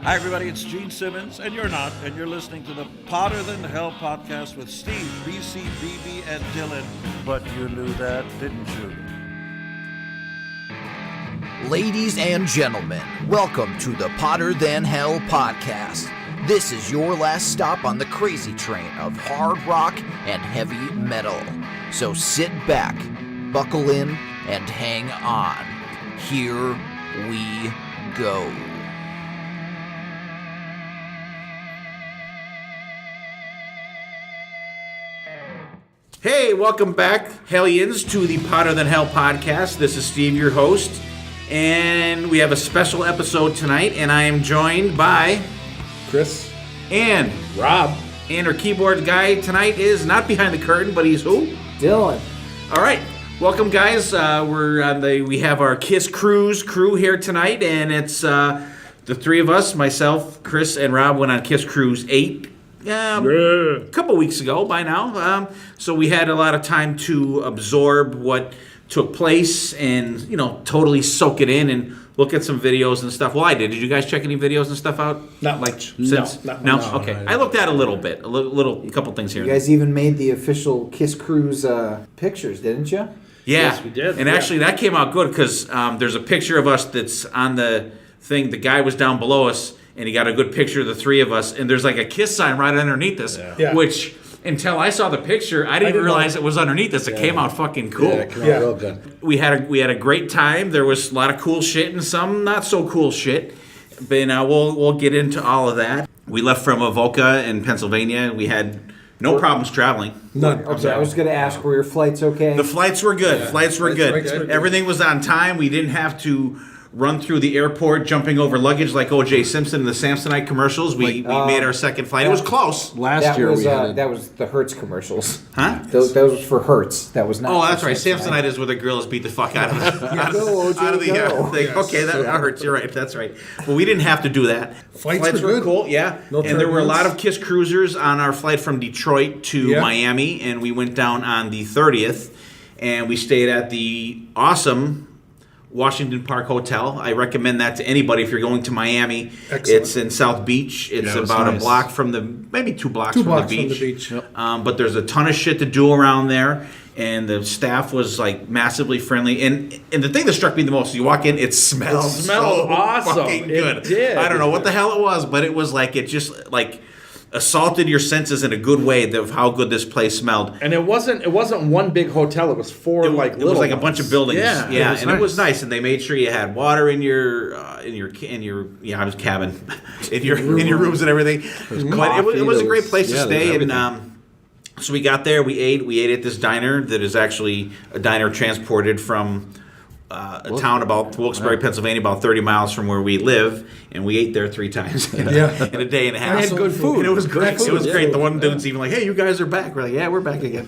Hi, everybody. It's Gene Simmons, and you're not, and you're listening to the Potter Than Hell podcast with Steve, BC, BB, and Dylan. But you knew that, didn't you? Ladies and gentlemen, welcome to the Potter Than Hell podcast. This is your last stop on the crazy train of hard rock and heavy metal. So sit back, buckle in, and hang on. Here we go. Hey, welcome back, Hellions, to the Potter Than Hell podcast. This is Steve, your host, and we have a special episode tonight, and I am joined by Chris and Rob. And our keyboard guy tonight is not behind the curtain, but he's who? Dylan. All right, welcome, guys. We have our Kiss Kruise crew here tonight, and it's the three of us, myself, Chris, and Rob went on Kiss Kruise 8. A couple weeks ago by now. So we had a lot of time to absorb what took place and, totally soak it in and look at some videos and stuff. Well, I did. Did you guys check any videos and stuff out? Not much. No. Okay. I looked at a little bit. A couple things here. You guys even made the official Kiss Kruise pictures, didn't you? Yeah. Yes, we did. And actually, that came out good because there's a picture of us that's on the thing. The guy was down below us. And he got a good picture of the three of us, and there's like a Kiss sign right underneath us, which until I saw the picture, I didn't realize it was underneath us. It came out fucking cool. Yeah, it came out real good. We had a great time. There was a lot of cool shit and some not so cool shit, but we'll get into all of that. We left from Avoca in Pennsylvania. We had no problems traveling. None. Okay, I was going to ask, were your flights okay? The flights were good. Yeah. Flights were good. Everything was on time. We didn't have to run through the airport jumping over luggage like O.J. Simpson in the Samsonite commercials. We made our second flight. It was close. Last year we had that was the Hertz commercials. Huh? Those was for Hertz. That was not. Oh, that's for right. Samsonite. Out is where the gorillas beat the fuck out of out Go, of the go. thing. Okay, that hurts. You're right. That's right. Well, we didn't have to do that. Flights were good. Cool. Yeah, No and there were a lot turbulence. of Kiss cruisers on our flight from Detroit to Yeah. Miami, and we went down on the 30th, and we stayed at the awesome Washington Park Hotel. I recommend that to anybody if you're going to Miami. Excellent. It's in South Beach. It's Yeah, it was about a nice. block from maybe 2 blocks, Two from, blocks the beach. from the beach. Yep. But there's a ton of shit to do around there, and the staff was like massively friendly. And the thing that struck me the most, you walk in, it smelled so awesome. fucking good. It did. I don't know what the hell it was, but it was like it just like assaulted your senses in a good way of how good this place smelled. And it wasn't one big hotel. It was four It little was like a ones. bunch of buildings. Yeah, It was nice, and they made sure you had water in your cabin, in your rooms and everything. But it was a great place to stay. And so we got there. We ate at this diner that is actually a diner transported from a town about Wilkes-Barre, Pennsylvania, about 30 miles from where we live, and we ate there 3 times in a day and a half. I had good food. And it was great. It was great. Yeah. The one dude's even like, "Hey, you guys are back." We're like, "Yeah, we're back again."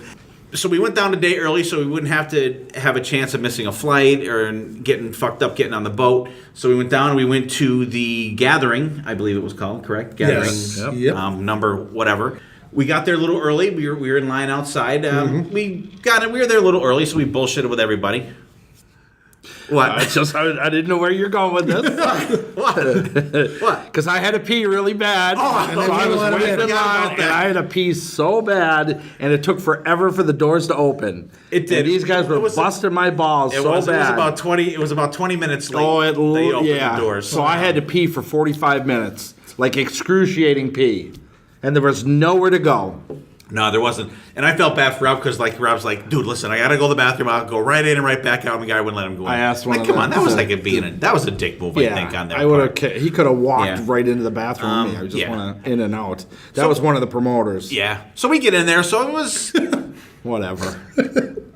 So we went down a day early so we wouldn't have to have a chance of missing a flight or getting fucked up getting on the boat. So we went down and we went to the Gathering, I believe it was called, correct? Gathering, Yes. Yep. number whatever. We got there a little early. We were in line outside. We were there a little early, so we bullshitted with everybody. What? I didn't know where you're going with this. What? Because I had to pee really bad. Oh, so I was let 'em waiting in. in Forgot line, about that. and I had to pee so bad, and it took forever for the doors to open. It did. And these guys were It was- busting my balls It so was bad. about 20 minutes late. Oh, they opened yeah. the doors. So I had to pee for 45 minutes, like excruciating pee, and there was nowhere to go. No, there wasn't. And I felt bad for Rob because Rob's like, dude, listen, I got to go to the bathroom. I'll go right in and right back out. And the guy wouldn't let him go in. I asked one like, of come them- on, that was like that was a dick move, I think, on that I would part. have. He could have walked Yeah. right into the bathroom with me. I just yeah. want to in and out. That was one of the promoters. Yeah. So we get in there. So it was, Whatever.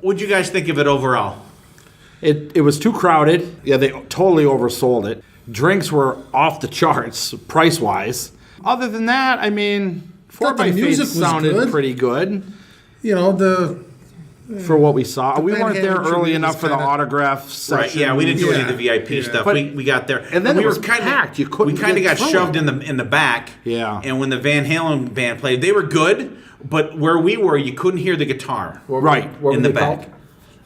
what'd you guys think of it overall? It was too crowded. Yeah, they totally oversold it. Drinks were off the charts price wise. Other than that, I mean, Thought the 4x8 music was sounded good. pretty good for what we saw. We Van weren't there Halen early tribute enough was for the kinda- autograph section. Right, yeah, we didn't do any of the Yeah. VIP stuff. But- We got there, and then we it was were kinda, packed. You couldn't We kind of get got through shoved it. in the back. Yeah. And when the Van Halen band played, they were good, but where we were, you couldn't hear the guitar. Right. What in were the they back. called?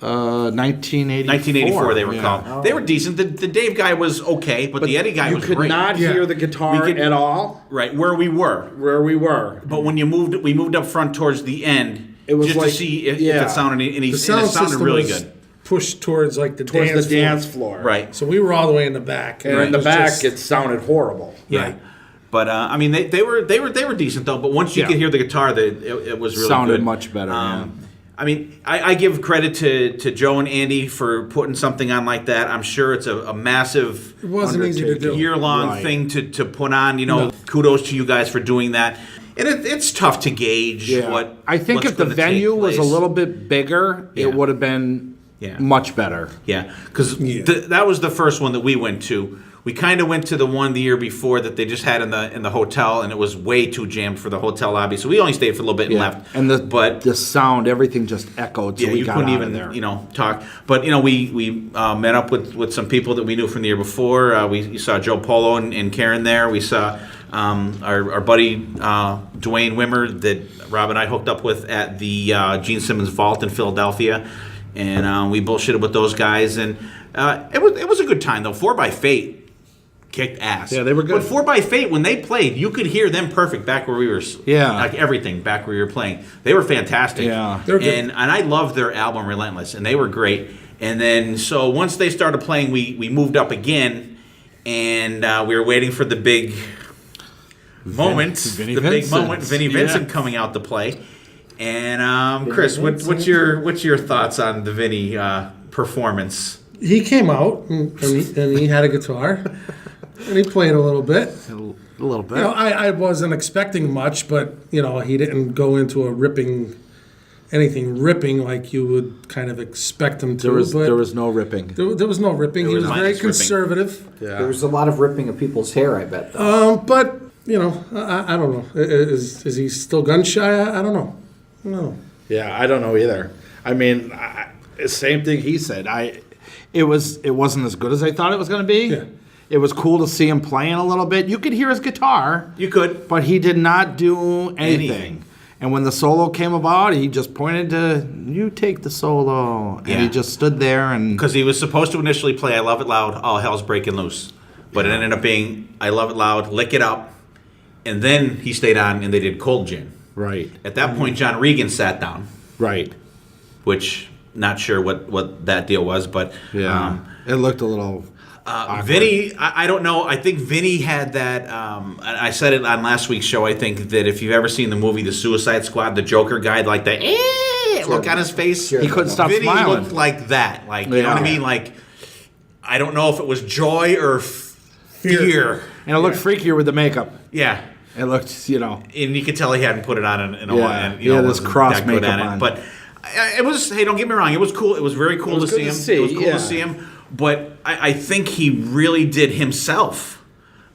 1984. 1984 they were Yeah. called. They were decent. The Dave guy was okay, but the Eddie guy you was could great. not hear the guitar We could- at all Right, where we were. where we were. But when we moved up front towards the end, It was just like- to see if yeah. it sounded, and The it sound sounded system really was good. pushed towards like the Towards dance the dance floor. Right. So we were all the way in the back. And it in the was back, just- it sounded horrible. Yeah. Right. But I mean, they were decent though. But once you Yeah. could hear the guitar, it was really Sounded good. much better, yeah. I mean, I give credit to Joe and Andy for putting something on like that. I'm sure it's a massive It wasn't easy to do. year-long Right. thing to put on. You know, kudos to you guys for doing that. And it's tough to gauge what. I think what's if the gonna take venue was a place. little bit bigger, Yeah. it would have been Yeah. much better. Yeah, because Yeah. that was the first one that we went to. We kind of went to the one the year before that they just had in the hotel, and it was way too jammed for the hotel lobby. So we only stayed for a little bit and left. And but the sound, everything just echoed. So yeah, we you got couldn't out even of there. talk. But we met up with some people that we knew from the year before. We saw Joe Polo and Karen there. We saw our buddy Dwayne Wimmer that Rob and I hooked up with at the Gene Simmons Vault in Philadelphia, and we bullshitted with those guys, and it was a good time though. 4x Fate kicked ass. Yeah, they were good. But 4x Fate, when they played, you could hear them perfect back where we were. Yeah. Like everything back where we were playing. They were fantastic. Yeah. They're good. And I loved their album Relentless, and they were great. And then so once they started playing, we moved up again, and we were waiting for the big moment, Vinnie the big Vincent. moment, Vinnie Yeah. Vincent coming out to play. And Chris, what's your thoughts on the Vinnie performance? He came out and he had a guitar and he played a little bit. A little bit. You know, I wasn't expecting much, but he didn't go into anything ripping like you would kind of expect him to. there was no ripping. There was no ripping. He was was very minus ripping. conservative. There was a lot of ripping of people's hair, I bet. Though. But I don't know. Is he still gun shy? I don't know. No. Yeah, I don't know either. I mean, same thing he said. It wasn't as good as I thought it was going to be. Yeah. It was cool to see him playing a little bit. You could hear his guitar, You could. but he did not do anything. Anything. And when the solo came about, he just pointed to, you take the solo. And Yeah. he just stood there and... Because he was supposed to initially play I Love It Loud, All Hell's Breaking Loose. But it ended up being I Love It Loud, Lick It Up. And then he stayed on and they did Cold Gin. Right, At that point, John Regan sat down, right. which not sure what that deal was, but Yeah. It looked a little... awkward. Vinny, I don't know. I think Vinny had that. I said it on last week's show. I think that if you've ever seen the movie The Suicide Squad, the Joker guy, like the look on his face, Sure. He couldn't stop Vinny smiling. looked like that. Like you know what I Yeah. mean? Like I don't know if it was joy or fear. And it looked freakier with the makeup. Yeah. It looked, And you could tell he hadn't put it on in a Yeah, while. And, he had this wasn't cross that good makeup at it. on. But it was. Hey, don't get me wrong. It was cool. It was very cool It was to good see to him. It was see, cool yeah. to see him. But I think he really did himself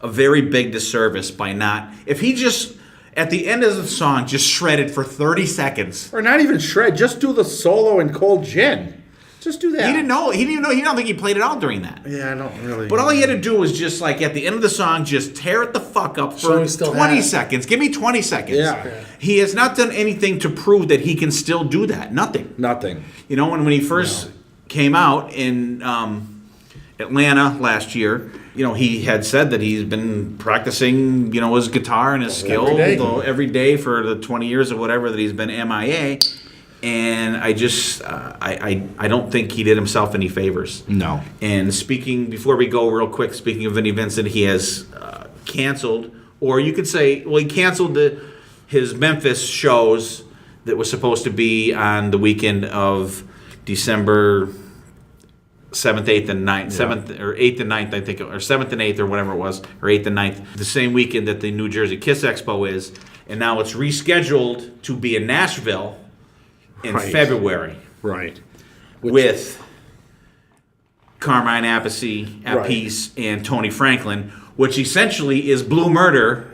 a very big disservice by not. If he just at the end of the song just shredded for 30 seconds. Or not even shred, just do the solo in Cold Gin. Just do that. He didn't know. He didn't even know. He don't think he played it out during that. Yeah, I don't really... But all he had to do was just like at the end of the song, just tear it the fuck up So for he still 20 had it. seconds. Give me 20 seconds. Yeah. He has not done anything to prove that he can still do that. Nothing. Nothing. You know, when he first came out in Atlanta last year, he had said that he's been practicing, his guitar and his skill every day for the 20 years or whatever that he's been MIA. And I just, I don't think he did himself any favors. No. And before we go real quick, speaking of Vinnie Vincent, he has canceled, or you could say, well, he canceled his Memphis shows that was supposed to be on the weekend of December 7th, 8th, and 9th, 7th or 8th and 9th, I think, or 7th and 8th or whatever it was, or 8th and 9th, the same weekend that the New Jersey Kiss Expo is. And now it's rescheduled to be in Nashville in Right. February Right. with Carmine Appice, Right. and Tony Franklin, which essentially is Blue Murder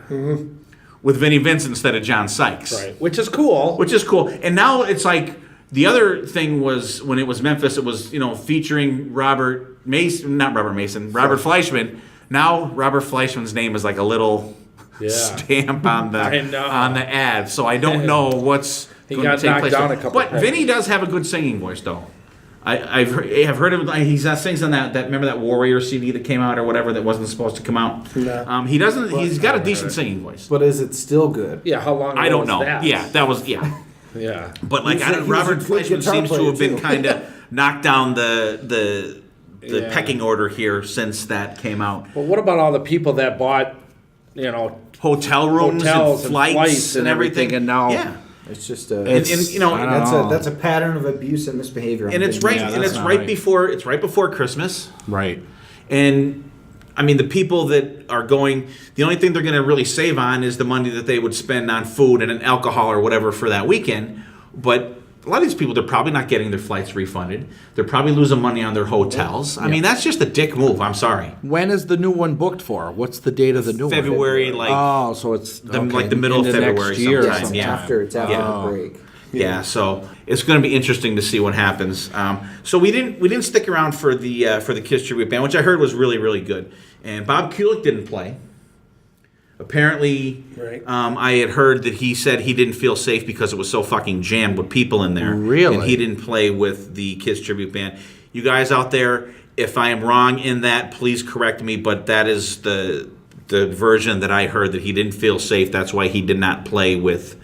with Vinnie Vincent instead of John Sykes. Right. Which is cool. Which is cool. And now it's like the other thing was when it was Memphis, it was featuring Robert Fleischman. Now Robert Fleischman's name is like a little stamp on I know. the ad. So I don't know what's He going to got take knocked place. down there. a couple But times. Vinny does have a good singing voice, though. I've heard him. He's sings on that. Remember that Warrior CD that came out or whatever that wasn't supposed to come out. No. He doesn't. He's got a decent singing voice. But is it still good? Yeah, how long ago I don't was know. that? Yeah, that was Yeah. But like He was a Robert good Fleischman guitar seems to player, have been too. kind of knocked down the Yeah. pecking order here since that came out. Well, what about all the people that bought, Hotel rooms Hotels and flights and everything, everything, and now- yeah. It's just a. And you know, I don't know. that's a pattern of abuse and misbehavior. and it's right, Yeah, and that's it's not right right. before Christmas, Right. and I mean the people that are going, the only thing they're going to really save on is the money that they would spend on food and an alcohol or whatever for that weekend. But a lot of these people, they're probably not getting their flights refunded. They're probably losing money on their hotels. I mean, that's just a dick move. I'm sorry. When is the new one booked for? What's the date of the new one? February, like Oh, so it's like the middle of into next February year sometime, sometime. yeah. after Yeah. the break. Yeah, so it's going to be interesting to see what happens. So we didn't stick around for the Kiss tribute band, which I heard was really, really good. And Bob Kulick didn't play. Apparently, Right. I had heard that he said he didn't feel safe because it was so fucking jammed with people in there. Really? And he didn't play with the Kiss tribute band. You guys out there, if I am wrong in that, please correct me. But that is the version that I heard, that he didn't feel safe. That's why he did not play with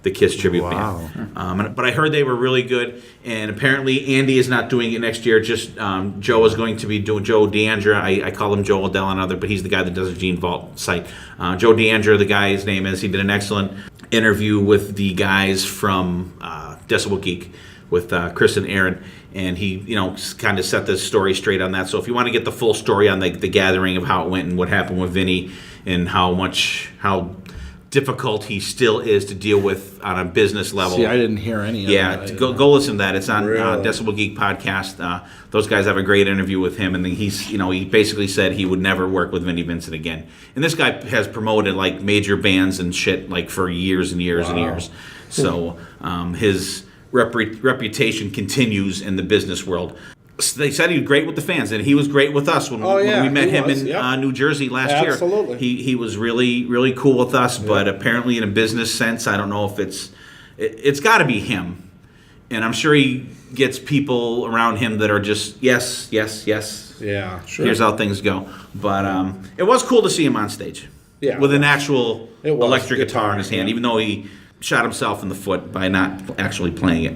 the Kiss tribute band. But I heard they were really good, and apparently Andy is not doing it next year. Just Joe is going to be doing, Joe D'Andrea. I call him Joe Odell and other, but he's the guy that does the Gene Vault site. Joe D'Andrea, the guy, his name is. He did an excellent interview with the guys from Decibel Geek with Chris and Aaron, and he, kind of set the story straight on that. So if you want to get the full story on the gathering of how it went and what happened with Vinny and how difficult he still is to deal with on a business level. See, I didn't hear any of Yeah, that. go listen to that. It's on Really? Decibel Geek podcast. Those guys have a great interview with him, and then he basically said he would never work with Vinnie Vincent again. And this guy has promoted like major bands and shit like for years and years and years. So his reputation continues in the business world. They said he was great with the fans, and he was great with us when we met he him was, in yep. New Jersey last year. Absolutely. He was really, really cool with us, but apparently in a business sense, I don't know if it's got to be him. And I'm sure he gets people around him that are just, yes, yes, yes. Yeah, sure. Here's how things go. But it was cool to see him on stage. Yeah. With an actual It was. electric guitar in Guitar, his hand, yeah. even though he shot himself in the foot by not actually playing it.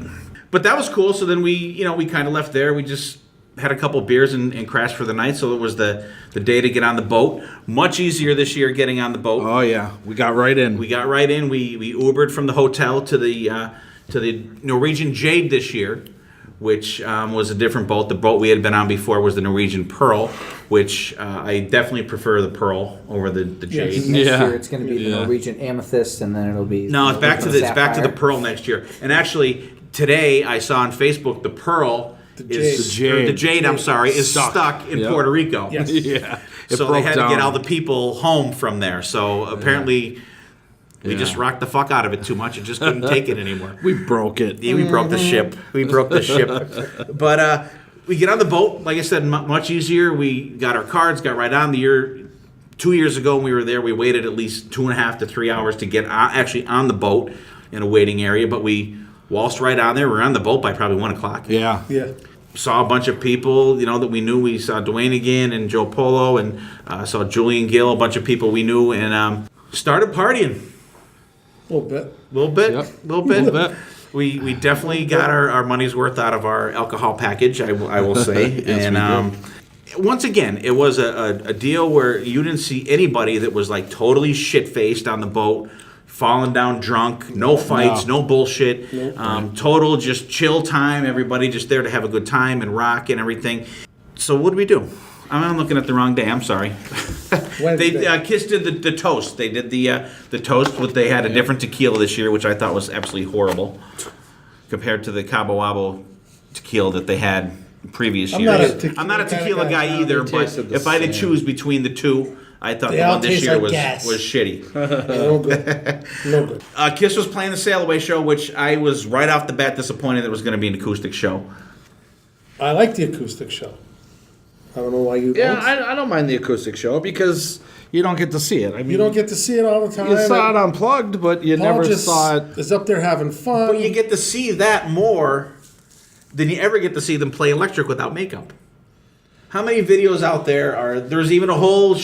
But that was cool. So then we kind of left there. We just had a couple beers and crashed for the night. So it was the day to get on the boat. Much easier this year getting on the boat. Oh yeah, we got right in. We got right in. We Ubered from the hotel to the Norwegian Jade this year, which was a different boat. The boat we had been on before was the Norwegian Pearl, which I definitely prefer the Pearl over the Jade. Yes. Next Yeah. year it's going to be the Yeah. Norwegian Amethyst, and then it'll be No, it's back to the Sapphire. Pearl next year. And actually, today I saw on Facebook the Pearl Jade. the Jade. I'm sorry, is stuck in Yep. Puerto Rico. Yes. Yeah, it So they broke had down. to get all the people home from there. So apparently, we just rocked the fuck out of it too much and just couldn't take it anymore. We broke it. Yeah, we broke the ship. We broke the ship. But we get on the boat. Like I said, much easier. We got our cards, got right on. 2 years ago when we were there, we waited at least 2.5 to 3 hours to get actually on the boat in a waiting area. But we waltzed right on there. We were on the boat by probably 1 o'clock. Yeah. Yeah. Saw a bunch of people, that we knew. We saw Dwayne again and Joe Polo, and saw Julian Gill, a bunch of people we knew, and started partying. A little bit. Little bit. Little bit. We definitely got our money's worth out of our alcohol package, I will say. And once again, it was a deal where you didn't see anybody that was like totally shit-faced on the boat, falling down drunk, no fights, no bullshit, total just chill time, everybody just there to have a good time and rock and everything. So what did we do? I'm looking at the wrong day, I'm sorry. Wednesday. Kiss did the toast. They did the toast, but they had a different tequila this year, which I thought was absolutely horrible compared to the Cabo Wabo tequila that they had previous I'm years. not a tequila I'm not a tequila kind of guy guy. either, They but tasted the if I had to same. choose between the two, I thought They the all one this taste year like was gas. shitty. No good. No good. Kiss was playing the Sail Away show, which I was right off the bat disappointed that it was going to be an acoustic show. I like the acoustic show. I don't know why you Yeah, don't. I don't mind the acoustic show because you don't get to see it. I mean, You don't get to see it all the time. You saw it unplugged, but you Paul never just saw it. is up there having fun. But you get to see that more than you ever get to see them play electric without makeup. How many videos out there are? There's even a whole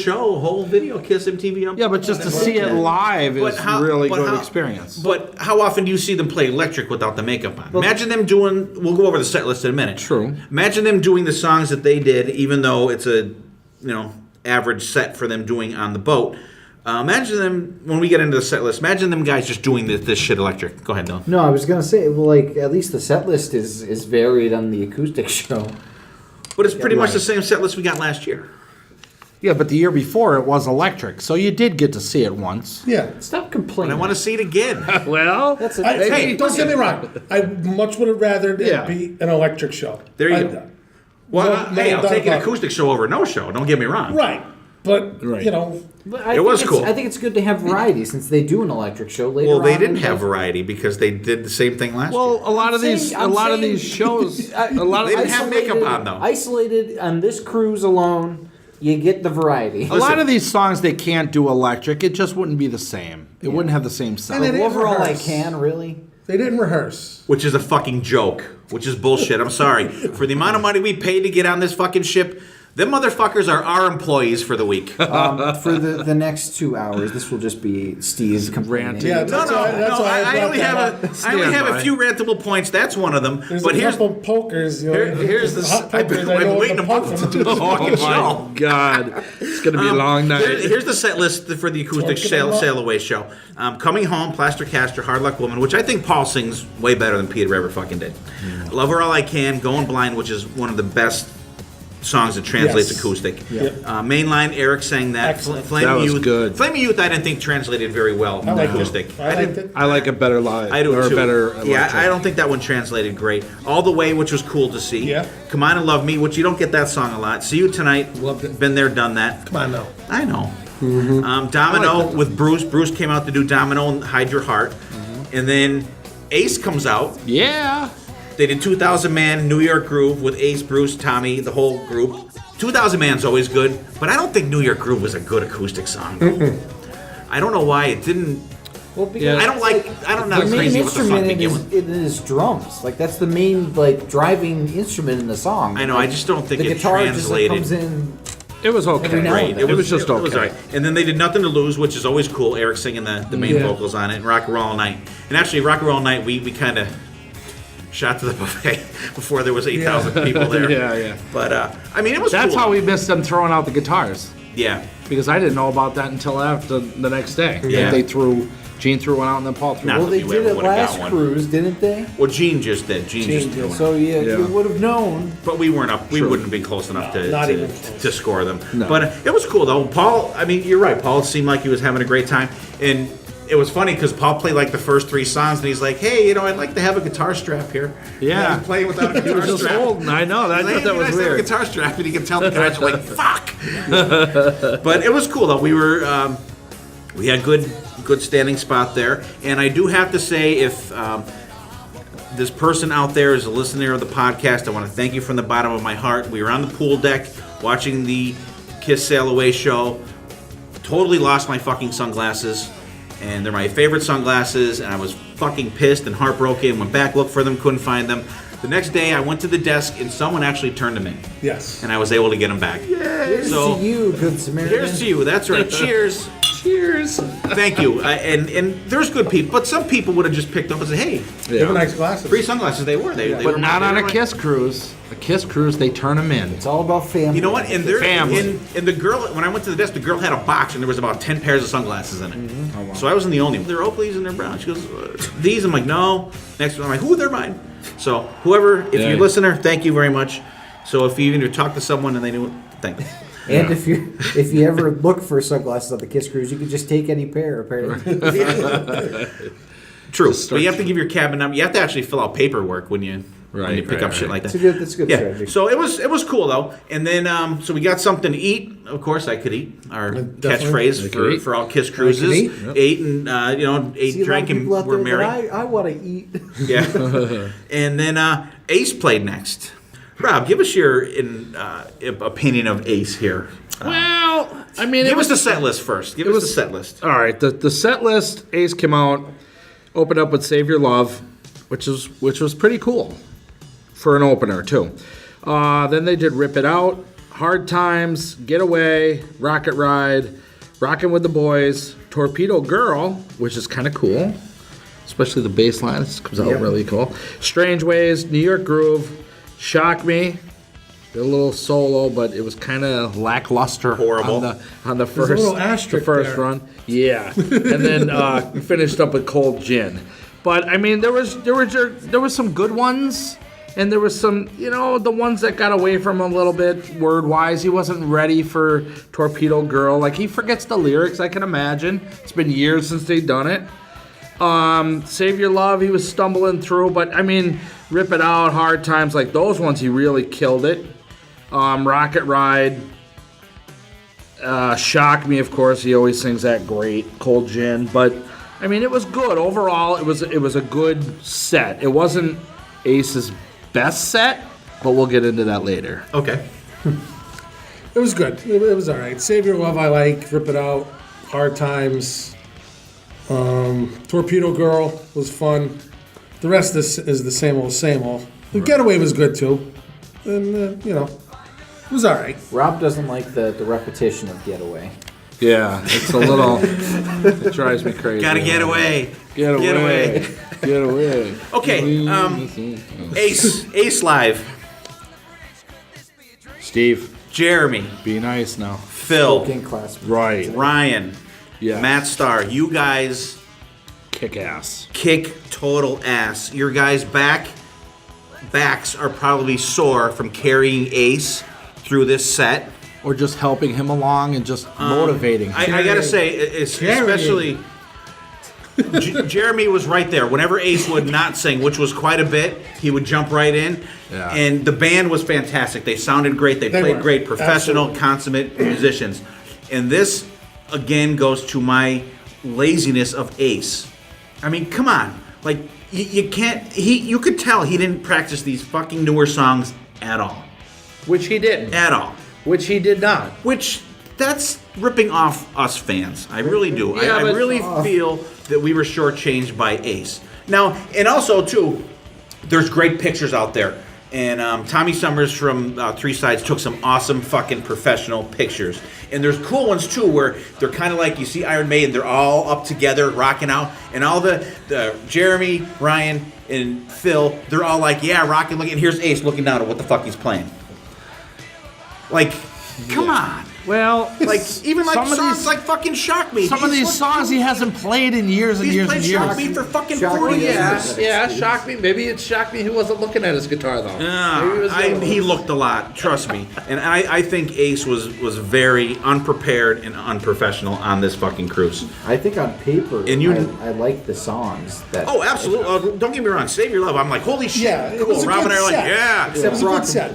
video, Kiss MTV. Yeah, but just to see it live is really good experience. But how often do you see them play electric without the makeup on? Imagine them doing. We'll go over the set list in a minute. True. Imagine them doing the songs that they did, even though it's a average set for them doing on the boat. Imagine them when we get into the set list. Imagine them guys just doing this shit electric. Go ahead, Dylan. No, I was gonna say, well, like at least the set list is varied on the acoustic show. But it's pretty much the same set list we got last year. Yeah, but the year before it was electric, so you did get to see it once. Yeah. Stop But complaining. I want to see it again. Well, That's Hey, Don't get me wrong. I much would have rather it be an electric show. There you go. Well, No hey, I'll doubt take an about it. acoustic show over no show. Don't get me wrong. Right. But, Right. It was cool. I think it's good to have variety since they do an electric show later. Well, they on didn't in have the- variety because they did the same thing last well, year. a lot of I'm these saying- shows, a lot They of didn't have makeup on, though. Isolated on this cruise alone, you get the variety. a lot of these songs they can't do electric. It just wouldn't be the same. It wouldn't have the same sound. And it- Overall, I rehearse. can really. They didn't rehearse. Which is a fucking joke. Which is bullshit. I'm sorry. For the amount of money we paid to get on this fucking ship, them motherfuckers are our employees for the week. For the next 2 hours, this will just be Steve's complaining. Yeah, No, that's why I I only have I only have by. a few rantable points. That's one of them. There's but a here's couple pokers. You know, here's the. hot I've pokers. been I know what waiting to a poke month them. to do the fucking show. God, it's gonna be a long night. Here's the set list for the acoustic Torque them up. sail away show. Coming Home, Plaster Caster, Hard Luck Woman, which I think Paul sings way better than Peter ever fucking did. Love Her All I Can, Going Blind, which is one of the best songs that translates Yes. acoustic. Yep. Mainline, Eric sang that. Excellent. Flame That was Youth. good. Flame Youth, I didn't think translated very well I liked acoustic. it. I liked it. I like it better live. I do or too. better. Yeah, electric. I don't think that one translated great. All the Way, which was cool to see. Yeah. Come On and Love Me, which you don't get that song a lot. See You Tonight. Loved it. Been there, done that. Come on now. I know. Domino with Bruce. Bruce came out to do Domino and Hide Your Heart. And then Ace comes out. Yeah. They did 2000 Man, New York Groove with Ace, Bruce, Tommy, the whole group. 2000 Man's always good, but I don't think New York Groove was a good acoustic song. I don't know why it didn't. Well, because Yeah. I'm not the main crazy with the song instrument to in begin is, with. it is drums. Like that's the main driving instrument in the song. I know, I just don't think the it guitar just translated. comes in. It was okay. Every now and then. It was just okay. It was all right. And then they did Nothing to Lose, which is always cool. Eric singing the main vocals on it, and Rock and Roll All Night. And actually, Rock and Roll All Night, we kind of shot to the buffet before there was 8,000 people there. Yeah. But I mean, it was. That's cool. how we missed them throwing out the guitars. Yeah. Because I didn't know about that until after the next day. Yeah. Gene threw one out and then Paul threw Not one. Well, they that we did ever it would've got last one. cruise, didn't they? Well, Gene just did. Gene just threw one. So you would have known. But we weren't up. We wouldn't have been close enough not to even close. to score them. No. But it was cool though. Paul. I mean, you're right. Paul seemed like he was having a great time, and it was funny because Paul played like the first 3 songs, and he's like, "Hey, I'd like to have a guitar strap here." Yeah. He's playing without a He guitar was just strap. holding. I know. I He's like, thought that "Hey, was nice to have a weird. guitar strap, and you can tell the guys are like, "Fuck." But it was cool though. We were we had good standing spot there, and I do have to say if. This person out there is a listener of the podcast. I want to thank you from the bottom of my heart. We were on the pool deck watching the Kiss Sail Away show. Totally lost my fucking sunglasses. And they're my favorite sunglasses. And I was fucking pissed and heartbroken. Went back, looked for them, couldn't find them. The next day, I went to the desk and someone actually turned them in. Yes. And I was able to get them back. Here's So, to you, good Samaritan. here's to you. That's right. Cheers. Cheers. Thank you. And there's good people. But some people would have just picked up and said, hey, They were nice glasses. free sunglasses. They were. They were But not on they a were Kiss cruise. A Kiss cruise, they turn them in. It's all about family. You know what? And there, Family. and the girl, when I went to the desk, the girl had a box and there was about 10 pairs of sunglasses in it. So I wasn't the only one. They're Oakleys and they're brown. She goes, these? I'm like, no. Next one, I'm like, they're mine. So whoever, if you're a listener, thank you very much. So if you even talk to someone and they knew it, thanks. And if you ever look for sunglasses on the Kiss Cruise, you can just take any pair, apparently. True. But you have to give your cabin number. You have to actually fill out paperwork when you pick up shit like that. That's a good Yeah. strategy. So it was cool though. And then so we got something to eat. Of course, I could eat. Our catchphrase for all Kiss cruises. eat. Ate and ate, See, a lot drank, of and people out were there merry. that I want to eat. Yeah. And then Ace played next. Rob, give us your opinion of Ace here. Well, I mean, Give us the set list first. Give us the set list. All right, the set list. Ace came out, opened up with "Save Your Love," which was pretty cool. for an opener too. Then they did Rip It Out, Hard Times, Get Away, Rocket Ride, Rockin' with the Boys, Torpedo Girl, which is kind of cool, especially the bass line. This comes out really cool. Strange Ways, New York Groove, Shock Me. Did a little solo, but it was kind of lackluster. Horrible. on the a first little asterisk there. run. Yeah, and then we finished up with Cold Gin. But I mean, there was some good ones, and there was some, the ones that got away from him a little bit word wise. He wasn't ready for Torpedo Girl. Like, he forgets the lyrics. I can imagine. It's been years since they've done it. Save Your Love, he was stumbling through, but I mean, Rip It Out, Hard Times, like those ones, he really killed it. Rocket Ride, Shock Me, of course, he always sings that great. Cold Gin, but I mean, it was good overall. It was a good set. It wasn't Ace's best set, but we'll get into that later. Okay. It was good. It was all right. Save Your Love, I like. Rip It Out, Hard Times. Torpedo Girl was fun. The rest is the same old, same old. The Getaway was good too, and it was all right. Rob doesn't like the repetition of Getaway. Yeah, it's a little. It drives me crazy. Gotta get away. Get away. Get away. Get away. Okay. Ace Live. Steve, Jeremy. be nice now. Phil. King class. Right. Ryan. Yeah. Matt Starr. You guys Kick ass. kick total ass. Your guys' backs are probably sore from carrying Ace through this set. Or just helping him along and just motivating him. I gotta say, especially Jeremy was right there. Whenever Ace would not sing, which was quite a bit, he would jump right in. Yeah. And the band was fantastic. They sounded great. They played were. great. Professional, Absolutely. consummate musicians. And this, again, goes to my laziness of Ace. I mean, come on. Like, you can't... You could tell he didn't practice these fucking newer songs at all. Which he didn't. At all. Which he did not. Which, that's ripping off us fans. I really do. Yeah, I but- really feel that we were shortchanged by Ace. Now, and also, too, there's great pictures out there. And Tommy Summers from Three Sides took some awesome fucking professional pictures. And there's cool ones, too, where they're kind of like, you see Iron Maiden, they're all up together, rocking out. And all the Jeremy, Ryan, and Phil, they're all like, yeah, rocking, looking. And here's Ace looking down at what the fuck he's playing. Like, come on. Well, Like, even like some of songs these- like fucking Shock Me. some of these songs he hasn't played in years and He's years played and years. Shock Me for fucking Shock 40 Me, years. Yeah, Shock Me. Maybe it's Shock Me who wasn't looking at his guitar, though. He looked a lot, trust me. And I think Ace was very unprepared and unprofessional on this fucking cruise. I think on paper, And you- I like the songs. That Oh, absolutely. Don't get me wrong. Save Your Love. I'm like, holy shit. Yeah, it cool. was a Rob good and I are like, set. yeah. It was a good set.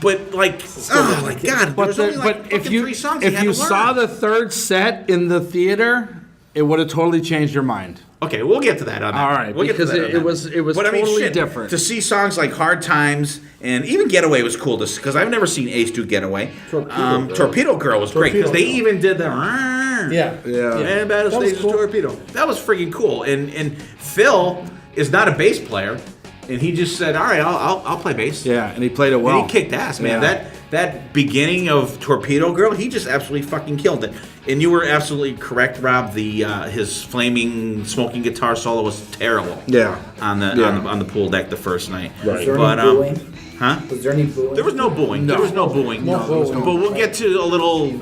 But like, oh my god. There was only like if fucking you 3 songs he if had you to learn. saw the third set in the theater, it would have totally changed your mind. Okay, we'll get to that on that. All right, we'll get to because that on it that. was But I mean, totally shit, different. To see songs like Hard Times and even Getaway was cool because I've never seen Ace do Getaway. Torpedo Girl was great because they Torpedo even did the Yeah. and Battle That was Stages cool. Torpedo. That was freaking cool. And Phil is not a bass player, and he just said, "All right, I'll play bass." Yeah, and he played it well. And he kicked ass, man. Yeah. That beginning of Torpedo Girl, he just absolutely fucking killed it. And you were absolutely correct, Rob. The his flaming smoking guitar solo was terrible. Yeah. On the pool deck the first night. Was there But any booing? huh? Was there any booing? There was no booing. There was no booing. But we'll get to a little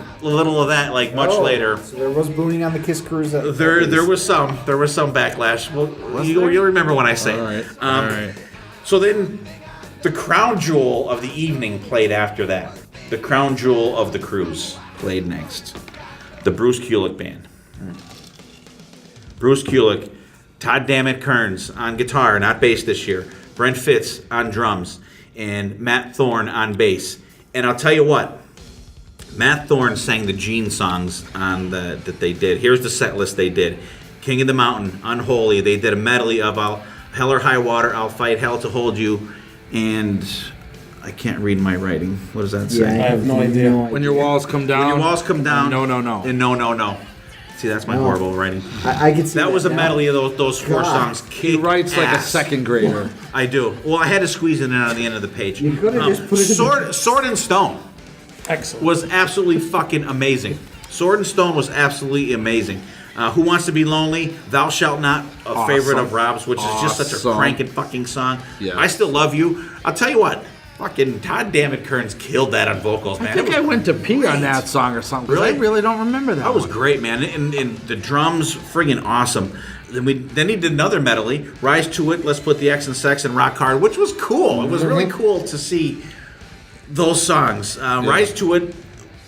of that like much later. So there was booing on the Kiss Cruise. There was some backlash. Well, you'll remember when I say. it. All right. So then, the crown jewel of the evening played after that. The crown jewel of the cruise played next. The Bruce Kulick Band. Bruce Kulick, Todd Dammit Kearns on guitar, not bass this year. Brent Fitz on drums, and Matt Thorne on bass. And I'll tell you what, Matt Thorne sang the Gene songs that they did. Here's the set list they did. King of the Mountain, Unholy. They did a medley of Hell or High Water, I'll Fight Hell to Hold You, and I can't read my writing. What does that say? I have no idea. When your walls come down. When your walls come down. No. And no. See, that's my horrible writing. I could see That was a now. medley of those four God. songs. He writes like a second grader. I do. Well, I had to squeeze it in on the end of the page. You could have just put it in Sword and Stone Excellent. was absolutely fucking amazing. Sword and Stone was absolutely amazing. Who Wants to Be Lonely? Thou Shalt Not, a favorite of Rob's, which is just such a Awesome. cranking fucking song. Yes. I Still Love You. I'll tell you what, fucking Todd Dammit Kearns killed that on vocals, man. I think I went to pee on that song or something. 'Cause Really? I really don't remember that. That was one. great, man. And the drums, friggin' awesome. Then he did another medley, Rise to It, Let's Put the X in Sex, and Rock Hard, which was cool. It was really cool to see those songs. Rise to It,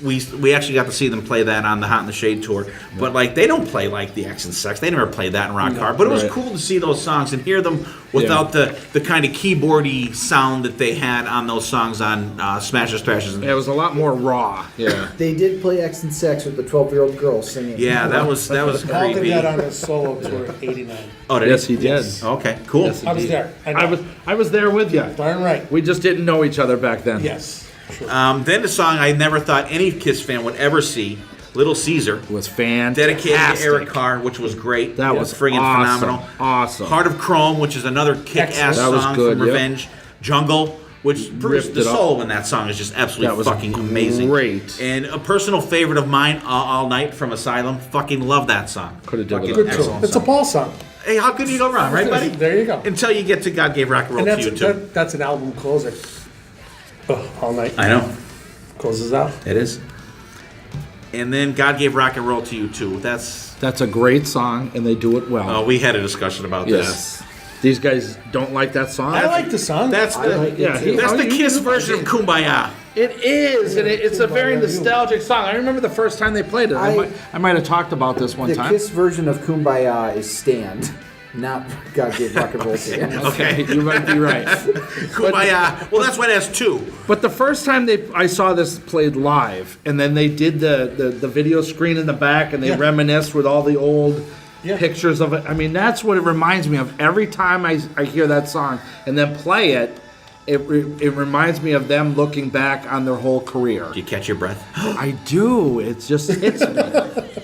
we actually got to see them play that on the Hot in the Shade tour. But like they don't play like the X and Sex. They never played that in Rock Hard. But it was Right. cool to see those songs and hear them without the kind of keyboardy sound that they had on those songs on Smashes, Thrashes, and Yeah, it was a lot more raw. Yeah. They did play X and Sex with the 12-year-old girl singing. yeah, that was Paul did creepy. that on his solo tour in '89. Oh, did Yes, he did. Okay, cool. Yes, he I was did. there. I know. I was there with you. Darn right. We just didn't know each other back then. Yes. Sure. Then the song I never thought any Kiss fan would ever see, Little Caesar, It was fantastic. dedicated to Eric Carr, which was great. That was friggin' awesome. phenomenal. Awesome. Heart of Chrome, which is another kick-ass Excellent. That was song good, from yep. Revenge. Jungle, which Ripped the it up. solo in that song is just absolutely That was fucking amazing. great. And a personal favorite of mine, All Night from Asylum. Fucking love that song. Coulda did Fucking without Good that. excellent tour. It's a song. Paul song. Hey, how could you go wrong, right, buddy? There you go. Until you get to God Gave Rock and Roll And to You, too. that's an album closer. All Night I know. closes out. It is. And then God Gave Rock and Roll to You, too. That's... That's a great song, and they do it well. we had a discussion about this. yes. These guys don't like that song. I like the song. That's I the like it yeah, too. that's Oh, the you Kiss do? version of Kumbaya. It is, and it's a very Kumbaya. nostalgic song. I remember the first time they played it. I might have talked about this one The time. Kiss version of Kumbaya is Stand, not God Gave Rock and Roll to You. Okay. You might be right. Kumbaya. Well, that's why it has two. But the first time I saw this played live, and then they did the video screen in the back, and they Yeah. reminisced with all the old Yeah. pictures of it. I mean, that's what it reminds me of. Every time I hear that song and then play it, it reminds me of them looking back on their whole career. Do you catch your breath? I do. It just hits me.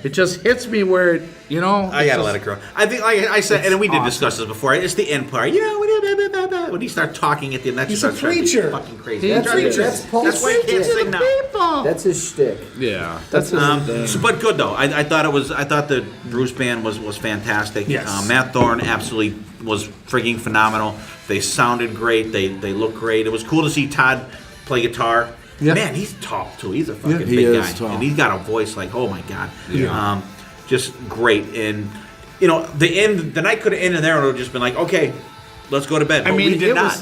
It just hits me where, I gotta let it grow. I think, like I said, and we did awesome. discuss this before. It's the end part. When you start talking at the end, that He's just a starts driving me preacher. fucking crazy. He's a preacher. That's Paul That's why I can't Stanley. sing now. That's his shtick. Yeah, that's his thing. But good though. I thought the Bruce band was fantastic. Yes. Matt Thorne absolutely was frigging phenomenal. They sounded great. They looked great. It was cool to see Todd play guitar. Yeah. Man, he's tall too. He's a fucking he big is guy, tall. and he's got a voice like, oh my god. Yeah. Just great. And the night could have ended there, and it would have just been like, okay, let's go to bed. But I mean, we did it not.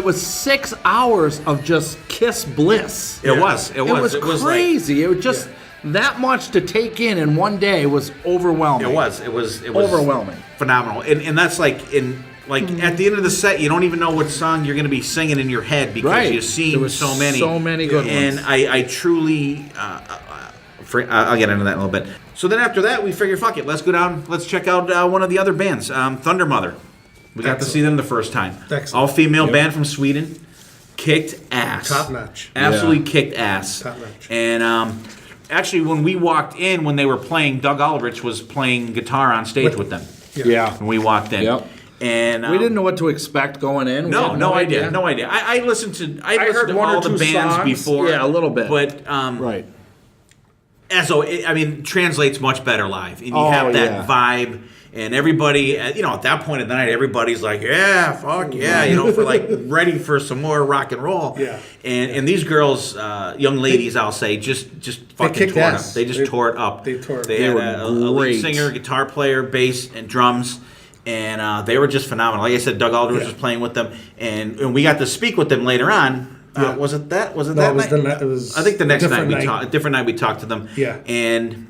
was 6 hours of just Kiss bliss. It was. It was like- crazy. It was just that much to take in one day was overwhelming. It was Overwhelming. phenomenal, and that's like at the end of the set, you don't even know what song you're going to be singing in your head because Right. you've seen There was so many good and ones. I truly I'll get into that in a little bit. So then after that, we figured, fuck it, let's go down, let's check out one of the other bands, Thunder Mother. We got to see them the first time. Excellent. All female band from Sweden, kicked ass, Top notch. absolutely kicked ass, Top notch. and actually when we walked in when they were playing, Doug Aldrich was playing guitar on stage with them. Yeah. When we walked in. Yep. And We didn't know what to expect going in. We No, had no idea. No idea. I listened to heard one all or the two bands songs. before. Yeah, a little bit. But Right. translates much better live, and you Oh, have that yeah. vibe. And everybody, at that point in the night, everybody's like, yeah, fuck yeah, for like ready for some more rock and roll. Yeah. And these girls, young ladies, I'll say, just fucking kicked tore it up. ass. They just tore it up. They tore it They up. had They a were lead great. singer, guitar player, bass, and drums. And they were just phenomenal. Like I said, Doug Aldrich was playing with them, and we got to speak with them later on. Yeah. Was it that? Was it No, that it was night? it was I think the next night different we talked. A different night we talked to them. Yeah. And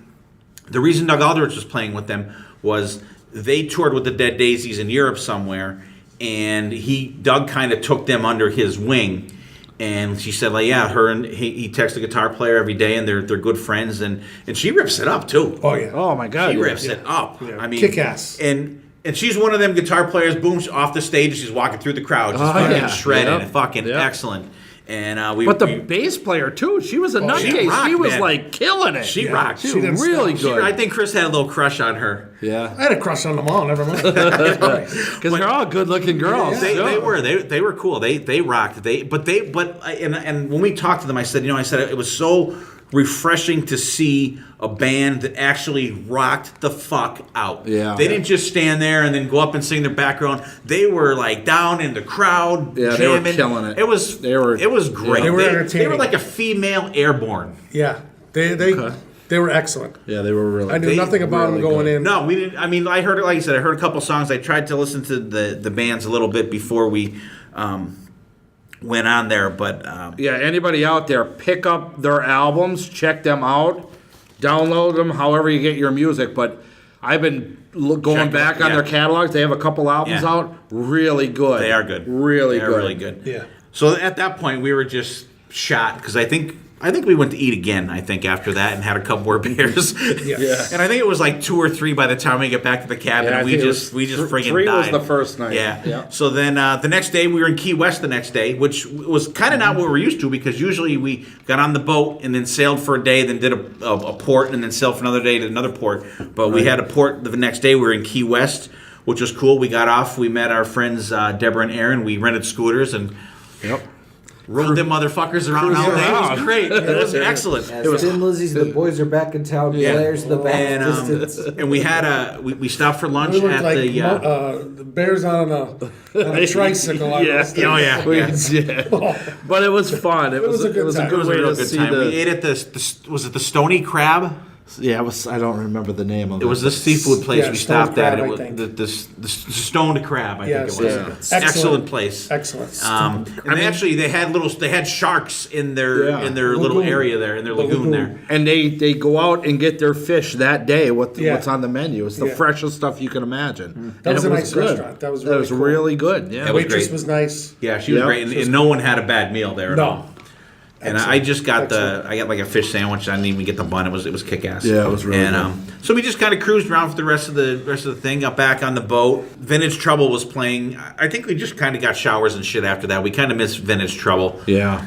the reason Doug Aldrich was playing with them was they toured with the Dead Daisies in Europe somewhere, and Doug kind of took them under his wing. And she said, like, yeah, her and he texts a guitar player every day, and they're good friends, and she rips it up too. Oh yeah. Oh my God. She rips it up. Yeah. I mean, Kick ass. And she's one of them guitar players. Boom, she's off the stage. She's walking through the crowd. She's fucking yeah. shredded Yep. and fucking Yep. excellent. And But the bass player too, she was a nutcase. rocked, She was man. like killing it. She rocked. She She was didn't really stop. good. I think Chris had a little crush on her. Yeah, I had a crush on them all. Never mind. because they're all good-looking girls. They Yeah. they were cool. They rocked. And when we talked to them, I said it was so refreshing to see a band that actually rocked the fuck out. Yeah. They didn't just stand there and then go up and sing their background. They were like down in the crowd, Yeah, they were jamming. killing it. It was great. They were They entertaining. were like a female Airborne. Yeah, they were excellent. Yeah, they were really. I knew nothing about them going in. No, we didn't. I mean, I heard it. Like I said, I heard a couple songs. I tried to listen to the bands a little bit before we went on there, but Yeah, anybody out there, pick up their albums, check them out, download them, however you get your music. But I've been going Check back them, on yeah. their catalogs. They have a couple albums Yeah. out. Really good. they are good. Really They're good. really good. Yeah. So at that point, we were just shot because I think we went to eat again. I think after that and had a couple more beers. Yeah. And I think it was like 2 or 3 by the time we get back to the cabin. Yeah, I and think we it just was friggin' three was died. the first night. Yeah. Yeah. So then the next day we were in Key West the next day, which was kind of not what we're used to because usually we got on the boat and then sailed for a day, then did a port, and then sailed for another day to another port. But we had a port the next day. We were in Key West, which was cool. We got off. We met our friends Deborah and Aaron. We rented scooters and rode them motherfuckers around all day. It was great. It was excellent. As Tim Lizzie's, the boys are back in town. Kelleher's in the back And, distance. and we had we stopped for lunch We looked at like the the bears on a tricycle. Yeah. oh yeah, Yeah. But it was fun. It was a good time. It was a way real to good see time. the. We ate at was it the Stony Crab? Yeah, it was. I don't remember the name of it. It was the seafood place Yeah, we Stoned stopped at. Crab, It I was think. the Stoned Crab, I Yes, think it was. yeah. Excellent Excellent. place. Excellent. And they had sharks in their Yeah. little Lagoon. area there, in their lagoon there. And they go out and get their fish that day. Yeah. What's on the menu? It's the Yeah. freshest stuff you can imagine. That And was it a nice good. restaurant. That was really cool. really good. Yeah. It was Waitress great. was nice. Yeah, she was Yeah. great, and no one had a bad meal there at No. all. And I just got I got like a fish sandwich. I didn't even get the bun. It was kick ass. Yeah, it was really And so we just kind of cruised around for the rest of the thing. Got back on the boat. Vintage Trouble was playing. I think we just kind of got showers and shit after that. We kind of missed Vintage Trouble. Yeah.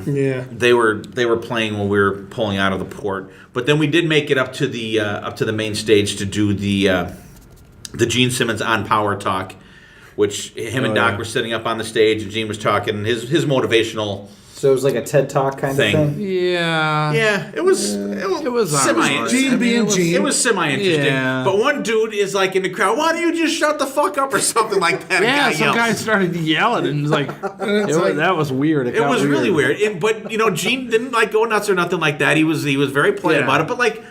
Yeah. They were playing when we were pulling out of the port. But then we did make it up to the main stage to do the Gene Simmons on Power Talk, which him and Doc were sitting up on the stage and Gene was talking his motivational. So it was like a TED Talk kind Thing. of thing. Yeah. Yeah, it was semi. Gene being Gene. It was semi-interesting. Yeah. But one dude is like in the crowd, why don't you just shut the fuck up or something like that? Yeah, A some yelled. guy started yelling and was like, that was weird. It was really weird. But Gene didn't like go nuts or nothing like that. He was very polite Yeah. about it. But like,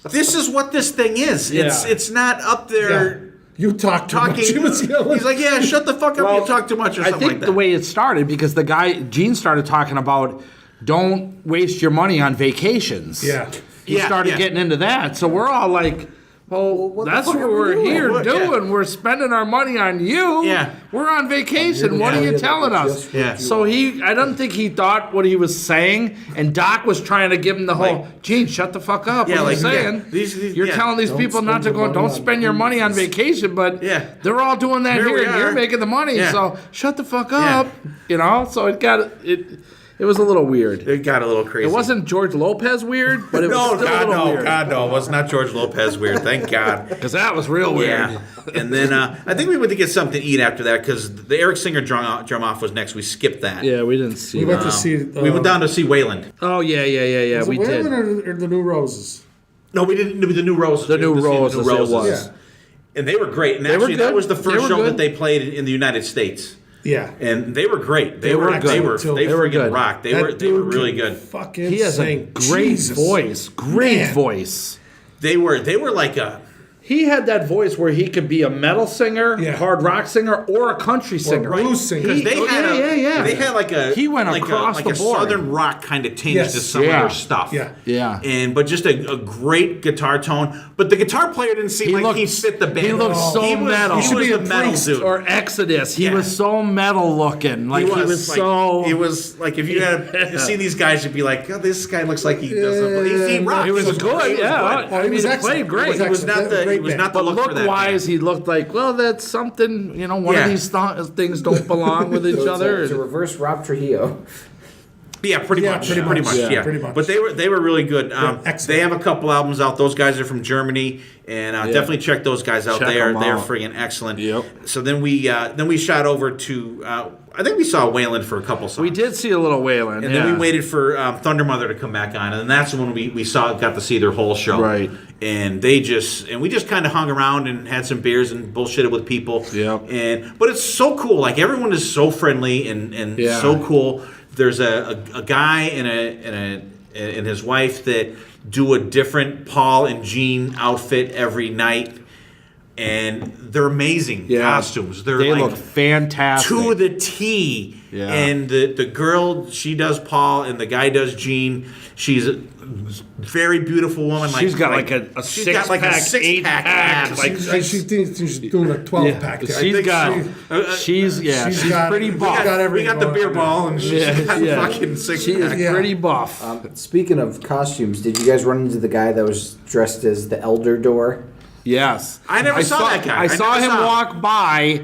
this is what this thing is. It's not up there You talked too talking. much. He was yelling. He's like, yeah, shut the fuck up. You talk too much or I something think like that. the way it started because the guy Gene started talking about don't waste your money on vacations. Yeah. He Yeah, started yeah. getting into that. So we're all like, well, that's fuck what are we we're doing? here What? doing. We're spending our money on you. Yeah. We're on vacation. What are you telling us? Yeah. So I don't think he thought what he was saying, and Doc was trying to give him the whole, Gene, shut the fuck up. Yeah, what are you like, saying? yeah. These- You're yeah. telling these people not to spend your go, money don't on spend your money on vacation, but Yeah. they're all doing that Here here, we and you're are. making the money. Yeah. So shut the fuck Yeah. up. So it was a little weird. It got a little crazy. It wasn't George Lopez weird, but it was No, still a God, little no, weird. God, no. It was not George Lopez weird. Thank God. Because that was real weird. Yeah. And then I think we went to get something to eat after that because the Eric Singer drum off was next. We skipped that. Yeah, we didn't see We that. went to see. We went down to see Wayland. Oh, yeah, Was we it did. Whalen or the New Roses? No, we didn't. The New Roses. The New We went to see Roses, it was. Yeah. And they were great. And They were actually, that good. was the They first were show good. that they played in the United States. Yeah. And they were great. They were were. good, They were. too. They They were friggin' good. rocked. They That were dude really can good. Fucking He has a sing. great Jesus. voice. Great Man. voice. They were like a. He had that voice where he could be a metal singer, Yeah. hard rock singer, or a country singer. blues singer. Because they had They had like a. He went like across like the a board. southern rock kind of tinge Yes. to some of Yeah. their stuff. Yeah. Yeah. But just a great guitar tone. But the guitar player didn't seem like he fit the band. He looked so He was- metal. He was be a a metal priest dude. Or Exodus. He Yeah. was so metal looking. Like he was like, so. He was like if you had to see these guys, you'd be like, oh, this guy looks like he doesn't. He rocked. He was good. Yeah. Oh, he was he excellent. played great. He was not the. great was band. not the But look for that look-wise, band. he looked like, well, that's something, one Yeah. of these things don't belong with each other. It's a reverse Rob Trujillo. Yeah, pretty Yeah, much. pretty much. Yeah. Pretty much. But they were really good. excellent. They have a couple albums out. Those guys are from Germany, and definitely check those guys out. Check They are 'em out. friggin' excellent. Yep. So then we shot over to I think we saw Waylon for a couple songs. We did see a little Waylon, And then we waited for Thunder Mother to come back on, and that's when we got to see their whole show. Right. And we just kind of hung around and had some beers and bullshitted with people. Yep. But it's so cool. Like everyone is so friendly and Yeah. so cool. There's a guy and his wife that do a different Paul and Jean outfit every night. And they're amazing costumes. They like look fantastic. to the T. Yeah. And the girl, she does Paul, and the guy does Jean. She's a very beautiful woman. She's got like a she's six got like a pack, 6-pack 8-pack, abs. like She thinks she's doing a 12-pack. She's pretty buff. we got the beer ball, and she's got fucking 6-pack. She is pretty buff. Speaking of costumes, did you guys run into the guy that was dressed as the Elder Door? Yes. I never saw that guy. I saw him walk by,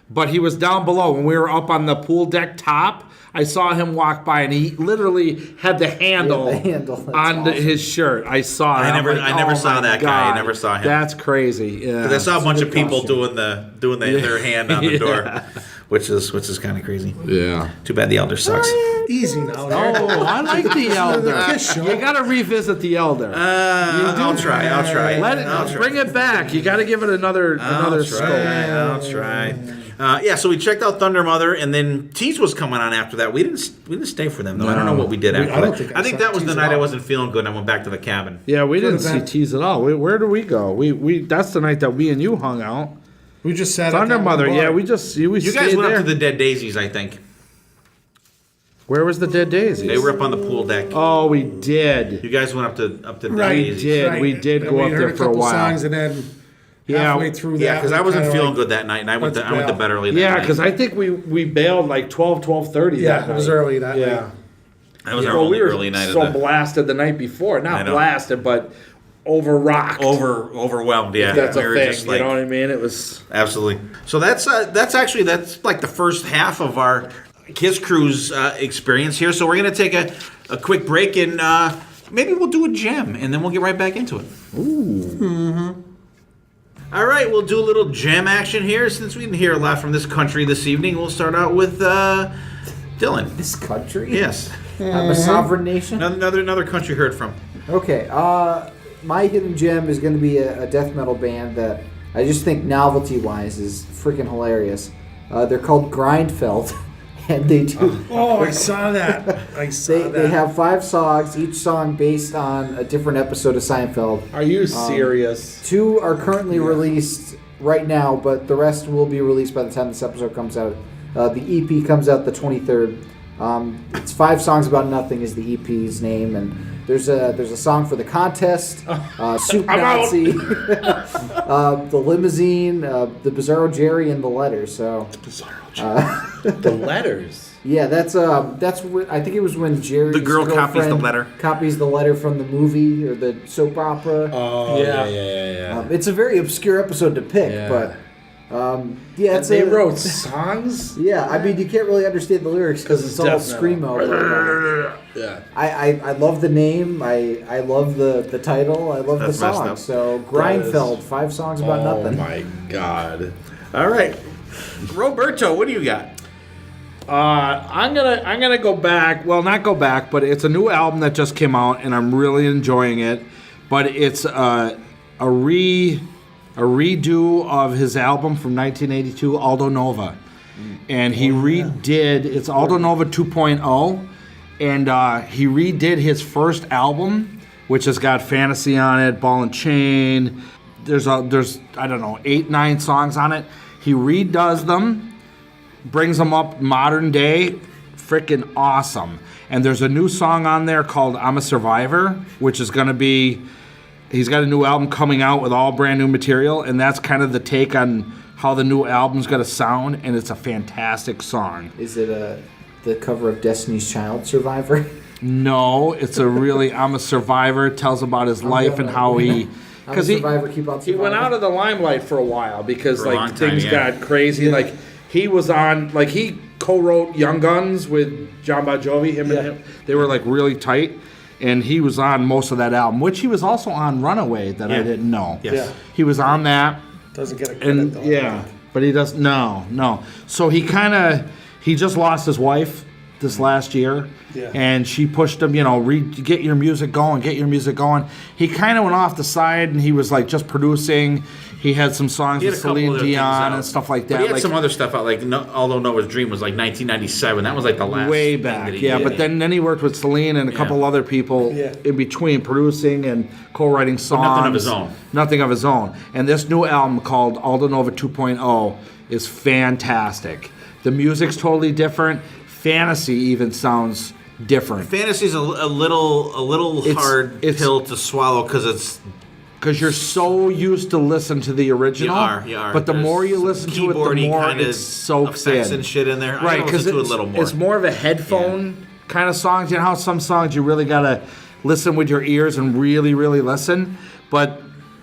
but he was down below. When we were up on the pool deck top, I saw him walk by, and he literally had the handle, Yeah, the handle. That's on awesome. his shirt. I saw it. I I'm never- like, I never oh saw my that guy. I God. never saw him. That's crazy. Yeah. 'Cause I saw a bunch of good people costume. doing their hand on the Yeah. door, which is kind of crazy. Yeah. Too bad the Elder sucks. Easy now. Oh, I like the Elder. Kiss show. You got to revisit the Elder. I'll try. Let it, bring it back. You got to give it another scope. I'll try. So we checked out Thunder Mother, and then Tease was coming on after that. We didn't stay for them though. I don't know what we did after I don't that. think I I think saw that was the Tease night at I all. wasn't feeling good. And I went back to the cabin. Yeah, we didn't see been. Tease at all. Where do we go? We that's the night that we and you hung out. We just sat at Thunder that Mother. bar. Yeah, we You guys stayed went there. up to the Dead Daisies, I think. Where was the Dead Daisies? They were up on the pool deck. Oh, we did. You guys went up to Dead Right. Daisies. did. We did And go we up heard there a for a couple while. songs, and then halfway through that, Yeah, because I we wasn't kinda feeling like- good that night, and I went to bail. bed early. That Yeah, night. because I think we bailed like 12:30 Yeah, that it was night. early that Yeah. night. that was our Well, only we were early night so of the blasted the night before. I Not know. blasted, but over-rocked. overwhelmed. Yeah, That's we a were thing. just You know what I mean? It was... Absolutely. So that's like the first half of our Kiss Cruise experience here. So we're gonna take a quick break, and maybe we'll do a jam, and then we'll get right back into it. Ooh. Mm-hmm. All right, we'll do a little jam action here. Since we didn't hear a lot from this country this evening, we'll start out with Dylan. This country? Yes, A sovereign nation? another country heard from. Okay, my hidden gem is going to be a death metal band that I just think novelty-wise is freaking hilarious. They're called Grindfeld, and they do... Oh, I saw that. They have 5 songs, each song based on a different episode of Seinfeld. Are you serious? 2 are currently released right now, but the rest will be released by the time this episode comes out. The EP comes out the 23rd. It's 5 songs about nothing is the EP's name, and there's a song for the contest, Soup Nazi, the Limousine, the Bizarro Jerry, and the Letter. So The letters. yeah, that's when, I think it was when Jerry's The girl copies the girlfriend letter. copies the letter from the movie or the soap opera. Oh, yeah. It's a very obscure episode to pick, Yeah. but it's They wrote songs? Yeah, I mean, you can't really understand the lyrics because it's all death metal. screamo. Yeah. I love the name. I love the title. I love That's the messed song. up. So Grindfeld, 5 songs about Oh nothing. my God. All right, Roberto, what do you got? I'm gonna go back. Well, not go back, but it's a new album that just came out, and I'm really enjoying it. But it's a redo of his album from 1982, Aldo Nova, and he redid. It's Aldo Nova 2.0, and he redid his first album, which has got Fantasy on it, Ball and Chain. There's I don't know 8-9 songs on it. He redoes them, brings them up modern day, freaking awesome. And there's a new song on there called I'm a Survivor, which is going to be, he's got a new album coming out with all brand new material, and that's kind of the take on how the new album's going to sound, and it's a fantastic song. Is it the cover of Destiny's Child, Survivor? No, it's a really, I'm a Survivor, tells about his life and how he Because Survivor keep on he went out of the limelight for a while because For a long like time, things yeah. got crazy. Yeah. Like he was on, like he co-wrote Young Guns with John Bon Jovi. Him and him, they were like really tight, and he was on most of that album, which he was also on Runaway that I Yeah. didn't know. Yes. Yeah. He was on that, Doesn't get a credit and though. yeah, but he doesn't. No. So he just lost his wife this last year. Yeah. And she pushed him, get your music going, get your music going. He kind of went off the side, and he was like just producing. He had some songs He had with a couple Celine other things Dion out. and stuff like But that. he had like some other stuff out, like Although Noah's Dream was like 1997. That was like the last way thing back, that he did. But then he worked with Celine and a couple other people Yeah. in between, producing and co-writing songs. nothing of his own. Nothing of his own. And this new album called Aldanova 2.0 is fantastic. The music's totally different. Fantasy even sounds different. Fantasy's a little hard pill to swallow because Because you're so used to listen to the original. You are. But the There's more you some listen to it, the keyboardy more kinda it soaks effects in. and shit in there. I Right, gotta because listen to it a little more. it's more of a headphone kind of songs. You know how some songs you really got to listen with your ears and really, really listen? But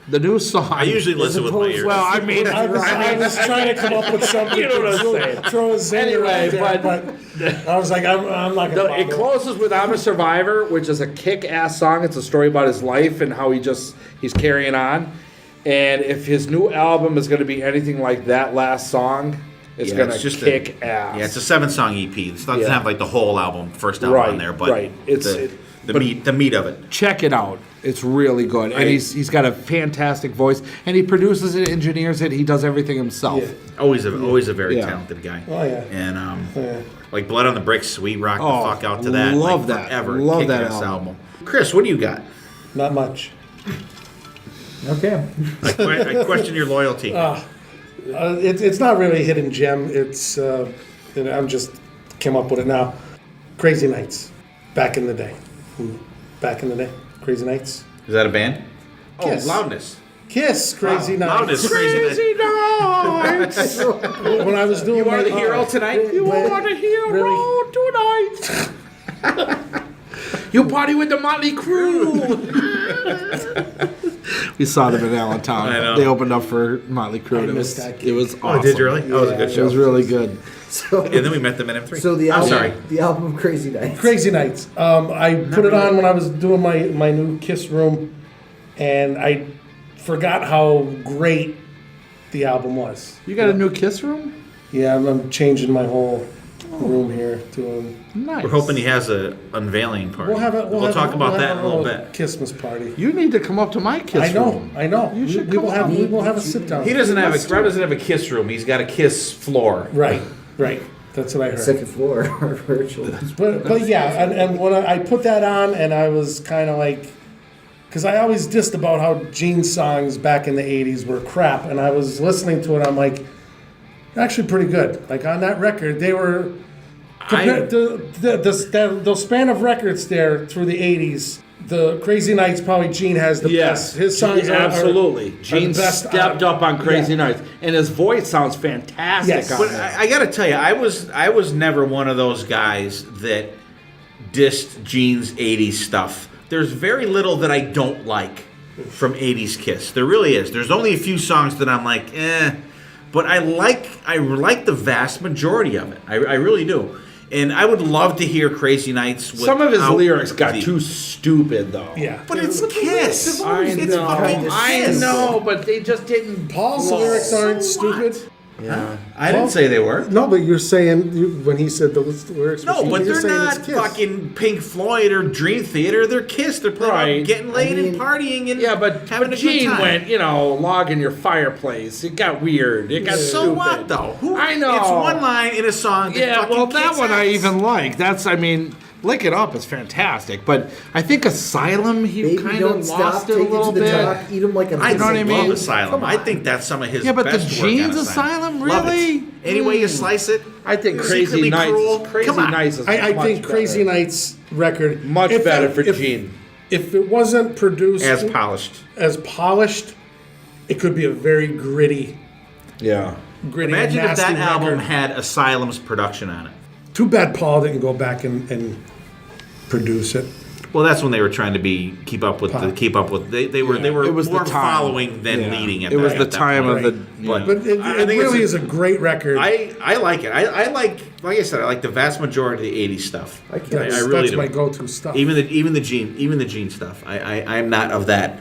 the new song... I usually listen with my ears. Well, I mean... I was trying to come up with something You know what I'm to saying. throw a zinger Anyway, out there, but I was like, I'm not going to It closes with I'm a Survivor, which is a kick-ass song. It's a story about his life and how he's carrying on. And if his new album is going to be anything like that last song, it's going to kick ass. Yeah, it's a 7-song EP. It doesn't Yeah. have like the whole album, first album on there, but right. the meat of it. Check it out. It's really good. And he's got a fantastic voice. And he produces it, engineers it. He does everything himself. Yeah. Always a very Yeah. talented guy. Oh, yeah. And like Blood on the Bricks, we rock Oh, the fuck out to that. love like, that. Forever. Love that Kick-ass album. Chris, what do you got? Not much. Okay. I question your loyalty. It's not really a hidden gem. It's I'm just came up with it now. Crazy Nights, back in the day. Crazy Nights. Is that a band? Kiss. Oh, Loudness. Kiss, Crazy Nights. Loudness, Crazy Nights. When I was doing You are my the hero tonight? You are the hero tonight. You party with the Motley Crue. We saw them in Allentown. I know. They opened up for Motley Crue. missed that It was awesome. Oh, did you really? That was a good It show. was really good. So, And then we met them in M3. so the I'm album, sorry. the album Crazy Nights. Crazy Nights. I put it on when I was doing my new Kiss room, and I forgot how great the album was. You got a new Kiss room? Yeah, I'm changing my whole room here to Nice. We're hoping he has a unveiling party. We'll talk about that in a little bit. Christmas party. You need to come up to my Kiss I know, room. I know. You should we will come have a sit down. He doesn't have Rob doesn't have a Kiss room. He's got a Kiss floor. Right. That's what I heard. Second floor or virtual. But yeah, and when I put that on, and I was kind of like, because I always dissed about how Gene's songs back in the '80s were crap, and I was listening to it, I'm like, actually pretty good. Like on that record, they were compared to the span of records there through the '80s. The Crazy Nights, probably Gene has the best. His songs absolutely. are Gene the best stepped up on Crazy yeah. Nights, and his voice sounds fantastic. Yes. on But it. I got to tell you, I was never one of those guys that dissed Gene's 80s stuff. There's very little that I don't like from 80s Kiss. There really is. There's only a few songs that I'm like, but I like the vast majority of it. I really do. And I would love to hear Crazy Nights. Some of his without lyrics got the- too stupid, though. Yeah. But it's Kiss. I It's know, fucking I Kiss. know, but they just didn't. Paul's flow. lyrics aren't stupid. Yeah. I didn't say they were. No, but you're saying when he said those lyrics. No, were but you're they're saying not it's Kiss. fucking Pink Floyd or Dream Theater. They're Kiss. They're playing Right. about getting laid and mean- partying and Yeah, but having a Gene good time. went, log in your fireplace. It got weird. It got So stupid. what though? I know. It's one line in a song. That Yeah, fucking well, that kicks one I ass. even like. Lick It Up is fantastic. But I think Asylum, he Baby, kind don't of stop. lost it a Take it little to the bit. top. Eat them like a I know what I love mean? Asylum. Come I on. think that's some of his Yeah, but the best work on Gene's Asylum, Love it. really? Any way you slice it. I think Secretly Crazy Nights. Cruel. Crazy Come on. Nights is I much think Crazy better. Nights record Much if- better for if- Gene. If it wasn't produced As polished. it could be a very gritty. Yeah. Imagine if nasty that album record. had Asylum's production on it. Too bad Paul didn't go back and produce it. Well, that's when they were trying to keep up with. They were It was more the time. following than leading. It was the time of the. But But it I think really is a great record. I like it. I like I said, I like the vast majority of the '80s stuff. I really that's do. my go-to stuff. Even the Gene stuff. I'm not of that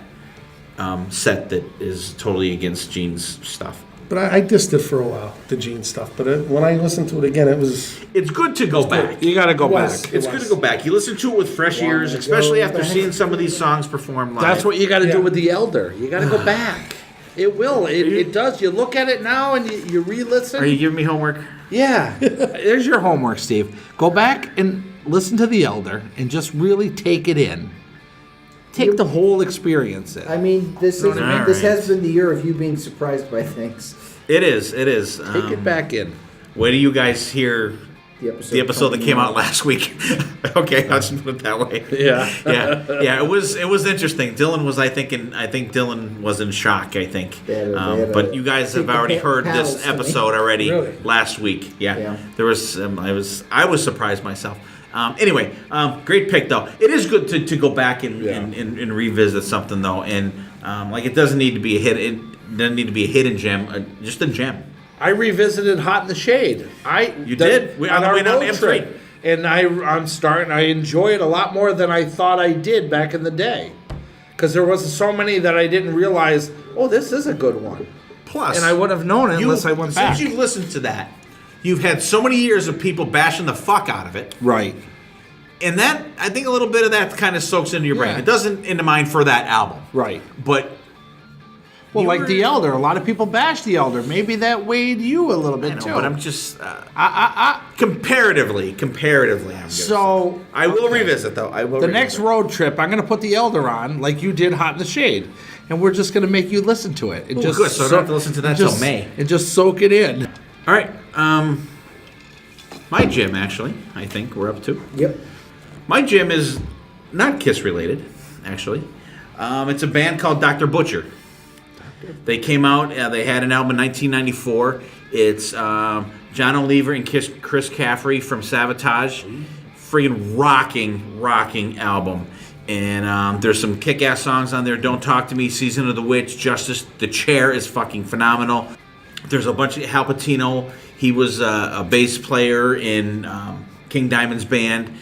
set that is totally against Gene's stuff. But I dissed it for a while, the Gene stuff. But when I listened to it again, it was... It's good to go back. You got to go back. It's good to go back. You listen to it with fresh ears, especially after seeing some of these songs performed live. That's what you got to do with the Elder. You got to go back. It will. It does. You look at it now and you re-listen. Are you giving me homework? Yeah. There's your homework, Steve. Go back and listen to the Elder and just really take it in. Take the whole experience in. I mean, this has been the year of you being surprised by things. It is. Take it back in. Wait till you guys hear The episode that came out last week. Okay, I'll just put it that way. Yeah. It was interesting. Dylan was, I think Dylan was in shock. I think, but you guys have already heard this episode already last week. Yeah. There was. I was surprised myself. Anyway, great pick though. It is good to go back and revisit something though, and like it doesn't need to be a hit. It doesn't need to be a hidden gem. Just a gem. I revisited Hot in the Shade. You did? On our road trip. And I enjoy it a lot more than I thought I did back in the day. Because there was so many that I didn't realize, oh, this is a good one. Plus, and I wouldn't have known it unless I went back. Since you've listened to that, you've had so many years of people bashing the fuck out of it. Right. And that, I think a little bit of that kind of soaks into your brain. Yeah. It doesn't into mind for that album. Right. But... Well, like The Elder, a lot of people bash The Elder. Maybe that weighed you a little bit too. But I'm just comparatively, I'm gonna so I will revisit though. The next road trip, I'm going to put The Elder on, like you did Hot in the Shade, and we're just going to make you listen to it. And good. So I don't have to listen to that till May. And just soak it in. All right. My gym, actually, I think we're up to. Yep. My gym is not Kiss related, actually. It's a band called Dr. Butcher. They came out, they had an album in 1994. It's John Oliver and Chris Caffrey from Sabotage. Friggin' rocking album. And there's some kick-ass songs on there. Don't Talk to Me, Season of the Witch, Justice. The Chair is fucking phenomenal. There's a bunch of Hal Patino. He was a bass player in King Diamond's band.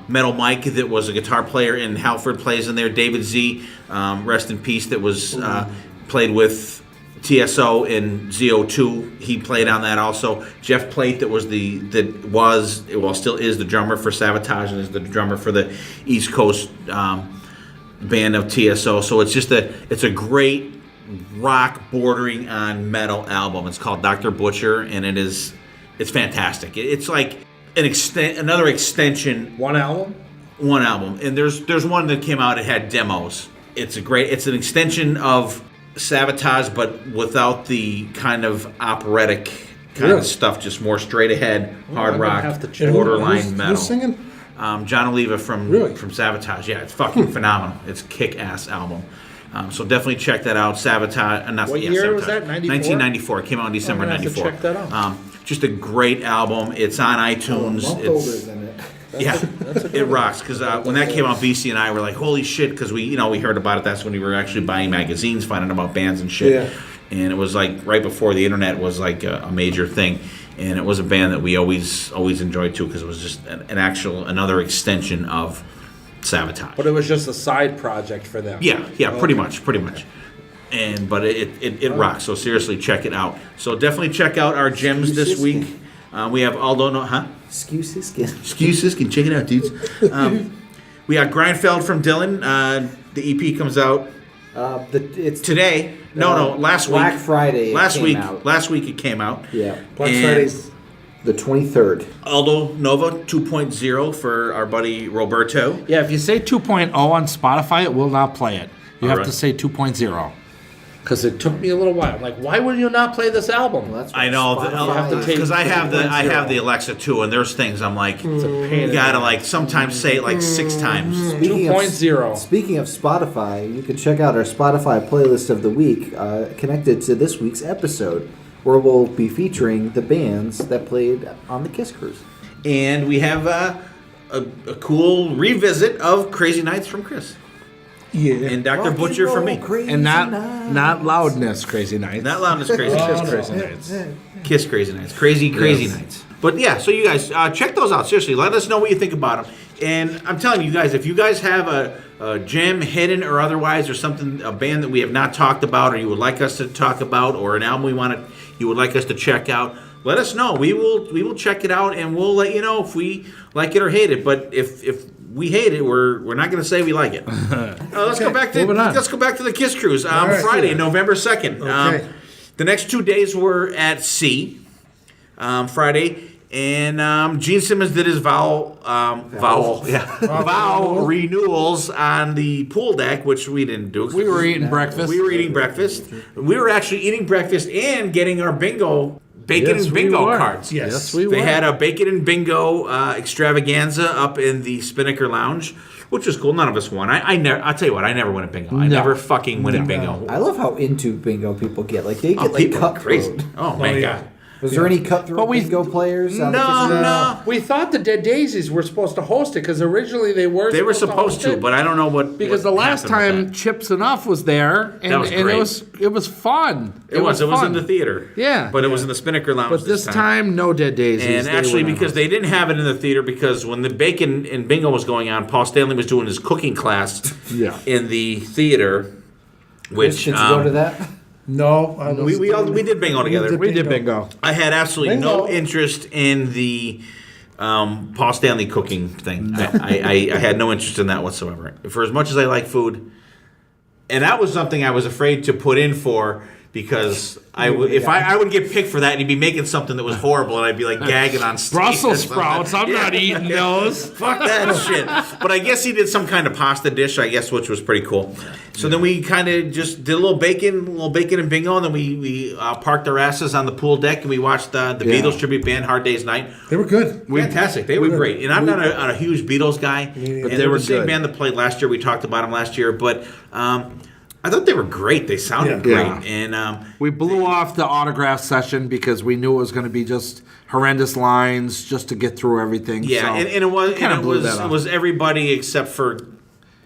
Metal Mike, that was a guitar player in Halford, plays in there. David Z, rest in peace, that was... played with TSO in ZO2. He played on that also. Jeff Plate, still is the drummer for Sabotage and is the drummer for the East Coast band of TSO. So it's a great rock bordering on metal album. It's called Dr. Butcher, and it's fantastic. It's like another extension. One album, and there's one that came out. It had demos. It's an extension of Sabotage, but without the kind of operatic kind of stuff, just more straight ahead, hard rock, borderline metal. Who's singing? John Oliva from Sabotage. Yeah, it's fucking phenomenal. It's a kick-ass album. So definitely check that out. Sabotage. What year was that? 1994. It came out in December '94. Check that out. Just a great album. It's on iTunes. A month older than it. It rocks, because when that came out, BC and I were like, holy shit, because we heard about it. That's when we were actually buying magazines, finding out about bands and shit. Yeah. And it was like right before the internet was like a major thing. And it was a band that we always enjoyed too, because it was just another extension of Sabotage. But it was just a side project for them. Yeah, pretty much. But it rocks. So seriously, check it out. So definitely check out our gyms this week. We have Aldo, Excuse Siskin, check it out, dudes. We got Grindfeld from Dylan. The EP comes out it's today. Last week. Black Friday. Last week it came out. Yeah. Black Friday's the 23rd. Aldo Nova 2.0 for our buddy Roberto. Yeah, if you say 2.0 on Spotify, it will not play it. You have right. to say 2.0. Because it took me a little while. I'm like, why would you not play this album? Well, I know, because I have the Alexa too, and there's things I'm like, you gotta like sometimes say it like 6 times. 2.0. Speaking of Spotify, you can check out our Spotify playlist of the week connected to this week's episode, where we'll be featuring the bands that played on the Kiss Cruise. And we have a cool revisit of Crazy Nights from Chris. Yeah. And Dr. Butcher from me. And not loudness, Crazy Nights. Not Loudness Crazy Nights. Just Crazy Nights. Kiss Crazy Nights. Crazy Nights. But yeah, so you guys, check those out. Seriously, let us know what you think about them. And I'm telling you guys, if you guys have a gem hidden or otherwise, or something, a band that we have not talked about, or you would like us to talk about, or an album you would like us to check out, let us know. We will check it out, and we'll let you know if we like it or hate it. But if we hate it, we're not going to say we like it. Let's go back to the Kiss Cruise. right, Friday, sure. November 2nd. Okay. The next 2 days were at sea. Friday, and Gene Simmons did his vow renewals on the pool deck, which we didn't do. We were eating breakfast. We were eating breakfast. We were actually eating breakfast and getting our bacon and bingo cards. Yes. we were. They had a bacon and bingo extravaganza up in the Spinnaker Lounge, which was cool. None of us won. I'll tell you what, I never win at bingo. I never fucking win at bingo. I love how into bingo people get. Like they get like People are cutthroat. crazy. Oh, man, yeah. God. Was there any cutthroat bingo players? on the Kiss Cruise? No. We thought the Dead Daisies were supposed to host it because originally they were. They were supposed to, host it. but I don't know what. Because the last time Chips Enough was there, and, was and great. it was fun. It was fun. in the theater. Yeah. But it was in the Spinnaker Lounge. But this time, no Dead Daisies. And actually, because they didn't have it in the theater, because when the bacon and bingo was going on, Paul Stanley was doing his cooking class in the theater. Which Did you go to that? No. we did bingo together. we did bingo. I had absolutely no Bingo. interest in the Paul Stanley cooking thing. I had no interest in that whatsoever. For as much as I like food, and that was something I was afraid to put in for, because I would get picked for that, and he'd be making something that was horrible, and I'd be like gagging on steak. Brussels sprouts. I'm not eating those. Fuck that shit. But I guess he did some kind of pasta dish, I guess, which was pretty cool. So then we kind of just did a little bacon and bingo, and then we parked our asses on the pool deck, and we watched the Beatles tribute band, Hard Day's Night. They were good. Fantastic. They were great. And I'm not a huge Beatles guy. But And they were the same good. band that played last year. We talked about them last year. But I thought they were great. They sounded great. Yeah. And We blew off the autograph session because we knew it was going to be just horrendous lines just to get through everything. yeah, so and it was everybody except for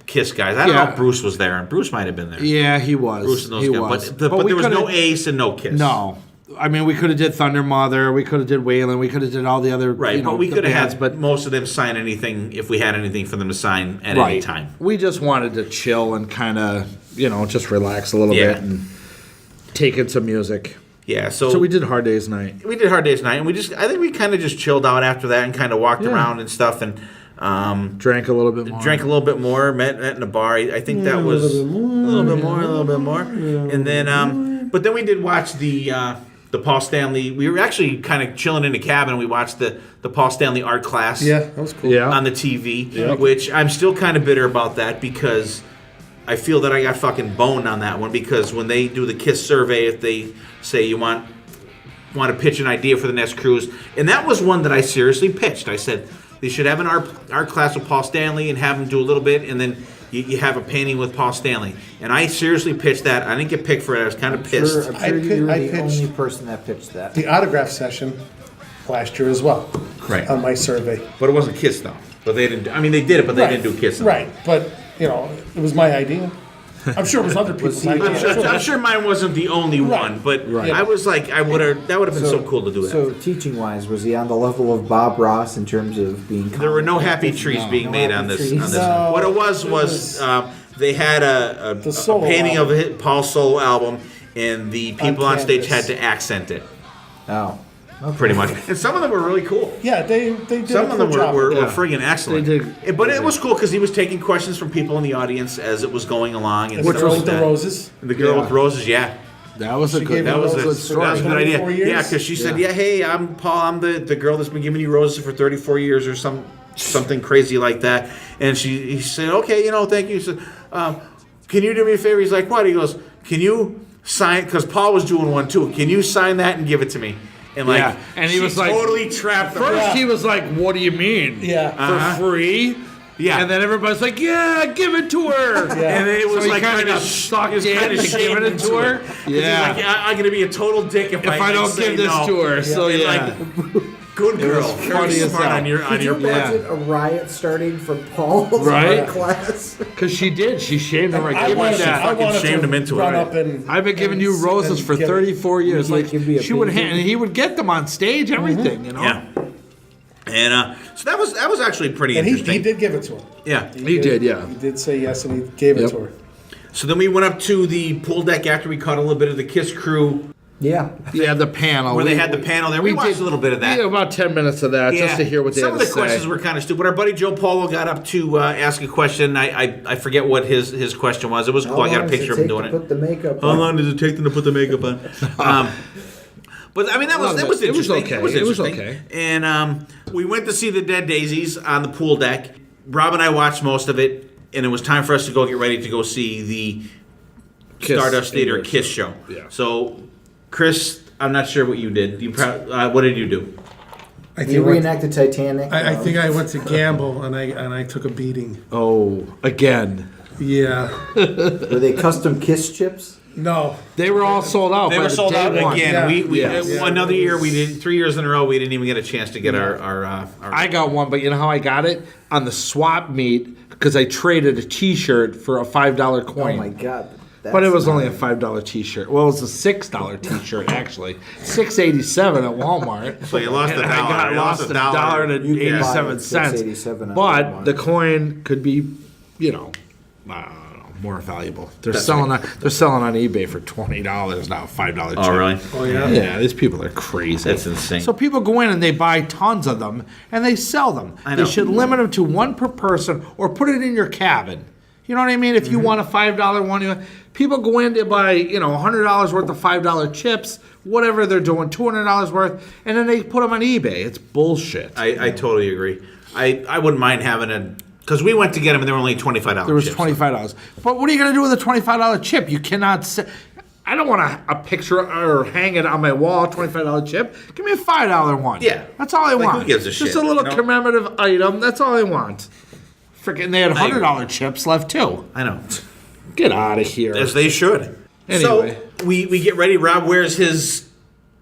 Kiss guys. I don't know if Bruce was there. And Bruce might have been there. Yeah, he was. Bruce and those he guys. was. But there was no Ace and no Kiss. No. I mean, we could have did Thunder Mother. We could have did Waylon. We could have did all the other Right, but we the could have bands, had but most of them sign anything if we had anything for them to sign at any time. We just wanted to chill and kind of, just relax a little Yeah. bit and take in some music. Yeah, So we did Hard Day's Night. we did Hard Day's Night, and I think we kind of just chilled out after that and kind of walked around and stuff, and Drank a little bit more. drank a little bit more, met in a bar. I think that was a little bit more. And then, but then we did watch the Paul Stanley. We were actually kind of chilling in the cabin. We watched the Paul Stanley art class. Yeah, that was cool. Yeah. On the TV, which I'm still kind of bitter about that, because I feel that I got fucking boned on that one, because when they do the Kiss survey, if they say you want to pitch an idea for the next cruise, and that was one that I seriously pitched. I said they should have an art class with Paul Stanley and have him do a little bit, and then you have a painting with Paul Stanley. And I seriously pitched that. I didn't get picked for it. I was kind of pissed. I'm sure you were I the pitched- only person that pitched that. The autograph session last year as well. Right. On my survey. But it wasn't Kiss though. But they didn't. I mean, they did it, but they didn't do Kiss. Right, but it was my idea. I'm sure it was other people's idea. I'm sure mine wasn't the only one, but I was like, that would have been so cool to do that. So teaching-wise, was he on the level of Bob Ross in terms of being? There were no happy trees being made on this. No, What it was they had a solo painting album. of Paul's solo album, and the people on stage had canvas. to accent it, Oh, okay. pretty much. And some of them were really cool. Yeah, they did Some a of them cool job. were friggin' excellent. They did. But it was cool because he was taking questions from people in the audience as it was going along. And The stuff girl like with the that. roses. The girl with roses, yeah. That was a She good. gave That him was all a good those story. That was a good idea. 34 years? Yeah, because she said, hey, I'm Paul. I'm the girl that's been giving you roses for 34 years or something crazy like that. And he said, okay, thank you. He said, can you do me a favor? He's like, what? He goes, can you sign, because Paul was doing one too. Can you sign that and give it to me? And Yeah, and he she was like- totally trapped. First, he was like, "What do you mean? Yeah. For free?" Yeah. And then everybody's like, "Yeah, give it to her." And then it was So he like kinda kind got of sucked kind in of and giving it to her. Yeah. He's like, I'm going to be a total dick if If I don't say give this no. to her, so And yeah. Good It was girl. Very funny as smart hell. on your Could you imagine a riot starting from Paul's Right? class? Because she did. She shamed him. Like, I give me wanted, that. I wanted shamed to him into it, run right? up and I've been giving you and roses for get it. 34 years. You Like give me a she would, painting? and he would get them on stage, everything. You know. Yeah. And so that was actually pretty And he interesting. did give it to her. Yeah. He did, yeah. He did say yes, and he gave it Yep. to her. So then we went up to the pool deck after we caught a little bit of the Kiss Crew, Yeah. Yeah, the panel. where they had the panel there. We watched a little bit of that. Yeah, about 10 minutes of that, just to hear what they Some had of to the say. questions were kind of stupid. Our buddy Joe Polo got up to ask a question. I forget what his question was. It was cool. I got a picture of him doing it. Put the makeup How on? long does it take them to put the makeup on? But I mean, that was It was interesting. okay. It was It was interesting. okay. And we went to see the Dead Daisies on the pool deck. Rob and I watched most of it, and it was time for us to go get ready to go see the Kiss Stardust Theater English. Kiss show. Yeah. So, Chris, I'm not sure what you did. What did you do? I You think, reenacted Titanic. I think I went to gamble and I took a beating. Oh, again. Yeah. Were they custom Kiss chips? No. They were all sold out. They by were the sold day out one. again. Yeah. We Yeah. another year we did 3 years in a row. We didn't even get a chance to get our I got one, but you know how I got it? On the swap meet, because I traded a T-shirt for a $5 coin. Oh my God. But it was That's only a not- $5 T-shirt. Well, it was a $6 T-shirt actually. $6.87 at Walmart. So you lost a And I dollar. got You lost a dollar and You can buy 87 it cents. $6.87 at But Walmart. the coin could be, I don't know, more valuable. They're selling on eBay for $20 now, $5 Oh, chip. really? Oh, yeah? Yeah, these people are crazy. That's insane. So people go in and they buy tons of them and they sell them. I know. They should limit them to one per person or put it in your cabin. You know what I mean? If you want a $5 one, people go in to buy, $100 worth of $5 chips, whatever they're doing, $200 worth, and then they put them on eBay. It's bullshit. I totally agree. I wouldn't mind having a, because we went to get them and they were only $25. There was chips. $25. But what are you going to do with a $25 chip? You cannot say, I don't want a picture or hang it on my wall, $25 chip. Give me a $5 one. Yeah. That's all I Like, want. who gives a Just shit, a little you know? commemorative item. That's all I want. Freaking, they had I agree. $100 chips left too. I know. Get out of here. As they should. Anyway. So we get ready. Rob wears his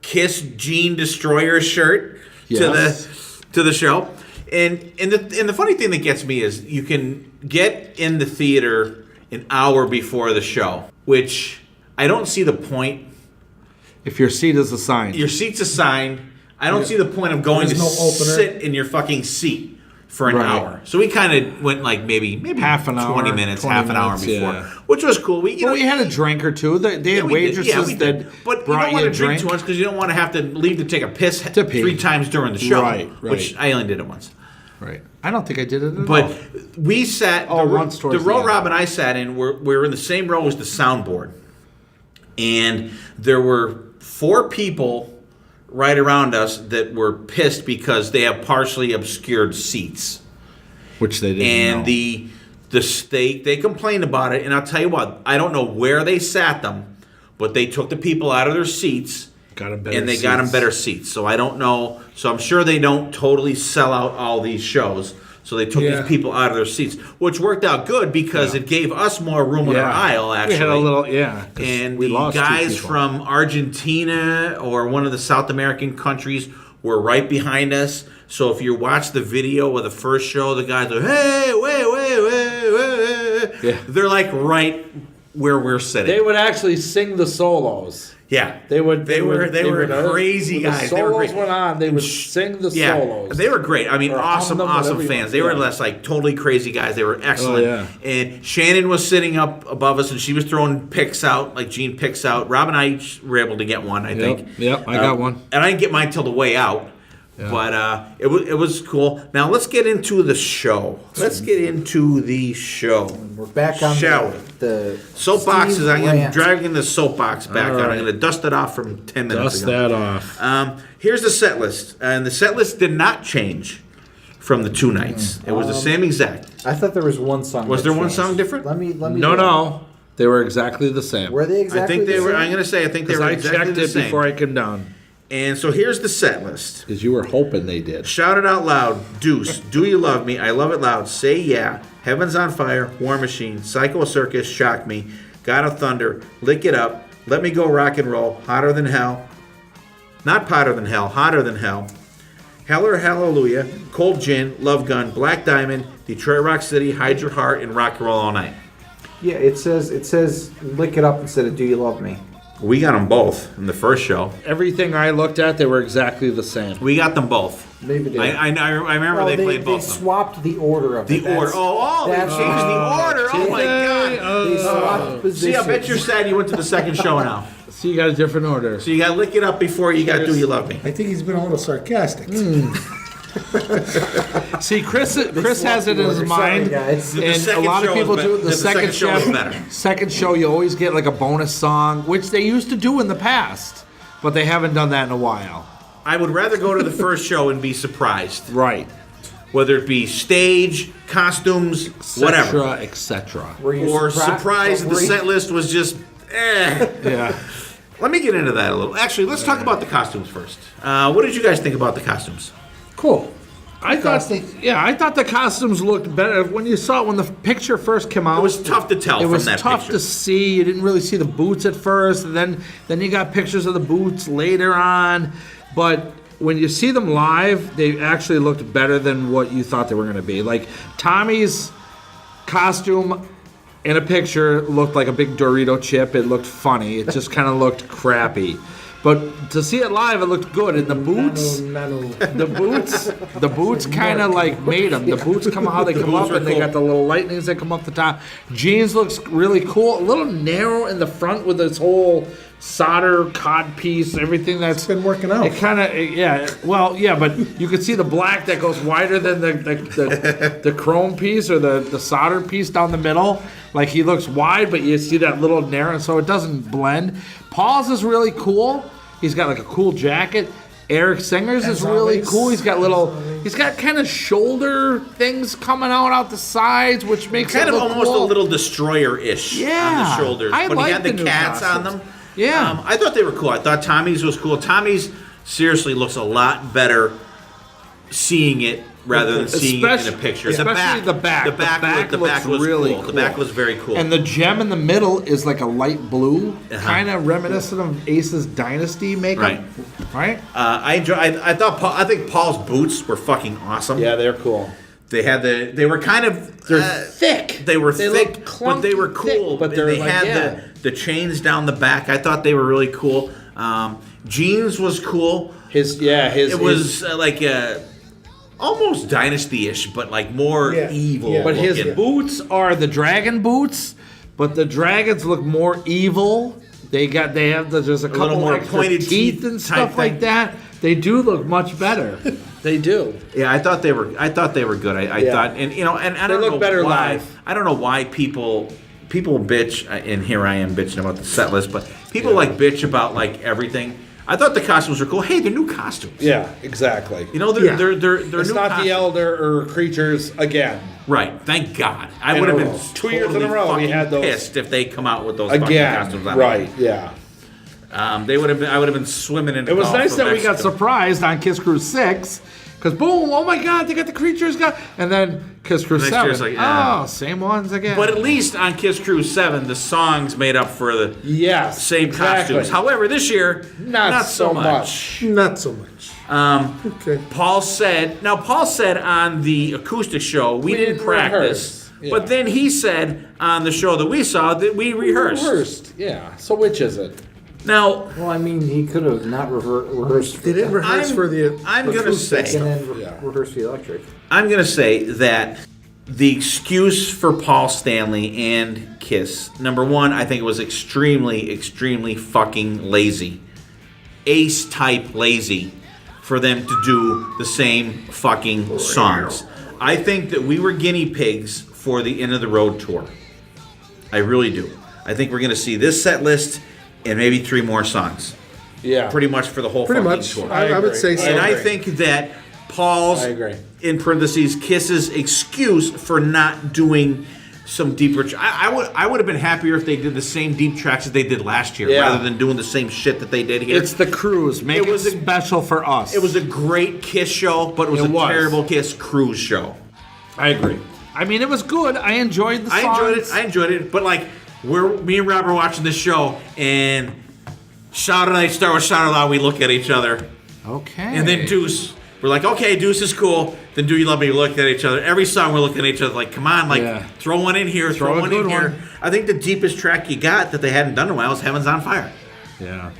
Kiss Gene Destroyer shirt Yes. to the show. And the funny thing that gets me is you can get in the theater an hour before the show, which I don't see the point. If your seat is assigned. Your seat's assigned. I don't see the point of going to There's no opener. sit in your fucking seat for an Right. hour. So we kind of went like maybe Half an hour, 20 minutes, 20 half an hour minutes, before, yeah. which was cool. We had a drink or two. They had we did. waitresses Yeah, we did. that But you brought don't want you to a drink drink. too much because you don't want to have to leave to take a piss To pee. 3 times during the show. Right. Which I only did it once. Right. I don't think I did it at But all. we sat. Oh, the, once the towards row the end. Rob and I sat in. We're in the same row as the soundboard, and there were 4 people right around us that were pissed because they have partially obscured seats, Which they didn't and know. they complained about it. And I'll tell you what, I don't know where they sat them, but they took the people out of their seats. Got 'em better and they got them seats. better seats. So I don't know. So I'm sure they don't totally sell out all these shows. So they took Yeah. these people out of their seats, which worked out good because it gave us more room in our aisle, actually. We had a little, 'cause And we the lost 2 guys people. from Argentina or one of the South American countries were right behind us. So if you watch the video of the first show, the guys are, hey, wait. Yeah. They're like right where we're sitting. They would actually sing the solos. Yeah, They would. They were would, crazy when guys. The They were solos great. went on. They would sing the Yeah, solos. they were great. I mean, Or awesome hum them, whatever you fans. want. They were Yeah. less like totally crazy guys. They were excellent. Oh, yeah. And Shannon was sitting up above us, and she was throwing picks out, like Gene picks out. Rob and I each were able to get one, I think. Yep, I got one. And I didn't get mine till the way out. But it was cool. Now let's get into the show. We're back on Shall we? the Soapboxes. Steve I'm rant. dragging the soapbox back out. I'm going to dust it off from 10 minutes Dust ago. that off. Here's the set list, and the set list did not change from the 2 nights. It was the same exact. I thought there was one song. Was that there one changed. song different? Let me. No. They were exactly the same. Were they exactly? I think they the were. same? I'm going to say I think they Because were I exactly checked the it same. before I came down. And so here's the set list. Because you were hoping they did. Shout it out loud. Deuce. Do You Love Me? I Love It Loud. Say Yeah. Heaven's on Fire. War Machine. Psycho Circus. Shock Me. God of Thunder. Lick It Up. Let Me Go Rock and Roll. Hotter Than Hell. Not Potter Than Hell. Hotter Than Hell. Kelleher Hallelujah, Cold Gin, Love Gun, Black Diamond, Detroit Rock City, Hide Your Heart, and Rock and Roll All Night. Yeah, it says lick it up instead of do you love me. We got them both in the first show. Everything I looked at, they were exactly the same. We got them both. Maybe they I remember they played both of them. They swapped the order of The order. They changed the order. Oh my God. They swapped positions. See, I bet you're sad you went to the second show now. So you got a different order. So you got to lick it up before you got to do You Love Me. I think he's been a little sarcastic. See, Chris has it in his mind, guys. The and a second lot of show people is do better. the second show is better. Second show, you always get like a bonus song, which they used to do in the past, but they haven't done that in a while. I would rather go to the first show and be surprised. Right. Whether it be stage, costumes, whatever. Etc. Or surprised that the set list was just, Yeah. Let me get into that a little. Actually, let's talk about the costumes first. What did you guys think about the costumes? Cool. I thought the costumes looked better when you saw it when the picture first came out. It was tough to tell from that picture. It was tough to see. You didn't really see the boots at first, and then you got pictures of the boots later on. But when you see them live, they actually looked better than what you thought they were going to be. Like Tommy's costume in a picture looked like a big Dorito chip. It looked funny. It just kind of looked crappy. But to see it live, it looked good. And the boots, the boots kind of like made them. The boots come how they come up, and they got the little lightnings that come up the top. Jeans looks really cool. A little narrow in the front with this whole solder cod piece, everything that's been working out. It kind of, but you can see the black that goes wider than the chrome piece or the solder piece down the middle. Like he looks wide, but you see that little narrow, so it doesn't blend. Paul's is really cool. He's got like a cool jacket. Eric Singer's is really cool. He's got kind of shoulder things coming out the sides, which makes kind it of look almost cool. a little destroyer-ish on the shoulders. I but he had like the the cats new on costumes. them. Yeah. I thought they were cool. I thought Tommy's was cool. Tommy's seriously looks a lot better seeing it rather than seeing it in a picture. Especially the back. The back was really cool. The back was very cool. And the gem in the middle is like a light blue, kind of reminiscent of Ace's Dynasty makeup. Right? I think Paul's boots were fucking awesome. Yeah, they're cool. They were kind of thick. They were They thick, look but they were clunky cool. thick, but they're they like, had the chains down the back. I thought they were really cool. Jeans was cool. It was like almost Dynasty-ish, but like more evil. But his looking. boots are the dragon boots, but the dragons look more evil. There's a couple more extra pointed teeth and stuff like that. They do look much better. They do. Yeah, I thought they were good. I thought, and I don't look know better why. live. I don't know why people bitch, and here I am bitching about the set list, but people like bitch about like everything. I thought the costumes were cool. Hey, they're new costumes. Yeah, exactly. They're new. It's not costumes. the Elder or Creatures again. Right. Thank God. I would have been 2 years in a row we fucking had those pissed if they come out with those fucking again. costumes on. Right. Yeah. They would have been. I would have been swimming in. It was nice that we got surprised on Kiss Kruise 6, because boom, oh my God, they got the Creatures and then Kiss Kruise 7. Like, same ones again. But at least on Kiss Cruise 7, the songs made up for the same costumes. However, this year, not so much. Not so much. Okay. Paul said on the acoustic show, we didn't practice. Yeah. But then he said on the show that we saw that we rehearsed. Yeah. So which is it? Now, well, I mean, he could have not rehearsed. They didn't rehearse for the. I'm going to say. And then rehearse the electric. I'm going to say that the excuse for Paul Stanley and Kiss, number one, I think it was extremely, extremely fucking lazy. Ace-type lazy for them to do the same fucking songs. I think that we were guinea pigs for the End of the Road tour. I really do. I think we're going to see this set list and maybe 3 more songs. Yeah. Pretty much for the whole Pretty fucking much. tour. I would say so. And I think that Paul's, in parentheses, Kiss's excuse for not doing some deeper... I would have been happier if they did the same deep tracks that they did last year, rather than doing the same shit that they did here. It's the cruise. Make it special for us. It was a great Kiss show, but it was a terrible Kiss Cruise show. I agree. I mean, it was good. I enjoyed the songs. I enjoyed it, but like, me and Rob are watching this show, and Shout Out Night start with Shout Out Loud, we look at each other. Okay. And then Deuce we're like, okay, Deuce is cool. Then Do You Love Me? We looked at each other. Every song we're looking at each other like, come on, like throw one in here, throw one in here. I think the deepest track you got that they hadn't done in a while is Heaven's on Fire. Yeah.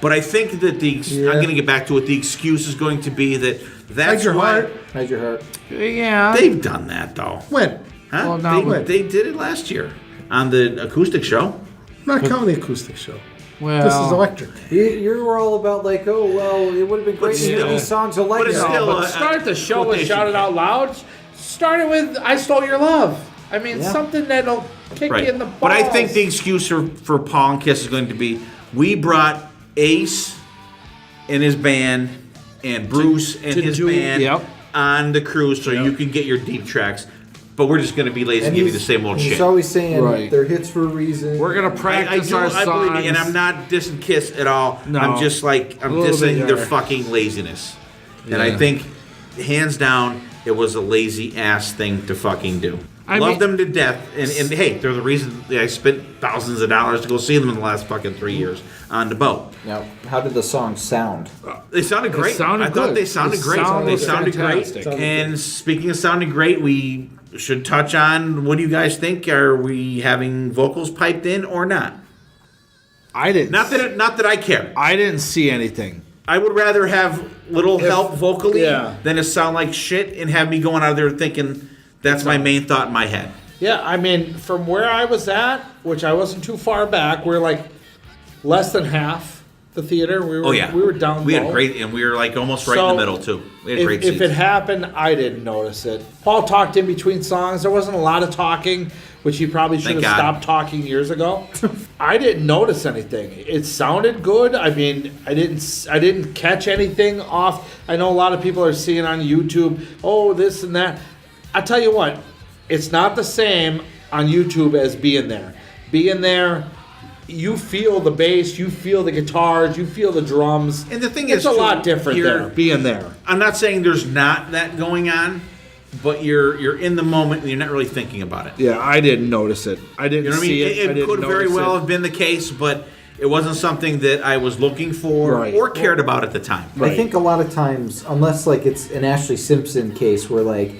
But I think that I'm going to get back to it. The excuse is going to be that's why Hide Your Heart. Yeah. they've done that though. When? Huh? Well, they did it last year on the acoustic show. Not counting the acoustic show. Well, This is electric. You were all about like, oh well, it would have been great to hear these songs of like. But it's still but start the show with Shout It Out Loud. Start it with I Stole Your Love. I mean, something that'll kick you in the balls. But I think the excuse for Paul and Kiss is going to be, we brought Ace and his band and Bruce and his band on the cruise so you can get your deep tracks. But we're just going to be lazy and give you the same old shit. He's always saying they're hits for a reason. We're gonna practice our songs. I believe me, and I'm not dissing Kiss at all. No. I'm just like, I'm dissing their fucking laziness. And I think, hands down, it was a lazy ass thing to fucking do. Love them to death, and hey, they're the reason I spent thousands of dollars to go see them in the last fucking 3 years on the boat. Now, how did the song sound? They sounded great. I thought they sounded great. They sounded great. And speaking of sounding great, we should touch on, what do you guys think? Are we having vocals piped in or not? I didn't. Not that I care. I didn't see anything. I would rather have little help vocally than it sound like shit and have me going out of there thinking that's my main thought in my head. Yeah, I mean, from where I was at, which I wasn't too far back, we're like less than half the theater. We were down low. We had great, and we were like almost right in the middle too. We had great seats. If it happened, I didn't notice it. Paul talked in between songs. There wasn't a lot of talking, which he probably should have stopped talking years ago. I didn't notice anything. It sounded good. I mean, I didn't catch anything off. I know a lot of people are seeing on YouTube, oh, this and that. I tell you what, it's not the same on YouTube as being there. Being there, you feel the bass, you feel the guitars, you feel the drums. And the thing it's is, a lot different there, being there. I'm not saying there's not that going on, but you're in the moment and you're not really thinking about it. Yeah, I didn't notice it. I didn't see it. It could very well have been the case, but it wasn't something that I was looking for or cared about at the time. I think a lot of times, unless like it's an Ashley Simpson case where like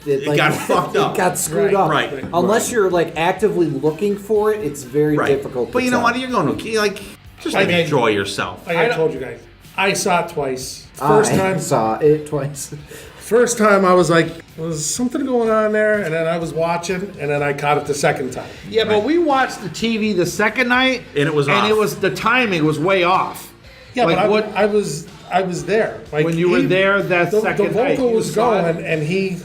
it got fucked up. It got screwed up. Right. Unless you're like actively looking for it, it's very difficult. But to you know tell. what? You're going to just enjoy yourself. I told you guys. I saw it twice. First time saw it twice. First time I was like, was something going on there? And then I was watching, and then I caught it the second time. Yeah, but we watched the TV the second night, and it was off. And it was the timing was way off. Yeah, like but I was there. Like when you were there that second the vocal night, was going, and he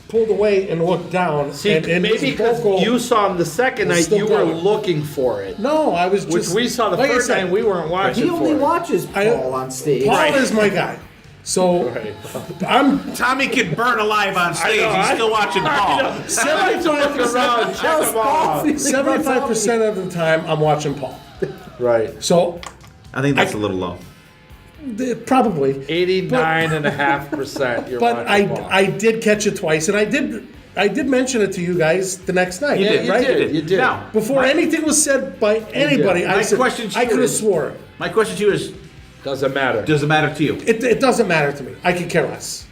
pulled away and looked down. See, and maybe because you saw him the second night, you were looking for it. No, I was just. Which we saw the first time, we weren't watching. He only watches Paul on stage. Paul is my guy. So Tommy could burn alive on stage. He's still watching Paul. 75% of the time, I'm watching Paul. Right. So I think that's a little low. Probably 89.5%. But I did catch it twice, and I did mention it to you guys the next night. You did, right? You did. Now, before anything was said by anybody, I said I could have swore. My question to you is, doesn't matter. Does it matter to you? It doesn't matter to me. I could care less.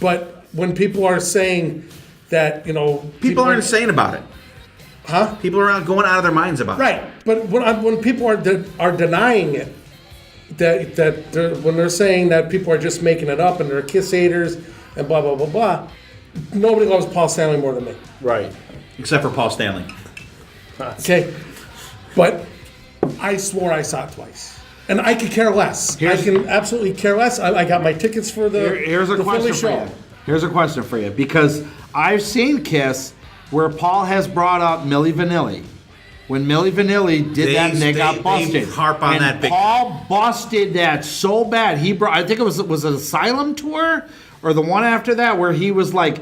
But when people are saying that, people aren't saying about it. Huh? People are going out of their minds about it. Right. But when people are denying it, when they're saying that people are just making it up and they're Kiss haters and blah blah blah blah, nobody loves Paul Stanley more than me. Right. Except for Paul Stanley. Okay. But I swore I saw it twice. And I could care less. I can absolutely care less. I got my tickets for the Philly show. Here's a question for you. Because I've seen Kiss where Paul has brought up Milli Vanilli. When Milli Vanilli did that and they got busted. They harp on that big. Paul busted that so bad. He brought, I think it was an Asylum tour or the one after that where he was like,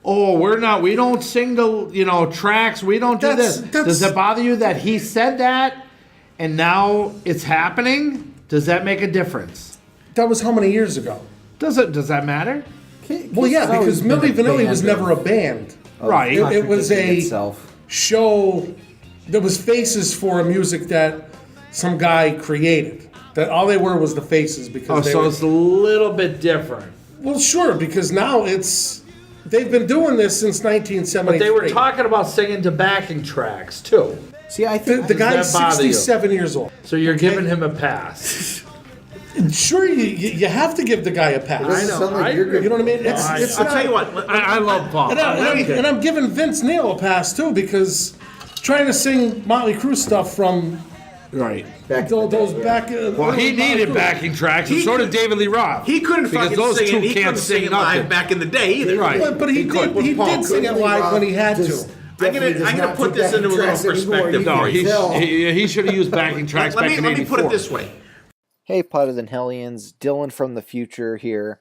oh, we don't sing the tracks, we don't do this. Does it bother you that he said that and now it's happening? Does that make a difference? That was how many years ago? Does that matter? Well, yeah, because Milli Vanilli was never a band. Right. It was a show that was faces for a music that some guy created. That all they were was the faces because they were, it's a little bit different. well, sure, because now they've been doing this since 1973. But they were talking about singing to backing tracks too. See, I think The guy's that bother you? 67 years old. So you're giving him a pass. Sure, you have to give the guy a pass. doesn't sound like you're good. You know what I mean? It's I'll not- tell you what. I love Paul. And I'm giving Vince Neil a pass too because trying to sing Motley Crue stuff from Right. back in the those day, back. Well, he needed backing tracks, and so did David Lee Roth. He couldn't because fucking those sing two it. He can't couldn't sing sing it live nothing. back in the day either. Right. But he did sing it live when he had Does- to. I'm gonna put this into a little perspective. No, for you. he should have used backing tracks Let back me in let me 84. put it this way. Hey, Potter Than Hellions, Dylan from the future here,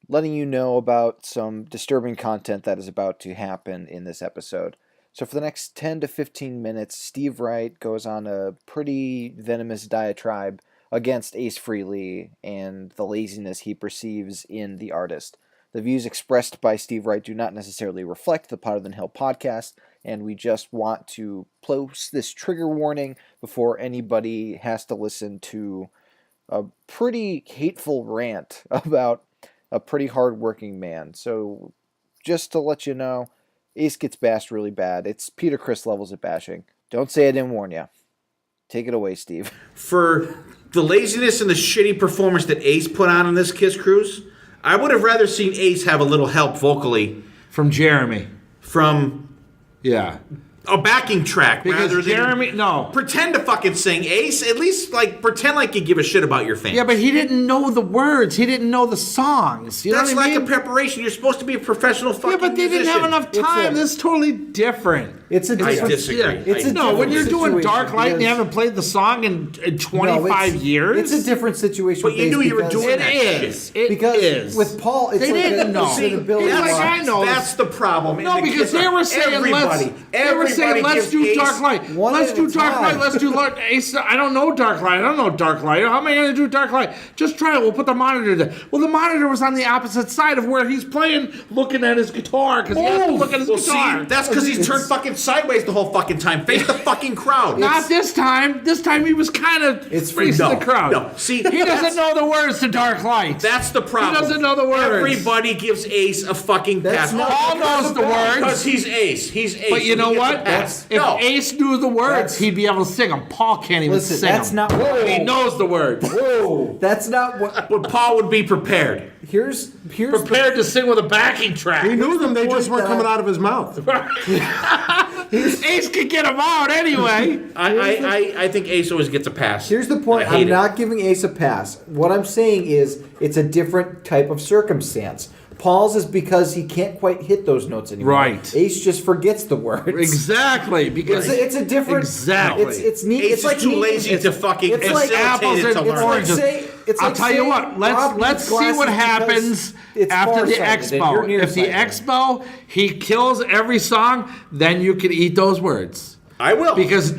letting you know about some disturbing content that is about to happen in this episode. So for the next 10 to 15 minutes, Steve Wright goes on a pretty venomous diatribe against Ace Frehley and the laziness he perceives in the artist. The views expressed by Steve Wright do not necessarily reflect the Potter Than Hell podcast, and we just want to post this trigger warning before anybody has to listen to a pretty hateful rant about a pretty hard-working man. So just to let you know, Ace gets bashed really bad. It's Peter Criss-levels at bashing. Don't say I didn't warn you. Take it away, Steve. For the laziness and the shitty performance that Ace put on in this Kiss Cruise, I would have rather seen Ace have a little help vocally From Jeremy. from Yeah. a backing track Because rather than Jeremy, no. pretend to fucking sing. Ace, at least like pretend like you give a shit about your fans. Yeah, but he didn't know the words. He didn't know the songs. You that's know what like I mean? a preparation. You're supposed to be a professional fucking Yeah, but they didn't have musician. enough time. This is totally different. It's a I different. disagree. It's a No, when different you're doing situation Dark Light and you because- haven't played the song in No, 25 years, It's a different situation. But with you Ace knew you were because- doing it that is. shit. It Because is. with Paul, it's They like didn't a know. suitability He's like, law. I know. That's the problem. No, in the because Kiss they were Army. saying everybody let's gives do Ace- Dark Light. one Let's at do a Dark time. Light. Let's do Ace. I don't know Dark Light. I don't know Dark Light. How am I going to do Dark Light? Just try it. We'll put the monitor there. Well, the monitor was on the opposite side of where he's playing, looking at his guitar because he has to look at his Well, guitar. see, that's because he's turned fucking sideways the whole fucking time. Face the fucking crowd. Not this time. This time he was kind of It's facing no, the crowd. no. See, he doesn't know the words to Dark Light. That's the problem. He doesn't know the words. Everybody gives Ace a fucking pass. not- Paul knows the Because words. he's Ace. He's Ace. But you know He gets a what? pass. If No. Ace knew the words, That's- he'd be able to sing them. Paul can't even Listen, sing that's them. not what. He knows the words. Whoa, that's not what. But Paul would be prepared. Here's Prepared to sing with a backing track. He knew them; they point just weren't that- coming out of his mouth. Ace could get him out anyway. I think Ace always gets a pass. Here's the point. I hate I'm it. not giving Ace a pass. What I'm saying is it's a different type of circumstance. Paul's is because he can't quite hit those notes anymore. Right. Ace just forgets the words. Exactly, because It's a different. Exactly. It's neat. Ace it's like is too neat- lazy it's- to fucking it's like facilitate apples it and to it's learn. like It's like say, it's I'll like tell you saying what. Rob Let's needs see what glasses happens because it's after the farsighted and you're expo. If the nearsighted. expo he kills every song, then you can eat those words. I will. Because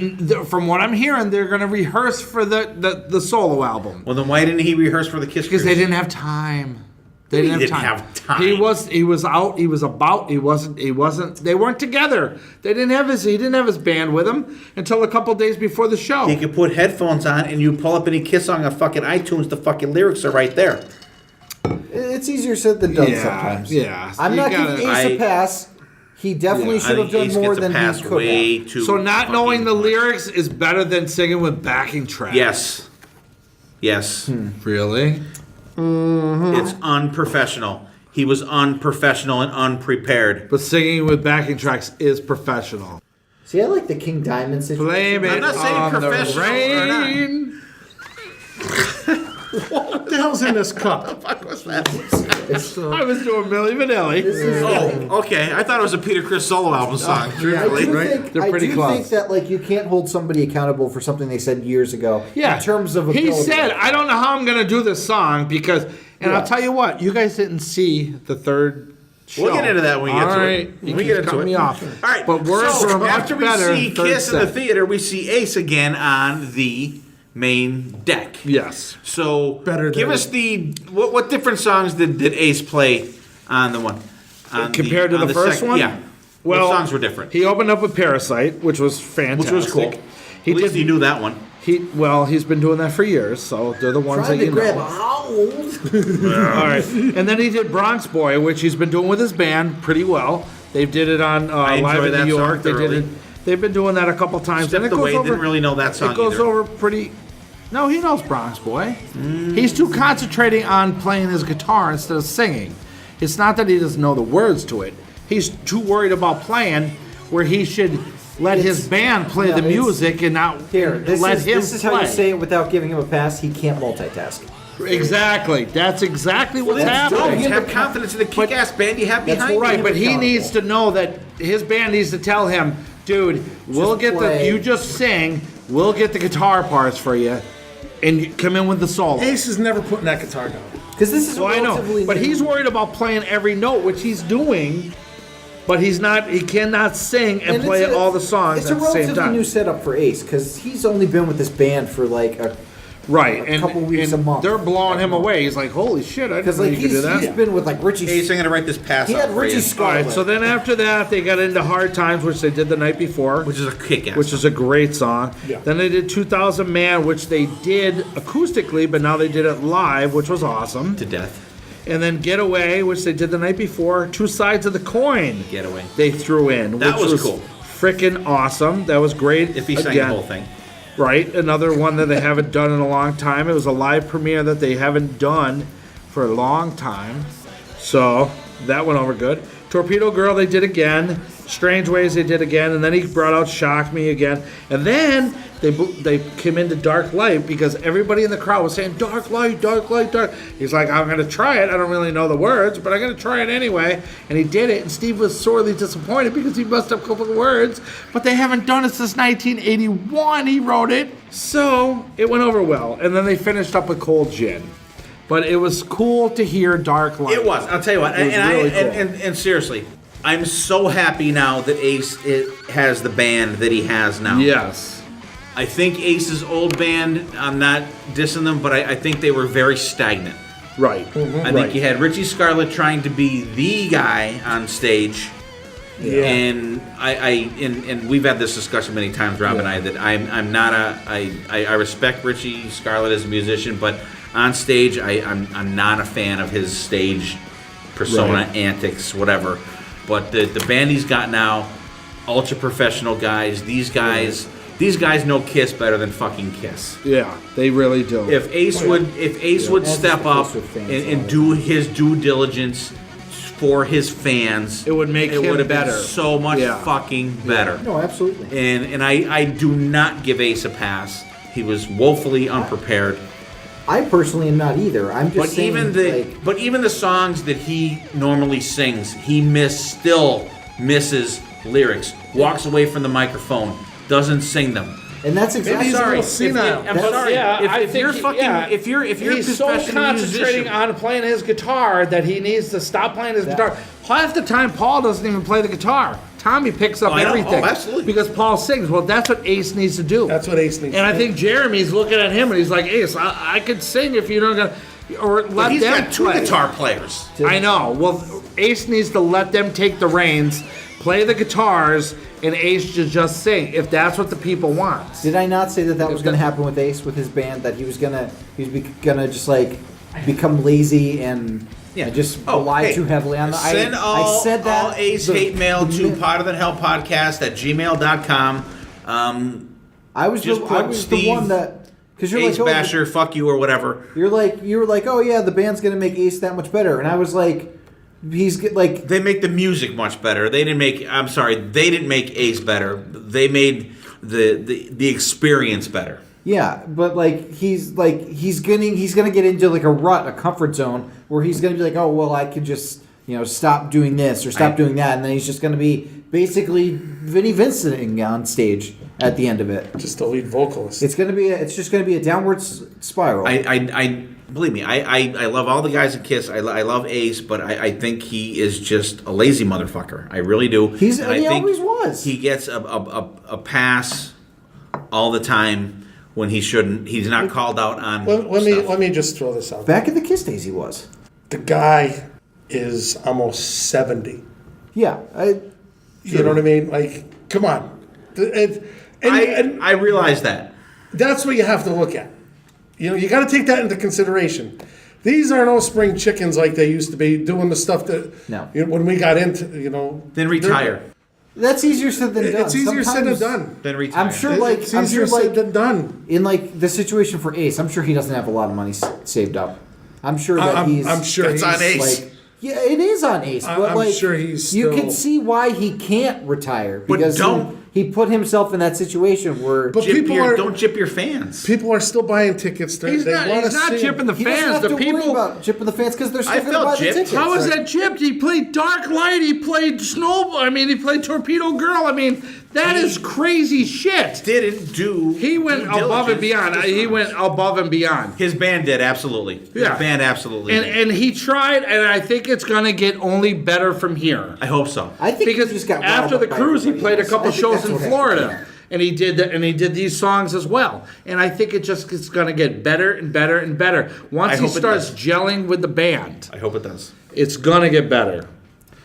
from what I'm hearing, they're going to rehearse for the solo album Well, then why didn't he rehearse for the Kiss because they Cruise? didn't have time. They He didn't didn't have have time. time. He was out. He was about. He wasn't. They weren't together. They didn't have his. He didn't have his band with him until a couple days before the show. You can put headphones on and you pull up any Kiss song on fucking iTunes. The fucking lyrics are right there. It's easier said than done Yeah, sometimes. yeah. I'm You not gotta- giving Ace a pass. He definitely I should have think done Ace more gets a than pass he could way have. too. So not knowing the fucking much. lyrics is better than singing with backing tracks. Yes. Yes. Really? It's unprofessional. He was unprofessional and unprepared. But singing with backing tracks is professional. See, I like the King Diamond situation. Blame it I'm not saying on the professional or not. rain. What the hell's in this cup? I was doing Milli Vanilli. Oh, okay. I thought it was a Peter Criss solo album song. I Truthfully. do Right? think, They're I pretty do close. think that like you can't hold somebody accountable for something they said years ago. Yeah. In terms of he ability. said, I don't know how I'm going to do this song because, and I'll tell you what, you guys didn't see the third show. We'll get into that when we get to it. All right. When You we keep get into cutting it. me off. All right. But words so are much after we better see third Kiss in the set. theater, we see Ace again on the main deck. Yes. So Better give than- us the what different songs did Ace play on the one? On Compared to on the first second- one? Yeah. Well, what songs were different? He opened up with Parasite, which was fantastic. Which was cool. He At least did you knew that one. He's been doing that for years, so they're the ones Trying that to you grab know. a hold. All right, and then he did Bronx Boy, which he's been doing with his band pretty well. They did it on Live enjoy in that New song York. They did thoroughly. it. They've been doing that a couple times. Stepped and it away, goes over, didn't really know that song It goes either. over pretty. No, he knows Bronx Boy. He's too concentrating on playing his guitar instead of singing. It's not that he doesn't know the words to it. He's too worried about playing, where he should let his band play the music and not let him This is how play. you say it without giving him a pass. He can't multitask. Exactly. That's exactly what's happening. Have confidence in the kick-ass band you have behind you. Right, but he needs to know that his band needs to tell him, dude, we'll get play. you just sing, we'll get the guitar parts for you, and you come in with the solo. Ace is never putting that guitar down. Because this is So I know, relatively but new. he's worried about playing every note, which he's doing, but he cannot sing and play it's all the songs It's at a the same relatively time. new setup for Ace because he's only been with this band for like a Right, a couple weeks, and a month. they're blowing him away. He's like, holy shit, I didn't because know like you could do he's that. been with like Richie. Ace, I'm going to write this pass He out had for Richie you, All Scarlett. right, so then after that, they got into Hard Times, which they did the night before. which is a kick-ass. Which is a great song. Yeah. Then they did 2000 Man, which they did acoustically, but now they did it live, which was awesome. to death. And then Getaway, which they did the night before. Two Sides of the Coin. Getaway. They threw in. That which was cool. Freaking awesome. That was great. If he sang Again, the whole thing. Right. Another one that they haven't done in a long time. It was a live premiere that they haven't done for a long time. So that went over good. Torpedo Girl, they did again. Strange Ways, they did again. And then he brought out Shock Me again. And then they came into Dark Light because everybody in the crowd was saying, Dark Light, Dark Light, Dark. He's like, I'm going to try it. I don't really know the words, but I'm going to try it anyway. And he did it. And Steve was sorely disappointed because he messed up a couple of words. But they haven't done it since 1981. He wrote it. So it went over well. And then they finished up with Cold Gin. But it was cool to hear Dark Light. It was. I'll tell you what. It was really cool. And seriously, I'm so happy now that Ace has the band that he has now. Yes. I think Ace's old band, I'm not dissing them, but I think they were very stagnant. Right. I think you had Richie Scarlett trying to be the guy on stage. Yeah. And and we've had this discussion many times, Rob and I, that I'm not I respect Richie Scarlett as a musician, but on stage I'm not a fan of his stage persona, antics, whatever. But the band he's got now, ultra professional guys. These guys know Kiss better than fucking Kiss. Yeah, they really do. If Ace would As step the up closer fans and are. do his due diligence for his fans, It would make him would have better. been so much Yeah. fucking better. No, absolutely. And I do not give Ace a pass. He was woefully unprepared. I personally am not either. I'm just But saying, even the songs that he normally sings, he still misses lyrics. Walks away from the microphone, doesn't sing them. and that's exactly he's a little senile. I'm sorry. If you're fucking, if you're he's so professional concentrating musician, on playing his guitar that he needs to stop playing his guitar. Half the time, Paul doesn't even play the guitar. Tommy picks up I know. everything. Oh, absolutely. Because Paul sings. Well, that's what Ace needs to do. That's what Ace needs And to I do. think Jeremy's looking at him and he's like, Ace, I could sing if you're not gonna, or let he's them got two play. guitar players. I know. Well, Ace needs to let them take the reins, play the guitars, and Ace should just sing if that's what the people want. Did I not say that was going to happen with Ace with his band? That he was gonna just like become lazy and just rely too heavily on the. Send I said that all Ace hate mail to potterthanhellpodcast@gmail.com. I was just the put the Steve, one that because you're Ace like Basher, fuck you or whatever. you were like oh yeah, the band's going to make Ace that much better, and I was like like They make the music much better. They didn't make. I'm sorry, they didn't make Ace better. They made the experience better. yeah, but like he's gonna get into like a rut, a comfort zone where he's gonna be like, oh well, I could just stop doing this or stop doing that, and then he's just gonna be basically Vinnie Vincenting on stage at the end of it. Just the lead vocalist. It's just gonna be a downward spiral. I believe me. I love all the guys at Kiss. I love Ace, but I think he is just a lazy motherfucker. I really do. He always was. He gets a pass all the time when he shouldn't. He's not called out on. Let me just throw this out. Back in the Kiss days, he was. The guy is almost 70. Yeah, You know what I mean? Like, come on. I realize that. That's what you have to look at. You got to take that into consideration. These are no spring chickens like they used to be doing the stuff that No. when we got into, Then retire. That's easier said than done. It's easier said than Sometimes- done. Then retire. I'm sure, like, It's easier said than done. in like the situation for Ace, I'm sure he doesn't have a lot of money saved up. I'm sure that he's. I'm sure That's on Ace. Like, yeah, it is on Ace, but I'm like sure he's you still- can see why he can't retire because don't. he put himself in that situation where But people are don't jip your fans. people are still buying tickets. He's not chipping the he doesn't fans. have The to worry people. about chipping the fans because they're still I going to buy felt the gypped. tickets. How is that chipped? He played Dark Light. He played Snow. I mean, he played Torpedo Girl. I mean, that is crazy shit. Didn't do. He went due above and diligence. beyond. He went above and beyond. His band did, absolutely. His Yeah. band absolutely did. And he tried, and I think it's going to get only better from here. I hope so. I think Because he just got after riled the up by cruise, he everybody played a else. couple I think shows that's in what happened. Florida, and he did that, and he did these songs as well. And I think it's going to get better and better and better. Once I he hope it starts does. gelling with the band, I hope it does. it's going to get better.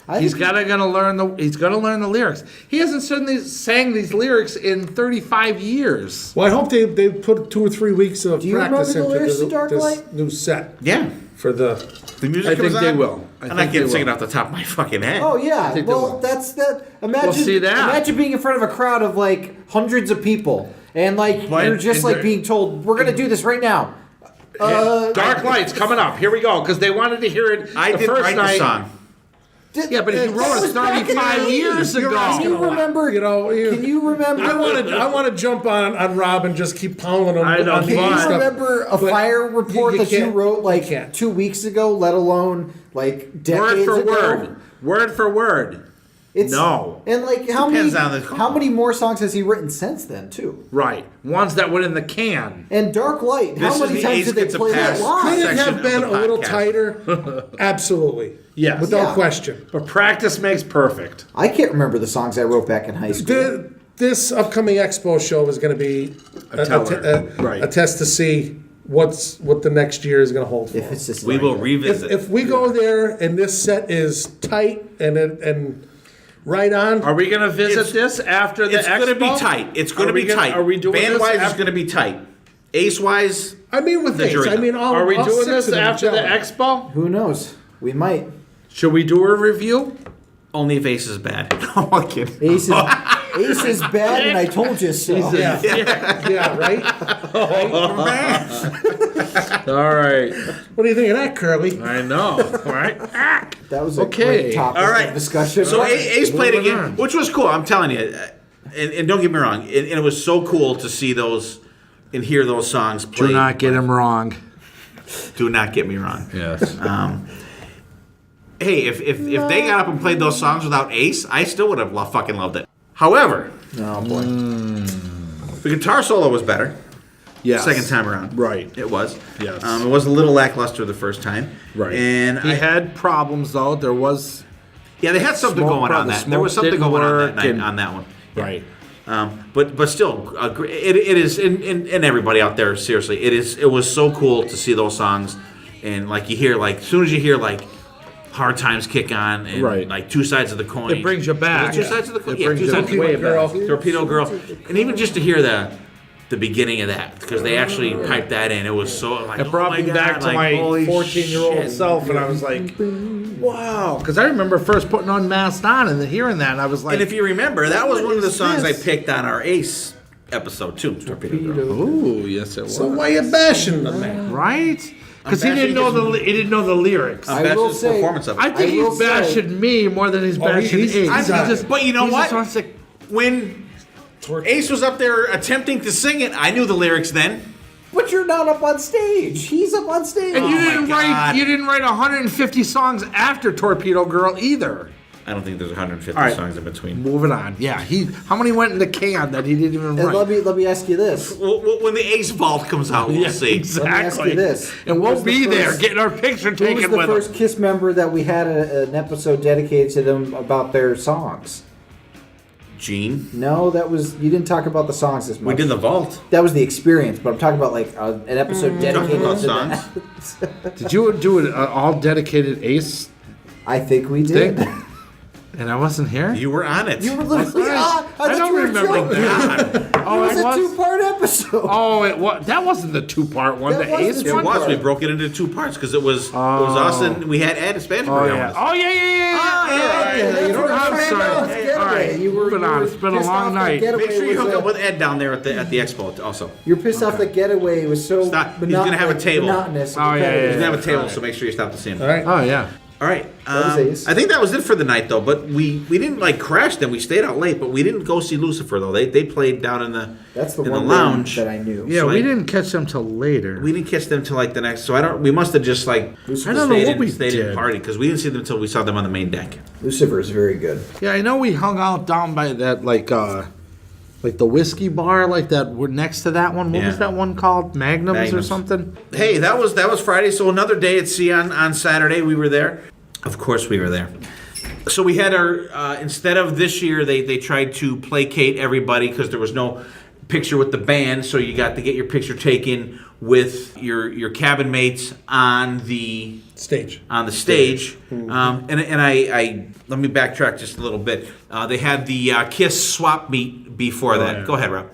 I He's think- got to learn the lyrics. He hasn't sang these lyrics in 35 years. Well, I hope they put 2 or 3 weeks of Do you practice remember the into lyrics to Dark this Light? new set Yeah. for the. The music I think comes they on, will. I I'm think not getting they singing will. off the top of my fucking head. Oh yeah, think they well will. that's that. Imagine, see that. imagine being in front of a crowd of like hundreds of people, and like But- you're just and like they're- being told, "We're gonna do this right now." Dark Light's coming up. Here we go. Because they wanted to hear it I the did first write night. the song. Yeah, but he That wrote it was back in the 35 80s. years Can ago. you remember? Can you remember? I want to jump on Rob and just keep pounding him. I know, on the fine. Can you stuff. remember a But fire report that you can't- wrote like you can't. 2 weeks ago? Let alone like Word decades for ago. word for word. It's, No. And like how Depends on the- how many more songs has he written since then too? Right. Ones that went in the can. And Dark Light. How This is many the times Ace did they Gets a play that Pass live? Could it section have of been the a little podcast. tighter? Absolutely. Yes. Without Yeah. question. But practice makes perfect. I can't remember the songs I wrote back in high school. This upcoming expo show is going to be a teller. Right. a test to see what the next year is going to hold for If us. it's just We like will that. revisit. If we go there and this set is tight and right on, Are we going to visit It's- this after the It's expo? going to be tight. It's going Are to we be gonna- tight. Are we doing this Band-wise, it's after- going to be tight. Ace-wise, I mean with The Ace, jury's I mean all. Are we all doing 6 this of them after the gelling. expo? Who knows? We might. Should we do a review? only if Ace is bad. No, I'm kidding. Ace is bad, and I told you so. Yeah, yeah, right. All right. What do you think of that, Curly? I know. All right. That was a Okay. great topic All right. of discussion. So Ace played Moving again, on. which was cool. I'm telling you, and don't get me wrong, and it was so cool to see those and hear those songs played. Do not get him wrong. Do not get me wrong. Yes. Hey, if they got up and played those songs without Ace, I still would have fucking loved it. However, Oh boy. the guitar solo was better. Yes. Second time around. Right. It was. Yes. It was a little lackluster the first time. Right. And he had problems though. There was yeah, they had something Smoke going on the that. There was smoke something didn't going on that work night and- on that one. right. But still, it is, and everybody out there, seriously, it was so cool to see those songs, and like you hear, like as soon as you hear like Hard Times kick on, and Right. like Two Sides of the Coin, It brings you back. Two Sides of the Coin, It brings Two you Sides of the way Coin. back. Torpedo Girl, and even just to hear the beginning of that, because they actually piped that in, it was so like It brought oh my me back God, to like, my holy 14-year-old shit. self, and I was like, wow. Because I remember first putting on Masked On and then hearing that, and I was like, And if you remember, that was What one of the is songs this? I picked on our Ace episode too, Torpedo Girl. ooh, yes, it was. So why you bashing the man? Right? Because he bashing didn't know his- he didn't know the lyrics. Best will his say- performance of it. I think I will he's bashing me more than he's bashing he's- Ace. he's on it. But you know he what? just wants to- When Ace was up there attempting to sing it, I knew the lyrics then. But you're not up on stage. He's up on stage. and you Oh my didn't write. God. You didn't write 150 songs after Torpedo Girl either. I don't think there's 150 All right. songs in between. Moving on. Yeah, how many went in the can that he didn't even And write? let me ask you this. When the Ace Vault comes out, we'll see. Let me ask you this. And Who we'll was the be there first- getting our picture Who was taken the with first him. Kiss member that we had an episode dedicated to them about their songs? Gene, No, that was you didn't talk about the songs as much. we did the Vault. That was the experience, but I'm talking about like an episode dedicated about to songs. that. Did you do an all dedicated Ace? I think we did. Thing? And I wasn't here? You were on it. You were literally on. I don't remember that. Oh, it was a two-part episode. Oh, that wasn't the two-part one. That The was Ace the It one? was. We broke it into 2 parts because it was us and we had Ed Spanisbury Oh, on yeah. us. Oh, yeah. You don't I'm have sorry. All right, moving on. It's been a long night. Make sure you hook up with Ed down there at the expo also. You're pissed off that Getaway was so Stop. He's gonna have a table. monotonous. Oh, yeah, He's gonna have a All table, right. so make sure you stop to see him. All right. Oh, yeah. All right. was Ace. I think that was it for the night, though. But we didn't crash them. We stayed out late, but we didn't go see Lucifer though. They played down in the That's the in one the lounge. that I knew. Yeah, So we I- didn't catch them till later. We didn't catch them till the next. So I don't. We must have just I don't know what we stayed did. in party because we didn't see them until we saw them on the main deck. Lucifer is very good. Yeah, I know we hung out down by that, like the whiskey bar, like that. We're next to that one. What Yeah. was that one called? Magnums or Magnums. something? Hey, that was Friday. So another day at sea on Saturday. We were there. Of course, we were there. So we had our instead of this year, they tried to placate everybody because there was no picture with the band. So you got to get your picture taken with your cabin mates on the Stage. stage. And I let me backtrack just a little bit. They had the Kiss swap meet before that. yeah. Go ahead, Rob.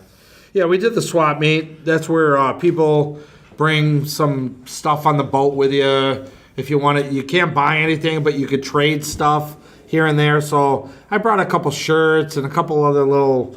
Yeah, we did the swap meet. That's where people bring some stuff on the boat with you. If you want it, you can't buy anything, but you could trade stuff here and there. So I brought a couple shirts and a couple other little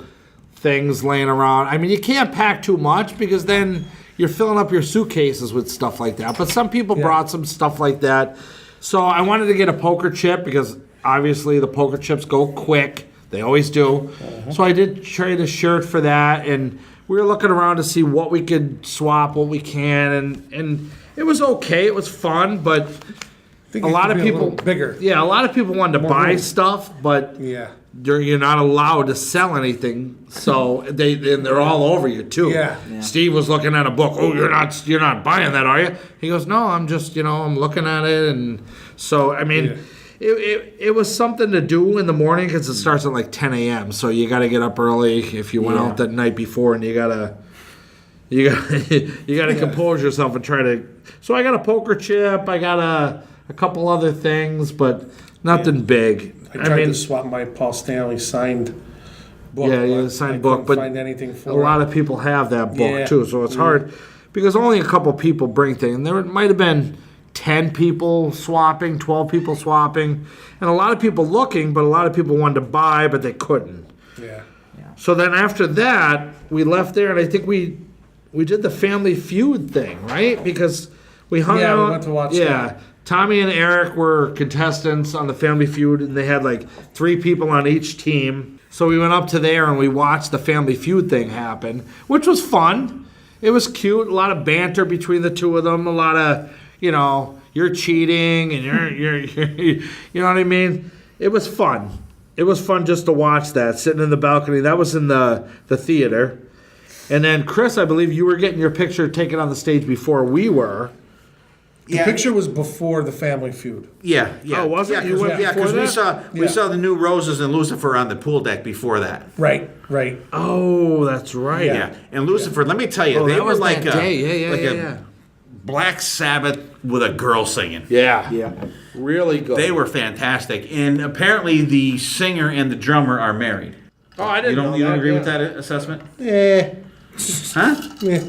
things laying around. I mean, you can't pack too much because then you're filling up your suitcases with stuff like that. But some people brought some stuff like that. So I wanted to get a poker chip because obviously the poker chips go quick. They always do. So I did trade a shirt for that, and we were looking around to see what we could swap, what we can, and it was okay. It was fun, but a lot of people bigger. Yeah, a lot of people wanted to buy stuff, but Yeah. you're not allowed to sell anything. So they're all over you too. Yeah. Steve was looking at a book. Oh, you're not buying that, are you? He goes, no, I'm just I'm looking at it, and so I mean. Yeah. It was something to do in the morning because it starts at like 10 a.m. So you got to get up early if you went out that night before, and you gotta compose yourself and try to. So I got a poker chip, I got a couple other things, but nothing big. I tried to swap my Paul Stanley signed book. Yeah, but signed I book, couldn't but find anything for a lot of people have that book Yeah. too, so it's hard because only a couple people bring things. And there might have been 10 people swapping, 12 people swapping, and a lot of people looking, but a lot of people wanted to buy, but they couldn't. Yeah. So then after that, we left there, and I think we did the Family Feud thing, right? Because we hung Yeah, we out. went to watch Yeah. that. Tommy and Eric were contestants on the Family Feud, and they had like 3 people on each team. So we went up to there and we watched the Family Feud thing happen, which was fun. It was cute. A lot of banter between the two of them. A lot of, you're cheating and you're you know what I mean? It was fun. It was fun just to watch that, sitting in the balcony. That was in the theater. And then, Chris, I believe you were getting your picture taken on the stage before we were. The picture was before the Family Feud. Yeah. Oh, was it? Yeah, You went because before we that? saw the new Roses and Lucifer on the pool deck before that. Right. Oh, that's right. Yeah, and Lucifer, let me tell you, Oh, they that were was like that day. Yeah, a Black Sabbath with a girl singing. Yeah. Yeah. Really good. They were fantastic, and apparently the singer and the drummer are married. Oh, I didn't know You don't that. agree with Yeah. that assessment? Eh. Huh? Yeah.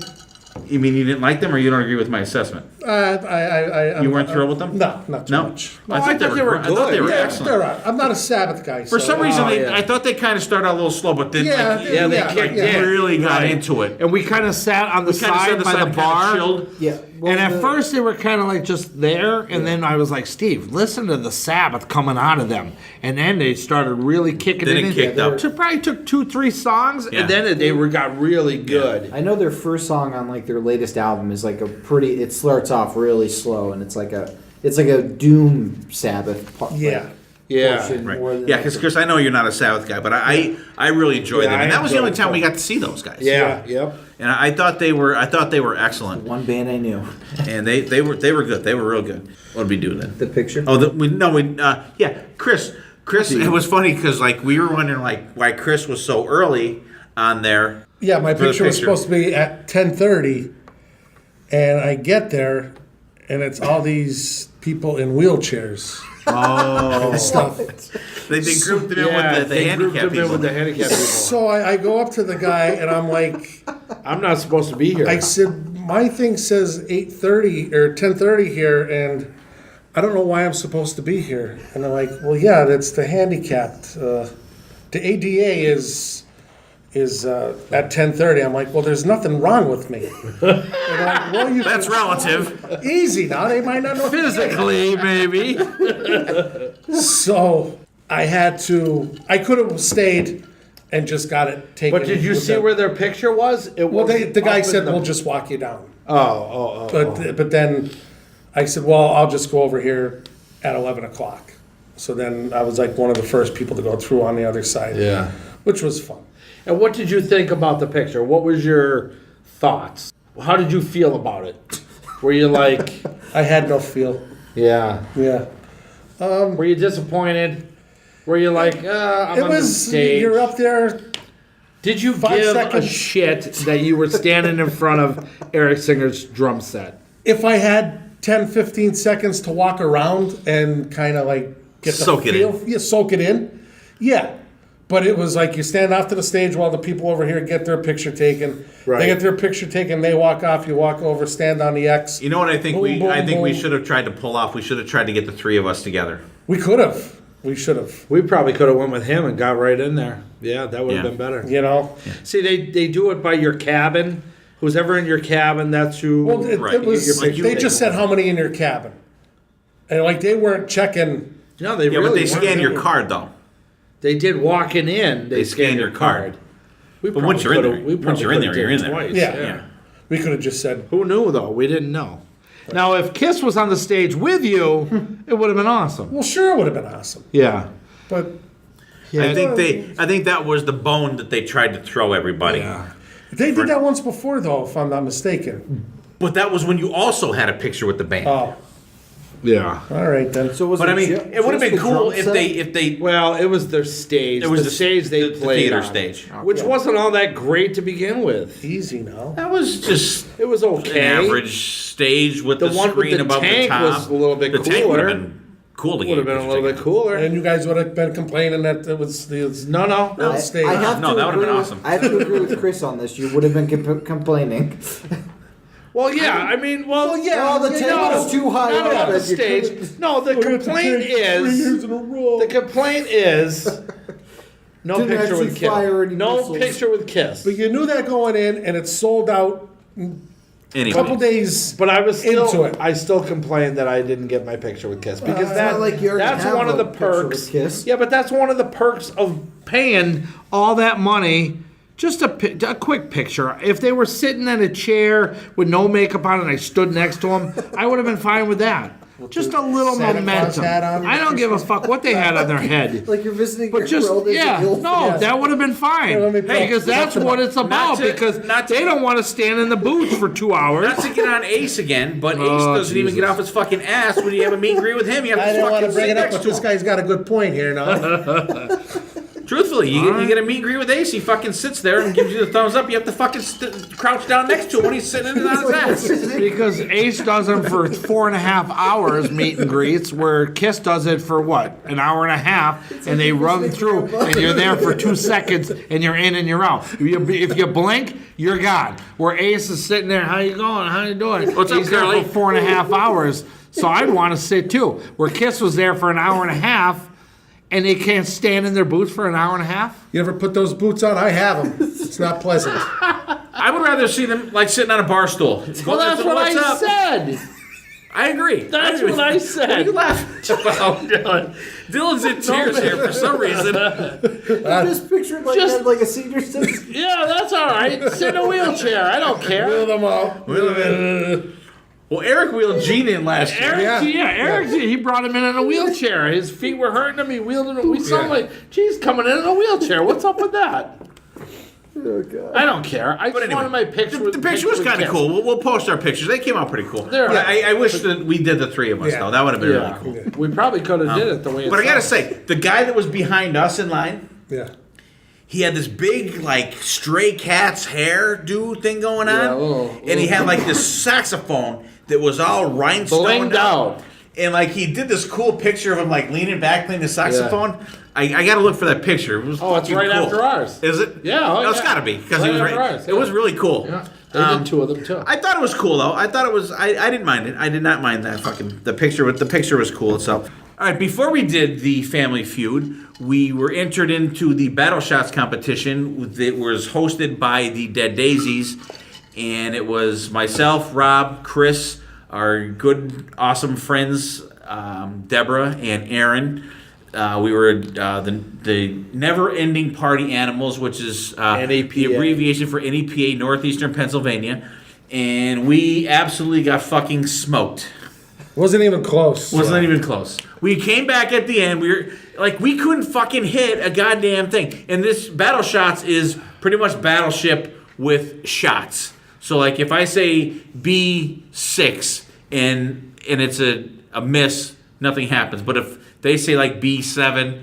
You mean you didn't like them, or you don't agree with my assessment? You weren't thrilled with them? No, not too No. much. I thought they were good. I thought they were Yeah, excellent. they're all right. I'm not a Sabbath guy. For some reason, yeah. I thought they kind of started out a little slow, but then they kicked in. really got Right. into it. And we kind of sat on the We kinda side sat by the kinda bar. chilled. Yeah. Well, And at first they were kind of like just there, and then I was like, Steve, listen to the Sabbath coming out of them. And then they started really kicking Then it it in. kicked up. So it probably took 2-3 songs, Yeah. and then got really good. I know their first song on like their latest album is like it starts off really slow, and it's like a doom Sabbath part. Yeah. portion Right. more than Yeah, like because the- Chris, I know you're not a Sabbath guy, but I really enjoy Yeah, them, and I that was the only enjoy time we them. got to see those guys. Yep. And I thought they were excellent, one band I knew. and they were good. They were real good. What did we do then? The picture. Oh, Chris. It was funny because like we were wondering like why Chris was so early on there. Yeah, my For the picture was picture. supposed to be at 10:30, and I get there, and it's all these people in wheelchairs and stuff. They grouped them in with the handicapped people. with the handicapped people. So I go up to the guy and I'm like, I'm not supposed to be here. I said, my thing says 8:30 or 10:30 here, and I don't know why I'm supposed to be here. And they're like, well, yeah, that's the handicapped. The ADA is at 10:30. I'm like, well, there's nothing wrong with me. And they're like, well, That's relative. easy now. They might not know. Physically, maybe. So I could have stayed and just got it taken. But did you with see them. where their picture was? It Well, wasn't the guy up in said, the- we'll just walk you down. Oh. But then I said, well, I'll just go over here at 11 o'clock. So then I was like one of the first people to go through on the other side. Yeah. Which was fun. And what did you think about the picture? What was your thoughts? How did you feel about it? Were you like, I had no feel. yeah? Yeah. Were you disappointed? Were you like, I'm It on the was, stage? you're up there. Did you 5 give a seconds. shit that you were standing in front of Eric Singer's drum set? If I had 10, 15 seconds to walk around and kind of like get the Soak it feel. in. Yeah, soak it in. Yeah. But it was like you stand off to the stage while the people over here get their picture taken. Right. They get their picture taken, they walk off, you walk over, stand on the X. You know what I think? Boom, boom, I think we boom. should have tried to pull off. We should have tried to get the three of us together. We could have. We should have. We probably could have went with him and got right in there. Yeah, that would have Yeah. been better. You know? See, they do it by your cabin. Who's ever in your cabin, that's who. Well, it Right. was, Your picture they taken. just said how many in your cabin. And like they weren't checking. No, they Yeah, really but they weren't. scan your card though. They did walking in. They scan your card. We But once probably you're in coulda- there- we once probably you're in coulda there, you're did in it there. twice, Yeah. Yeah. We could have just said, Who knew though? We didn't know. Now, if Kiss was on the stage with you, it would have been awesome. well, sure, it would have been awesome. Yeah. But I think that was the bone that they tried to throw everybody. they did that once before, though, if I'm not mistaken. But that was when you also had a picture with the band. Oh, Yeah. all right then. So was But it I mean, ju- it would have just been the cool drum if set? they Well, it was their stage. It was the stage they the played theater on, stage. which wasn't all that great to begin with. Easy now. That was just It was okay. an average stage with the, The one with screen the above the tank top. was a little bit the tank would have cooler. been cool to Would have get been a little bit cooler. And you guys would have been complaining that it was the No. not stage. I have No, to that would've been agree awesome. I have to agree with Chris on this. You would have been complaining. Well, yeah. I mean, Oh, the tank was too high Not up about the that you stage. couldn't- No, the complaint is. The complaint is. No Didn't picture with actually fire Kiss. any No missiles. picture with Kiss. But you knew that going in, and it sold out a Anyway, couple days. But I was still, Into it. I still complained that I didn't get my picture with Kiss because it's not like you already that's have one of a the picture with perks. Kiss. Yeah, but that's one of the perks of paying all that money. Just a quick picture. If they were sitting in a chair with no makeup on and I stood next to them, I would have been fine with that. Just a little Santa Claus momentum. hat on? I don't give a fuck what they had on their head. Like you're visiting But your just relatives yeah, and you'll no, that would have been fine. let me pull- Because that's what it's about. to- Because not to- they don't want to stand in the booth for 2 hours. not to get on Ace again, but Ace Oh, doesn't even Jesus. get off his fucking ass when you have a meet and greet with him. You have I to didn't want fucking to bring sit it up, next but to this him. guy's got a good point here now. Truthfully, you get a meet and greet with Ace, he fucking sits there and gives you the thumbs up. You have to fucking crouch down next to him when he's sitting in on his ass. Because Ace does them for 4.5 hours meet and greets, where Kiss does it for what, an hour and a half, and they run through, and you're there for 2 seconds, and you're in and you're out. If you blink, you're gone. Where Ace is sitting there, how you going? How you doing? What's up, He's there Curly? for 4.5 hours, so I'd want to sit too. Where Kiss was there for an hour and a half, and they can't stand in their boots for an hour and a half. You ever put those boots on? I have them. It's not pleasant. I would rather see them like sitting on a bar stool. Well, that's what What's I up? said. I agree. That's what I said. What are you laughing about, Dylan? Dylan's in tears here for some reason. I'm just picturing like Just- that, like a senior citizen. Yeah, that's all right. Sit in a wheelchair. I don't care. Wheel them out. Well, Eric wheeled Gene in last year. Eric, he brought him in a wheelchair. His feet were hurting him. He wheeled him. We saw him like, geez, coming in a wheelchair. What's up with that? Oh god. I don't care. I just anyway, wanted my picture. The picture was kind of cool. We'll post our pictures. They came out pretty cool. They're- But I wish that we did the three of us, Yeah. though. That would have been Yeah, really cool. we probably could have did it the way. But I gotta say, the guy that was behind us in line, Yeah. he had this big, like, stray cat's hair thing going on. And he had, like, this saxophone that was all rhinestoned Blinged out. And, like, he did this cool picture of him, like, leaning back playing the saxophone. I got to look for that picture. It was it's right cool. after ours. Is it? Yeah. No, it's got to be. Because Right it was really cool. Yeah. They did two of them, too. I thought it was cool, though. I thought it was... I didn't mind it. I did not mind that fucking... The picture was cool itself. All right, before we did the Family Feud, we were entered into the Battle Shots competition that was hosted by the Dead Daisies, and it was myself, Rob, Chris, our good, awesome friends, Deborah and Aaron. We were the Never-Ending Party Animals, which is the abbreviation for NEPA, Northeastern Pennsylvania, and we absolutely got fucking smoked. Wasn't even close. Wasn't even close. We came back at the end. We couldn't fucking hit a goddamn thing. And this Battle Shots is pretty much Battleship with shots. So like if I say B6 and it's a miss, nothing happens. But if they say like B7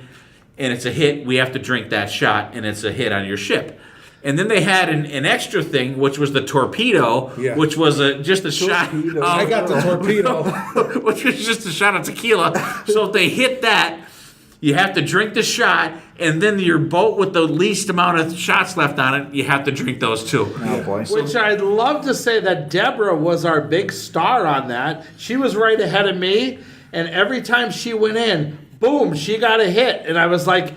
and it's a hit, we have to drink that shot and it's a hit on your ship. And then they had an extra thing, which was the torpedo, which was just a shot. I got the torpedo. Which was just a shot of tequila. So if they hit that, you have to drink the shot, and then your boat with the least amount of shots left on it, you have to drink those too. Oh, boy. Which I'd love to say that Deborah was our big star on that. She was right ahead of me, and every time she went in, boom, she got a hit. And I was like,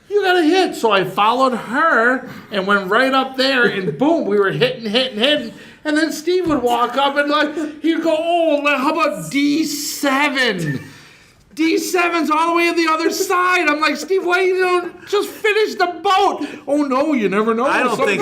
you got a hit. So I followed her and went right up there, and boom, we were hitting. And then Steve would walk up and he'd go, oh, how about D7? D7's all the way on the other side. I'm like, Steve, why you don't just finish the boat? Oh no, you never know. I don't think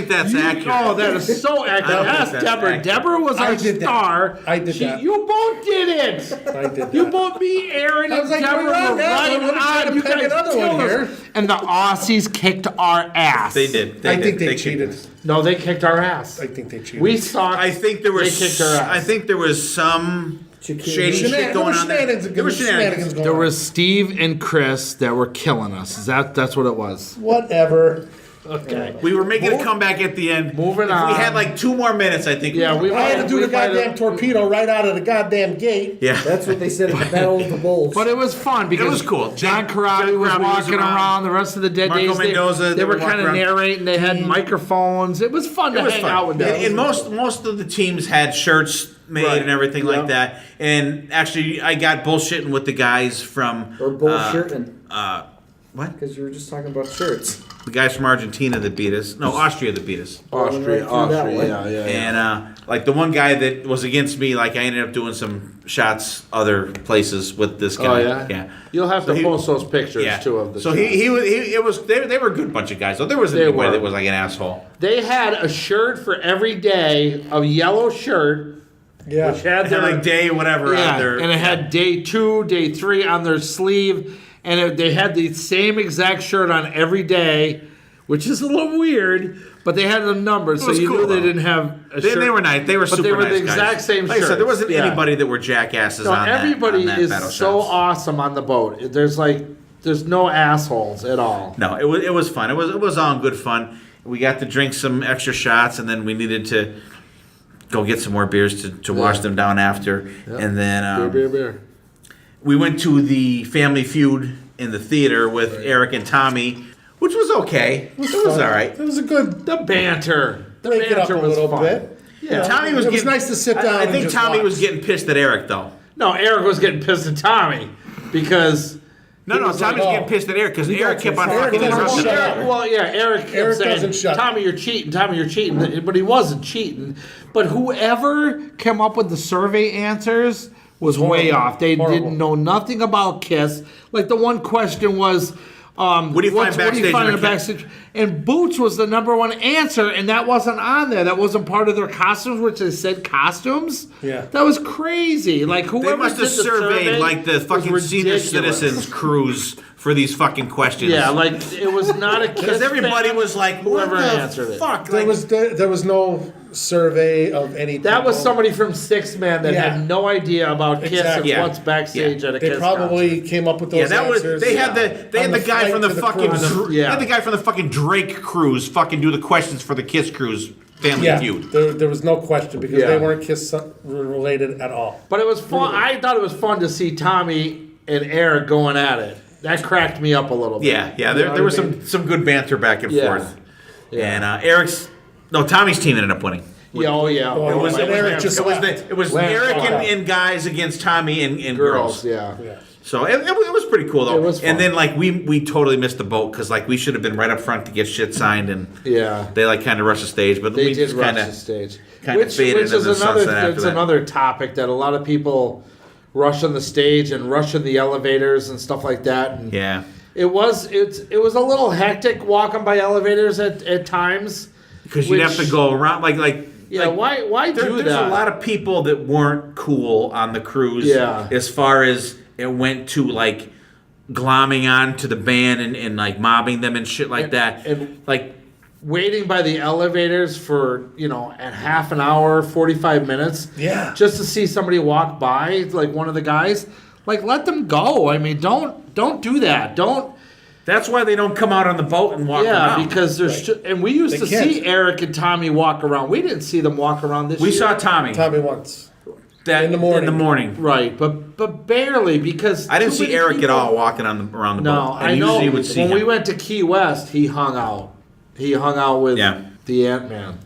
that's accurate. Oh, that is so accurate. Ask Deborah. Accurate. Deborah was our star. I did that. You both did it. I did that. You both, me, Aaron, I and was like, Deborah we're were on that. right We're trying to on. You pick guys another one killed us. here. And the Aussies kicked our ass. They did. I think they cheated. No, they kicked our ass. I think they cheated. We sucked. I think there was. They kicked our ass. I think there was some shady shit going on there. There were shenanigans going on. There was Steve and Chris that were killing us. That's what it was. Whatever. Okay. We were making a comeback at the end. Moving if on. we had like 2 more minutes, I think. Yeah, I had to do the goddamn torpedo right out of the goddamn gate. Yeah. That's what they said at the Battle of the Bulls. But it was fun because was cool. John Karabi was walking around. The rest of the Dead Marco Days, Mendoza, they were walking kind of around. narrating. They had microphones. It was fun to hang out with them. And most of the teams had shirts made and everything like that. And actually, I got bullshitting with the guys from Or bullshitting. What? Because you were just talking about shirts. The guys from Argentina that beat us. No, Austria that beat us. Austria, yeah. And like the one guy that was against me, like I ended up doing some shots other places with this guy. Oh yeah. You'll have to post those pictures too of the. So they were a good bunch of guys. So there wasn't anybody that was like an asshole. They had a shirt for every day, a yellow shirt. Yeah. Which had They their had like day whatever on their. and it had day 2, day 3 on their sleeve, and they had the same exact shirt on every day, which is a little weird. But they had them numbered, so you knew they didn't have a shirt. They were nice. They were super nice. But they were the guys. exact same Like shirt. I said, there wasn't anybody that were jackasses on that. Everybody on is Battle so Shots. awesome on the boat. There's no assholes at all. No, it was fun. It was all good fun. We got to drink some extra shots, and then we needed to go get some more beers to wash them down after. Yep. And then beer. We went to the Family Feud in the theater with Eric and Tommy, which was okay. It was all right. It was a good. The banter. Break it up a little bit. Yeah. Tommy it was nice to sit down. I think and just Tommy watch. was getting pissed at Eric though. No, Eric was getting pissed at Tommy because. No, Tommy's getting pissed at Eric because Eric kept on Eric fucking doesn't interrupting shut him. up. Well, yeah, Eric kept saying, doesn't shut. Tommy, you're cheating. Tommy, you're cheating. But he wasn't cheating. But whoever came up with the survey answers was way off. They didn't know nothing about Kiss. Like the one question was, what do you find in the backstage? And Boots was the number one answer, and that wasn't on there. That wasn't part of their costumes, which they said costumes. Yeah. That was crazy. Like whoever They must have did the surveyed survey like the fucking was senior ridiculous. citizens cruise for these fucking questions. Yeah, like it was not a Kiss because everybody fan. was like, Whoever "What the answered it. fuck?" There Like, was no survey of any. That was people. somebody from Six Man that Yeah. had no idea about Kiss Exactly. and what's backstage at a They Kiss probably concert. came up with those Yeah, that was. answers. They had On the guy flight from the to fucking. cruise. They had the guy from the fucking Drake cruise fucking do the questions for the Kiss Cruise Family Yeah, Feud. there was no question because Yeah. they weren't Kiss related at all. But it was fun. I thought it was fun to see Tommy and Eric going at it. That cracked me up a little bit. Yeah, yeah. You know There what was I mean? some good banter back and Yeah. forth. And Tommy's team ended up winning. Yeah, oh yeah. Oh, It was, and Eric just it was, left. it was Left. Eric Oh. and guys against Tommy and girls. Yeah. So it was pretty cool though. It was fun. And then like we totally missed the boat because like we should have been right up front to get shit signed and Yeah. they like kind of rushed the stage, but They we did just rush kind the of stage. kinda faded Which into is the another sunset after it's that. another topic that a lot of people rush on the stage and rush in the elevators and stuff like that. And yeah. it was a little hectic walking by elevators at times. Because you'd have to go around like Yeah, like, why do there's that? a lot of people that weren't cool on the cruise. Yeah. As far as it went to like glomming on to the band and like mobbing them and shit like that. and- like Waiting by the elevators for, at half an hour, 45 minutes. Yeah. Just to see somebody walk by, like one of the guys. Like, let them go. I mean, don't do that. Don't. that's why they don't come out on the boat and walk Yeah, around. because there's. And we used They to can't. see Eric and Tommy walk around. We didn't see them walk around this we year. saw Tommy once. that in the morning. In the morning. Right, but barely because. I didn't too see many Eric people- at all walking around the No, boat. And I know. usually you would see When him. we went to Key West, he hung out. He hung out with Yeah. the Ant-Man.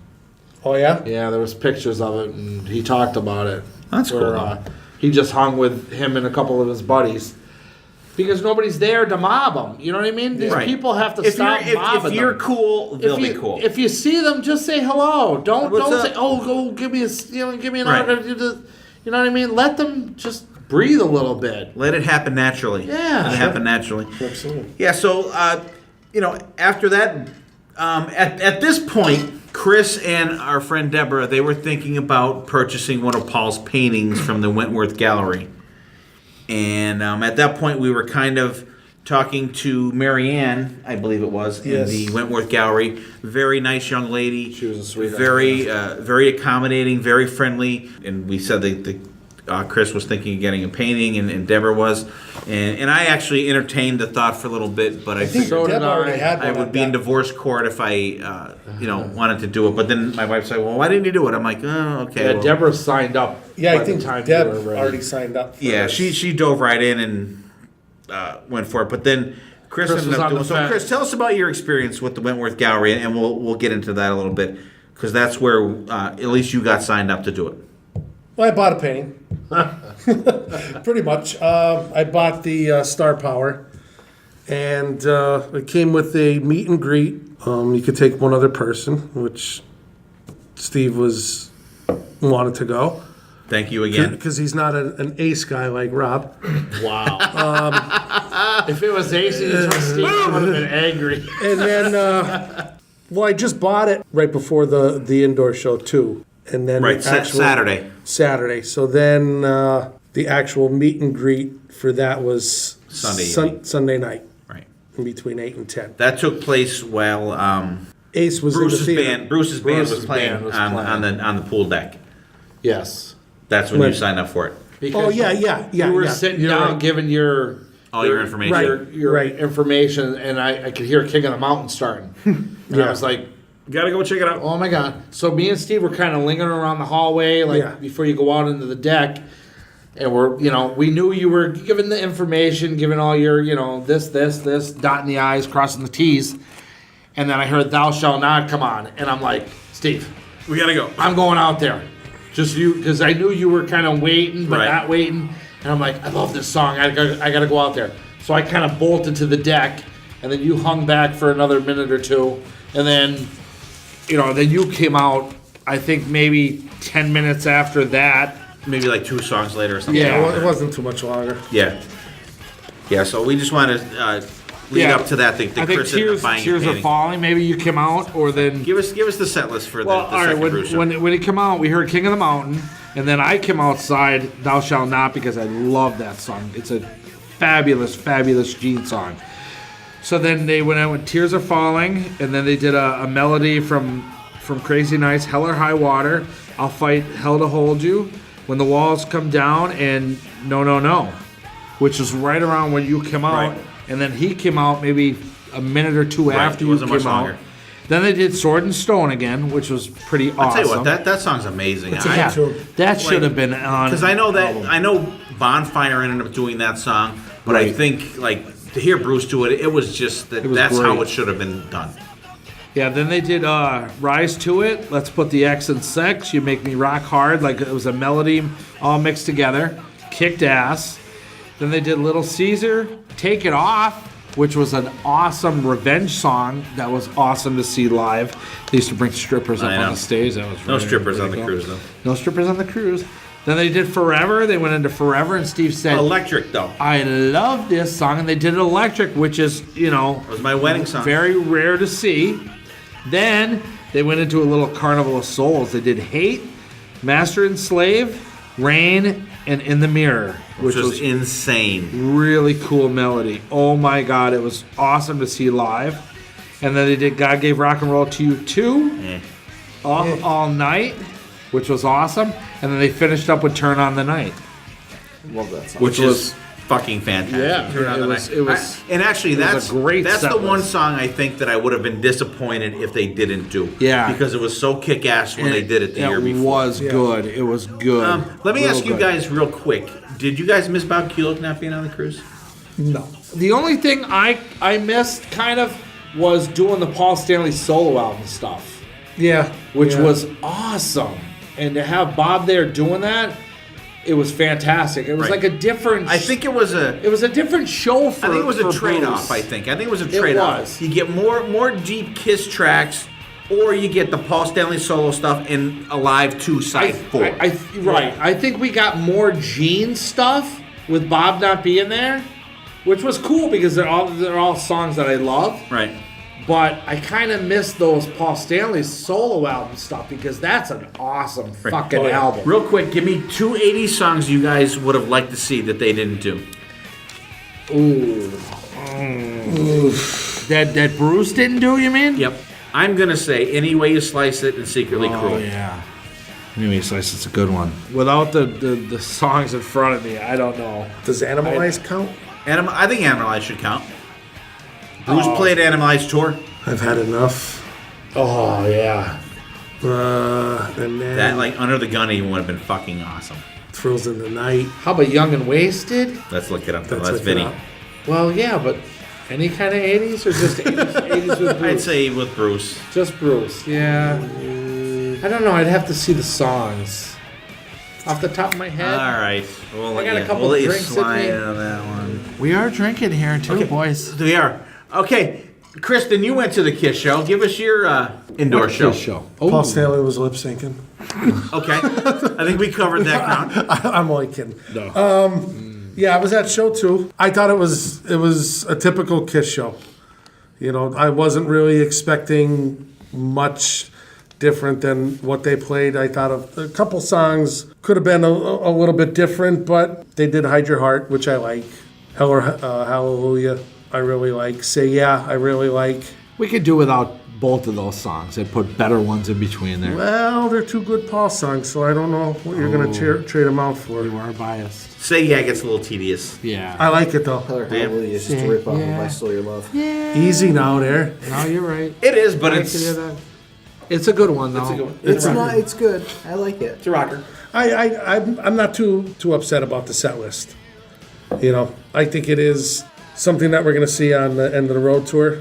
Oh yeah. Yeah, there was pictures of it, and he talked about it. That's cool, Where, though. he just hung with him and a couple of his buddies. Because nobody's there to mob them. You know what I mean? These Right. people have to if stop you're, mobbing if you're them. cool, they'll if be you, cool. If you see them, just say hello. Don't What's don't up? say, oh, go give me give me an Right. autograph. You know what I mean? Let them just breathe a little bit. Let it happen naturally. Yeah. Let it happen naturally. Absolutely. Yeah, so, after that, at this point, Chris and our friend Deborah, they were thinking about purchasing one of Paul's paintings from the Wentworth Gallery. And at that point, we were kind of talking to Marianne, I believe it was, Yes. in the Wentworth Gallery. Very nice young lady. She was a sweetheart. Very accommodating, very friendly. And we said that Chris was thinking of getting a painting, and Deborah was. And I actually entertained the thought for a little bit, but I I think figured So Deb did already I. had one. I would be in divorce court if I, wanted to do it. But then my wife said, "Well, why didn't you do it?" I'm like, "Oh, okay." Yeah, well." Deborah signed up. Yeah, by I the think time Deb you were ready. already signed up. For Yeah, this. she dove right in and went for it. But then Chris Chris ended was up on doing the so. fence. Chris, tell us about your experience with the Wentworth Gallery, and we'll get into that a little bit because that's where at least you got signed up to do it. Well, I bought a painting. Pretty much. I bought the Star Power, and it came with a meet and greet. You could take one other person, which Steve wanted to go Thank you again. because he's not an ace guy like Rob. Wow. If it was Ace and you trust Steve, I would have been angry. And then, well, I just bought it right before the indoor show too, and then Right, the actual- Saturday. Saturday. So then the actual meet and greet for that was Sunday evening. Sunday night, Right. in between 8 and 10. That took place while Ace was in Bruce's the theater. band. Bruce's band was Bruce's playing, band was on playing. the pool deck. Yes. That's when you Right. signed up for it. Because Oh yeah. You were yeah. sitting You're down right. giving your All your information. Right. your information, and I could hear King of the Mountain starting. And I was like, Gotta go check it out. oh my God. So me and Steve were kind of lingering around the hallway, like Yeah. before you go out into the deck. And we knew you were giving the information, giving all your, this, dotting the I's, crossing the T's. And then I heard Thou Shalt Not come on. And I'm like, Steve, We gotta go. I'm going out there. Just you, because I knew you were kind of waiting, but Right. not waiting. And I'm like, I love this song. I gotta go out there. So I kind of bolted to the deck, and then you hung back for another minute or two, and then, then you came out. I think maybe 10 minutes after that. Maybe like 2 songs later or something. Yeah. It wasn't too much longer. Yeah. Yeah, so we just want to lead Yeah. up to that. The I think Chris ended up buying your Tears Are painting. Falling. Maybe you came out, or then. Give us the set list for Well, the all right. second Bruce show. When he came out, we heard King of the Mountain, and then I came outside, Thou Shalt Not, because I love that song. It's a fabulous, fabulous Gene song. So then they went out with Tears Are Falling, and then they did a melody from from Crazy Nights, Hell or High Water, I'll Fight Hell to Hold You, When the Walls Come Down, and No, No, No, which was right around when you came out. Right. And then he came out maybe a minute or two after you wasn't came much out. longer. Then they did Sword and Stone again, which was pretty awesome. I'll tell you what, that song's amazing. Yeah, that should have been on. Because I know Bonfire ended up doing that song, but I Right. think to hear Bruce do it, it was just was that's how great. it should have been done. Yeah, then they did Rise to It, Let's Put the X in Sex, You Make Me Rock Hard, like it was a melody all mixed together. Kicked ass. Then they did Little Caesar, Take It Off, which was an awesome revenge song that was awesome to see live. They used to bring strippers up I on know. the stage. That was No really, strippers really on the cool. cruise, though. No strippers on the cruise. Then they did Forever. They went into Forever, and Steve said, Electric, though. I love this song, and they did Electric, which is, It was my wedding song. very rare to see. Then they went into a little Carnival of Souls. They did Hate, Master and Slave, Rain, and In the Mirror, which was insane. really cool melody. Oh my God, it was awesome to see live. And then they did God Gave Rock and Roll to You Too, Eh. all Night, which was awesome. And then they finished up with Turn on the Night. Love that song. Which was- is fucking fantastic. Yeah, Turn on it the was- night. it was- and actually, it was that's a great that's set the one list. song I think that I would have been disappointed if they didn't do. Yeah. because it was so kick-ass when they did it the year before. It was good. It was good. Let me Real ask you good. guys real quick. Did you guys miss Bob Kulick not being on the cruise? No. The only thing I missed kind of was doing the Paul Stanley solo album stuff, Yeah. which yeah. was awesome. And to have Bob there doing that, it was fantastic. It was Right. like a different. I think it was a. it was a different show for. I think it was a for trade-off. Bruce. I think it was a trade-off. was. You get more deep Kiss tracks, or you get the Paul Stanley solo stuff in Alive 2 Side 4. Right. I think we got more Gene stuff with Bob not being there, which was cool because they're all songs that I love. Right. But I kind of miss those Paul Stanley solo album stuff because that's an awesome fucking album. Real quick, give me 2 80s songs you guys would have liked to see that they didn't do. Ooh. That Bruce didn't do, you mean? Yep. I'm going to say Any Way You Slice It and Secretly Cruel. Oh, yeah. Anyway, Slice, it's a good one. Without the songs in front of me, I don't know. Does Animalize count? I think Animalize should count. Bruce played Animalize tour. I've had enough. Oh, yeah. And then That, Under the Gun even would have been fucking awesome. Thrills in the Night. How about Young and Wasted? Let's look it up. Let's That's look it Vinny. up. Well, yeah, but any kind of 80s or just 80s with Bruce? I'd say with Bruce. Just Bruce, yeah. I don't know. I'd have to see the songs. Off the top of my head. All right. We'll let got a you, couple we'll let you drinks in slide me. on that one. We are drinking here too, boys. We are. Okay. Kristen, you went to the Kiss show. Give us your indoor show. Paul Stanley was lip syncing. Okay. I think we covered that ground. I'm only kidding. No. Yeah, I was at show 2. I thought it was a typical Kiss show. I wasn't really expecting much different than what they played. I thought of a couple songs could have been a little bit different, but they did Hide Your Heart, which I like. Hallelujah, I really like. Say Yeah, I really like. We could do without both of those songs and put better ones in between there. Well, they're 2 good Paul songs, so I don't know what you're going to trade them out for. You are biased. Say Yeah gets a little tedious. Yeah. I like it, though. Hallelujah is just a rip off of I Stole Your Love. Easy now there. No, you're right. It is, but I it's could hear that. It's a good one, though. It's good. I like it. It's a rocker. I'm not too upset about the set list. I think it is something that we're going to see on the end of the road tour.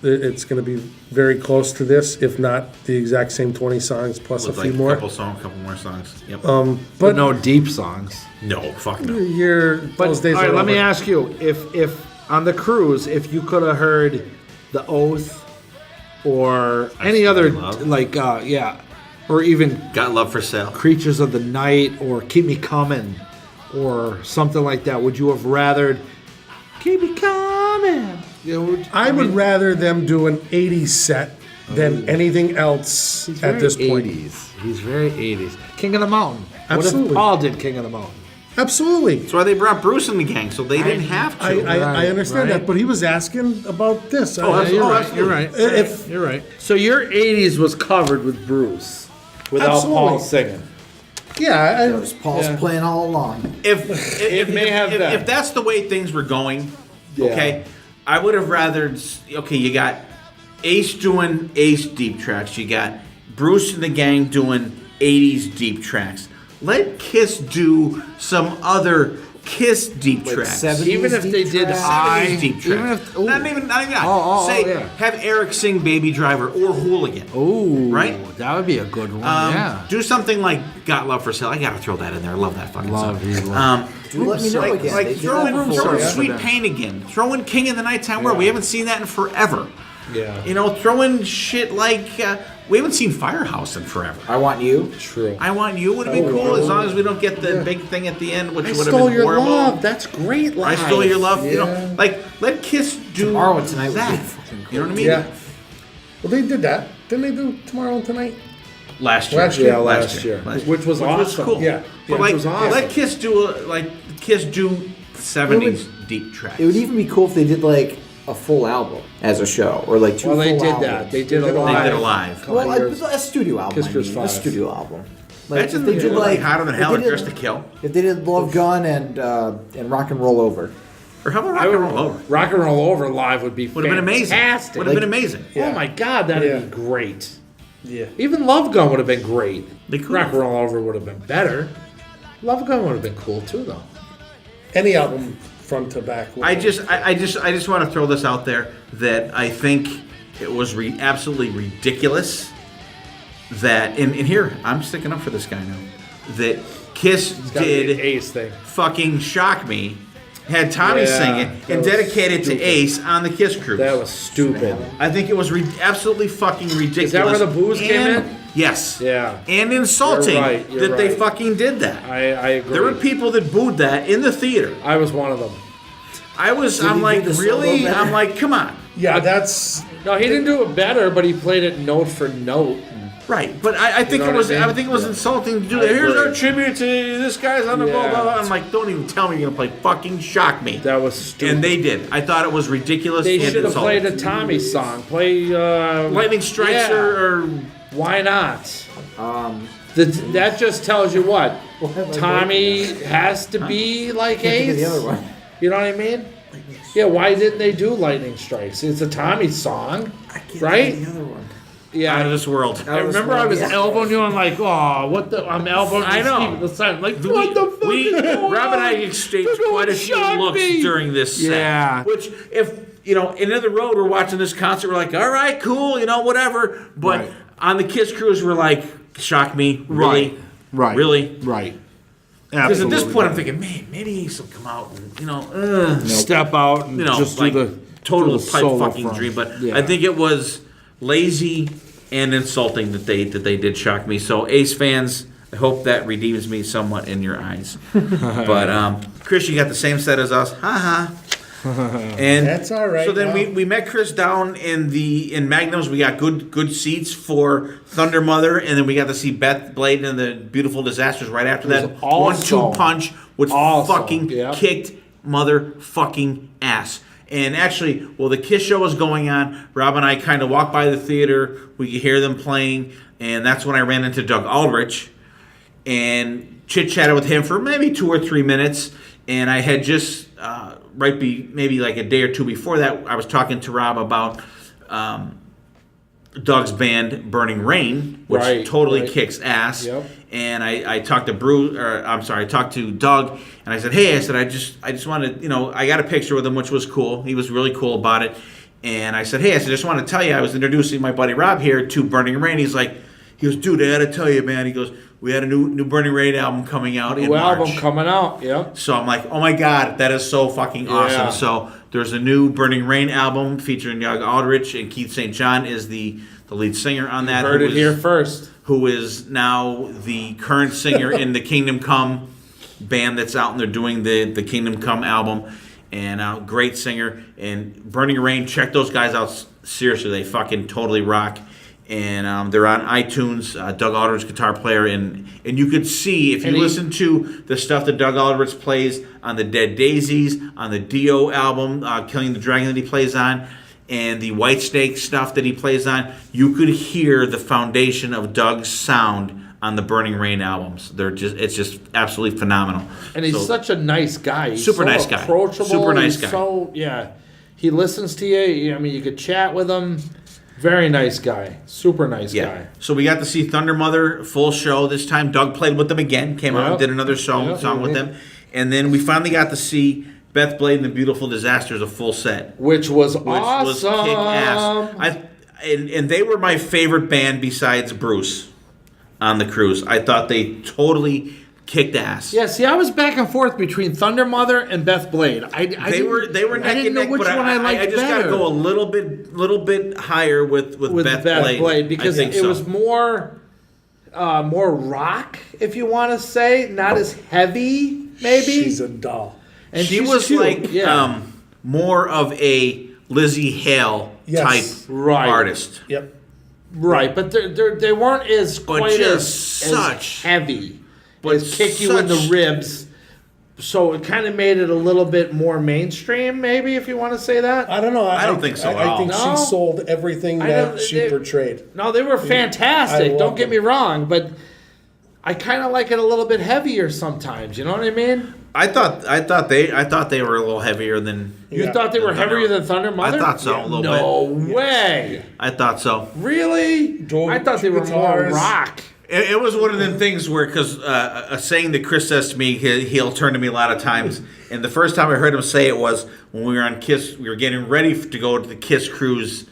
It's going to be very close to this, if not the exact same 20 songs plus With a few like more. a couple more songs. Yep. But no deep songs. no, fuck no. Those days All right, are let me over. ask you: if on the cruise, if you could have heard The Oath or any Still other in Love. or even Got Love for Sale. Creatures of the Night or Keep Me Coming or something like that, would you have rathered Keep Me Coming? I would rather them do an 80s set than anything else at this point. 80s. He's very 80s. King of the Mountain. What Absolutely. if Paul did King of the Mountain? Absolutely. That's why they brought Bruce in the gang, so they didn't have to. I understand right. that, but he was asking about this. Oh, Yeah, you're right. absolutely. You're right. If- You're right. So your '80s was covered with Bruce, without Absolutely. Paul singing. Yeah, It was Paul's Yeah. playing all along. If may have been. if that's the way things were going, Yeah. okay, I would have rather. Okay, you got Ace doing Ace deep tracks. You got Bruce and the gang doing '80s deep tracks. Let Kiss do some other Kiss deep tracks. 70s Even if they deep did tracks. 70s deep tracks. even if- ooh. not even Oh, say yeah. have Eric sing Baby Driver or Hooligan. Ooh, Right? That would be a good one. yeah. Do something like Got Love for Sale. I gotta throw that in there. I love that fucking Love song. you, love. Do let me know Like, again. like They did throw that in before. Sweet Pain again. Throw in King of the Nighttime World. We haven't seen that in forever. Yeah. You know, throw in shit like we haven't seen Firehouse in forever. I Want You. True. I Want You would have been cool as long as we don't get the big thing at the end, which I would have stole been your horrible. love. That's great. I Live. stole your love. You know, Yeah. like let Kiss do Tomorrow and Tonight would be that. fucking You know what I mean? yeah. Well, they did that. Didn't they do Tomorrow and Tonight? Last year. Last year. Yeah, last year. Which was awesome. cool. Yeah. But Which like, was awesome. let Kiss do Kiss do 70s deep tracks. It would even be cool if they did like a full album as a show, or like two Well, they full did albums. that. They did a They live. did a live. Well, years. a studio album. Kiss I Kruise mean, 5. a studio album. Like Imagine if they did like Hotter Than if Hell they and did- Dressed to Kill. If they did Love Gun and Rock and Roll Over. Or how about Rock and Roll Over? Rock and Roll Over live would be Would have been amazing. fantastic. Would have been amazing. Oh my God, that'd Yeah. be great. Yeah. Even Love Gun would have been great. They could Rock have. and Roll Over would have been better. Love Gun would have been cool too, though. Any album front to back. I just want to throw this out there that I think it was absolutely ridiculous that and here I'm sticking up for this guy now that Kiss Gotta be an did Ace thing. fucking Shock Me, had Tommy Yeah, sing it that and was dedicated to stupid. Ace on the Kiss Cruise. That was stupid. I think it was absolutely fucking ridiculous. Is that where the booze came And- in? Yes. Yeah. And insulting You're right, you're that they right. fucking did that. I agree. There were people that booed that in the theater. I was one of them. I'm he like, do the really? solo better? I'm like, come on. Yeah, that's. No, he didn't do it better, but he played it note for note. Right, but I think know it what was I mean? I think it was insulting to do I that. Here's agree. our tribute to this guy's on the blah Yeah. blah blah. I'm like, don't even tell me you're gonna play fucking Shock Me. That was stupid. And they did. I thought it was ridiculous. They and should have insulting. played a Tommy song. Play Lightning Strikes yeah. or Why not? That just tells you what Tommy has to be like Think of Ace. the other one. You know what I mean? Yeah. Why didn't they do Lightning Strikes? It's a Tommy song, right? The other one. Yeah. out of this world. I remember I was elbowing you. I'm like, oh, what the? I'm elbowing. I know. The side. Like, what the fuck is going Rob and I on? exchanged They're quite a going few Shock looks Me. during this set. Yeah. Which, if, you know, in the road, we're watching this concert, we're like, all right, cool, you know, whatever. But Right. on the Kiss Cruise, we're like, Shock Me, really? Right. Really? Right. Because at this Absolutely. point, I'm thinking, man, maybe Ace will come out and, you know, Step out and you know, just like do the total do the pipe solo fucking front. dream. But Yeah. I think it was lazy and insulting that they did Shock Me. So Ace fans, I hope that redeems me somewhat in your eyes. But Chris, you got the same set as us. Ha ha. And That's all right, So then well. we met Chris down in Magnums. We got good seats for Thunder Mother, and then we got to see Beth Blade and the Beautiful Disasters right after was that. awesome. 1-2 punch, which Awesome, fucking yeah. kicked motherfucking ass. And actually, while the Kiss show was going on, Rob and I kind of walked by the theater. We could hear them playing, and that's when I ran into Doug Aldrich and chit-chatted with him for maybe 2 or 3 minutes. And I had just, maybe like a day or two before that, I was talking to Rob about Doug's band Burning Rain, which Right, totally right. kicks ass. Yep. And I talked to I talked to Doug, and I said, hey, I just wanted, you know, I got a picture with him, which was cool. He was really cool about it. And I said, hey, I just want to tell you, I was introducing my buddy Rob here to Burning Rain. He goes, dude, I got to tell you, man. He goes, we had a new Burning Rain album coming out in New March. album coming out. Yep. So I'm like, oh my God, that is so fucking awesome. Yeah. So there's a new Burning Rain album featuring Doug Aldrich, and Keith St. John is the lead singer on that. Heard who it is- here first. Who is now the current singer in the Kingdom Come band that's out, and they're doing the Kingdom Come album. And great singer. And Burning Rain, check those guys out. Seriously, they fucking totally rock. and they're on iTunes. Doug Aldrich's guitar player, and you could see if you listen to the stuff that Doug Aldrich plays on the Dead Daisies, on the Dio album, Killing the Dragon that he plays on, and the Whitesnake stuff that he plays on, you could hear the foundation of Doug's sound on the Burning Rain albums. It's just absolutely phenomenal. And he's such a nice guy. He's super so nice guy. Approachable. Super nice guy. So he listens to you. I mean, you could chat with him. Very nice guy. Super nice guy. So we got to see Thunder Mother full show this time. Doug played with them again. Came out and did another song with them. And then we finally got to see Beth Blade and the Beautiful Disasters a full set, which was kick ass. And they were my favorite band besides Bruce on the cruise. I thought they totally kicked ass. Yeah, see, I was back and forth between Thunder Mother and Beth Blade. They were neck and neck, but I just got to go a little bit higher with Beth Blade because it was more rock, if you want to say, not as heavy. Maybe she's a doll, and she was cute. More of a Lizzie Hale type artist. Yep. Right, but they weren't as quite as heavy, but kick you in the ribs. So it kind of made it a little bit more mainstream, maybe, if you want to say that. I don't know. I don't think so at all. I think she sold everything that she portrayed. No, they were fantastic. Don't get me wrong, but I kind of like it a little bit heavier sometimes. You know what I mean? I thought they were a little heavier than you thought they were heavier than Thunder Mother. I thought so a little bit. No way. I thought so. Really? I thought they were more rock. It was one of them things where, because a saying that Chris says to me, he'll turn to me a lot of times, and the first time I heard him say it was when we were on Kiss. We were getting ready to go to the Kiss Cruise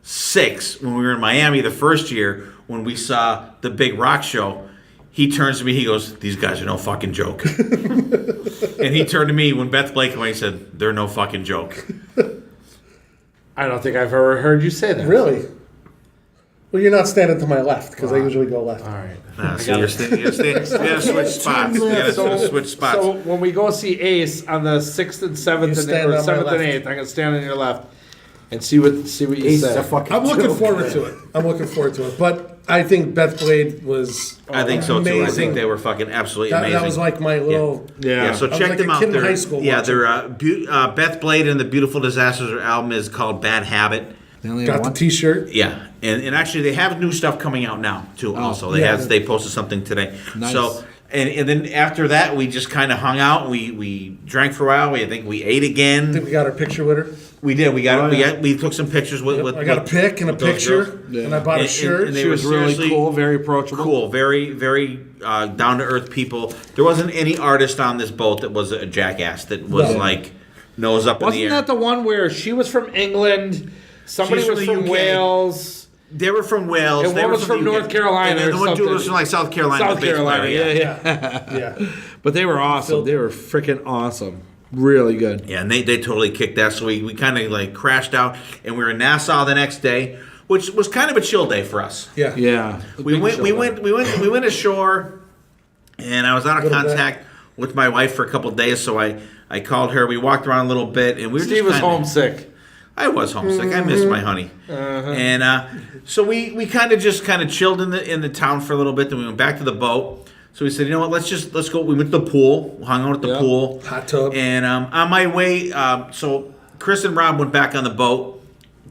6 when we were in Miami the first year when we saw the big rock show. He turns to me, he goes, "These guys are no fucking joke." And he turned to me when Beth Blake came, he said, "They're no fucking joke." I don't think I've ever heard you say that. Really? Well, you're not standing to my left because I usually go left. All right. So you gotta switch spots. You gotta switch spots. So when we go see Ace on the 6th and 7th and 8th, I'm gonna stand on your left and see what you Ace say. I'm looking forward to it. But I think Beth Blade was I think so too. I amazing. think they were fucking absolutely amazing. That was like my little... Yeah, so check them out. Kid in high school they're Beth Blade and the Beautiful Disasters album is called Bad Habit. Got the T-shirt. Yeah, and actually they have new stuff coming out now too. Also, they posted something today. Nice. So and then after that we just kind of hung out. We drank for a while. I think we ate again. I think we got our picture with her. We did. We took some pictures with. I got a pic and a picture, and I bought a shirt. And they she were was really cool, very approachable. Cool, very very down to earth people. There wasn't any artist on this boat that was a jackass that was like nose up in the air. Wasn't that the one where she was from England? Somebody was from Wales. They were from Wales. And one was from North Carolina. And the one dude was from like South Carolina. South Carolina, yeah. But they were awesome. They were freaking awesome. Really good. Yeah, and they totally kicked that. So we kind of like crashed out, and we were in Nassau the next day, which was kind of a chill day for us. Yeah. We went ashore, and I was out of contact with my wife for a couple of days. So I called her. We walked around a little bit, and we were Steve was homesick. I was homesick. I missed my honey, and so we kind of chilled in the town for a little bit. Then we went back to the boat. So we said, you know what? Let's go. We went to the pool, hung out at the pool, hot tub, and on my way, so Chris and Rob went back on the boat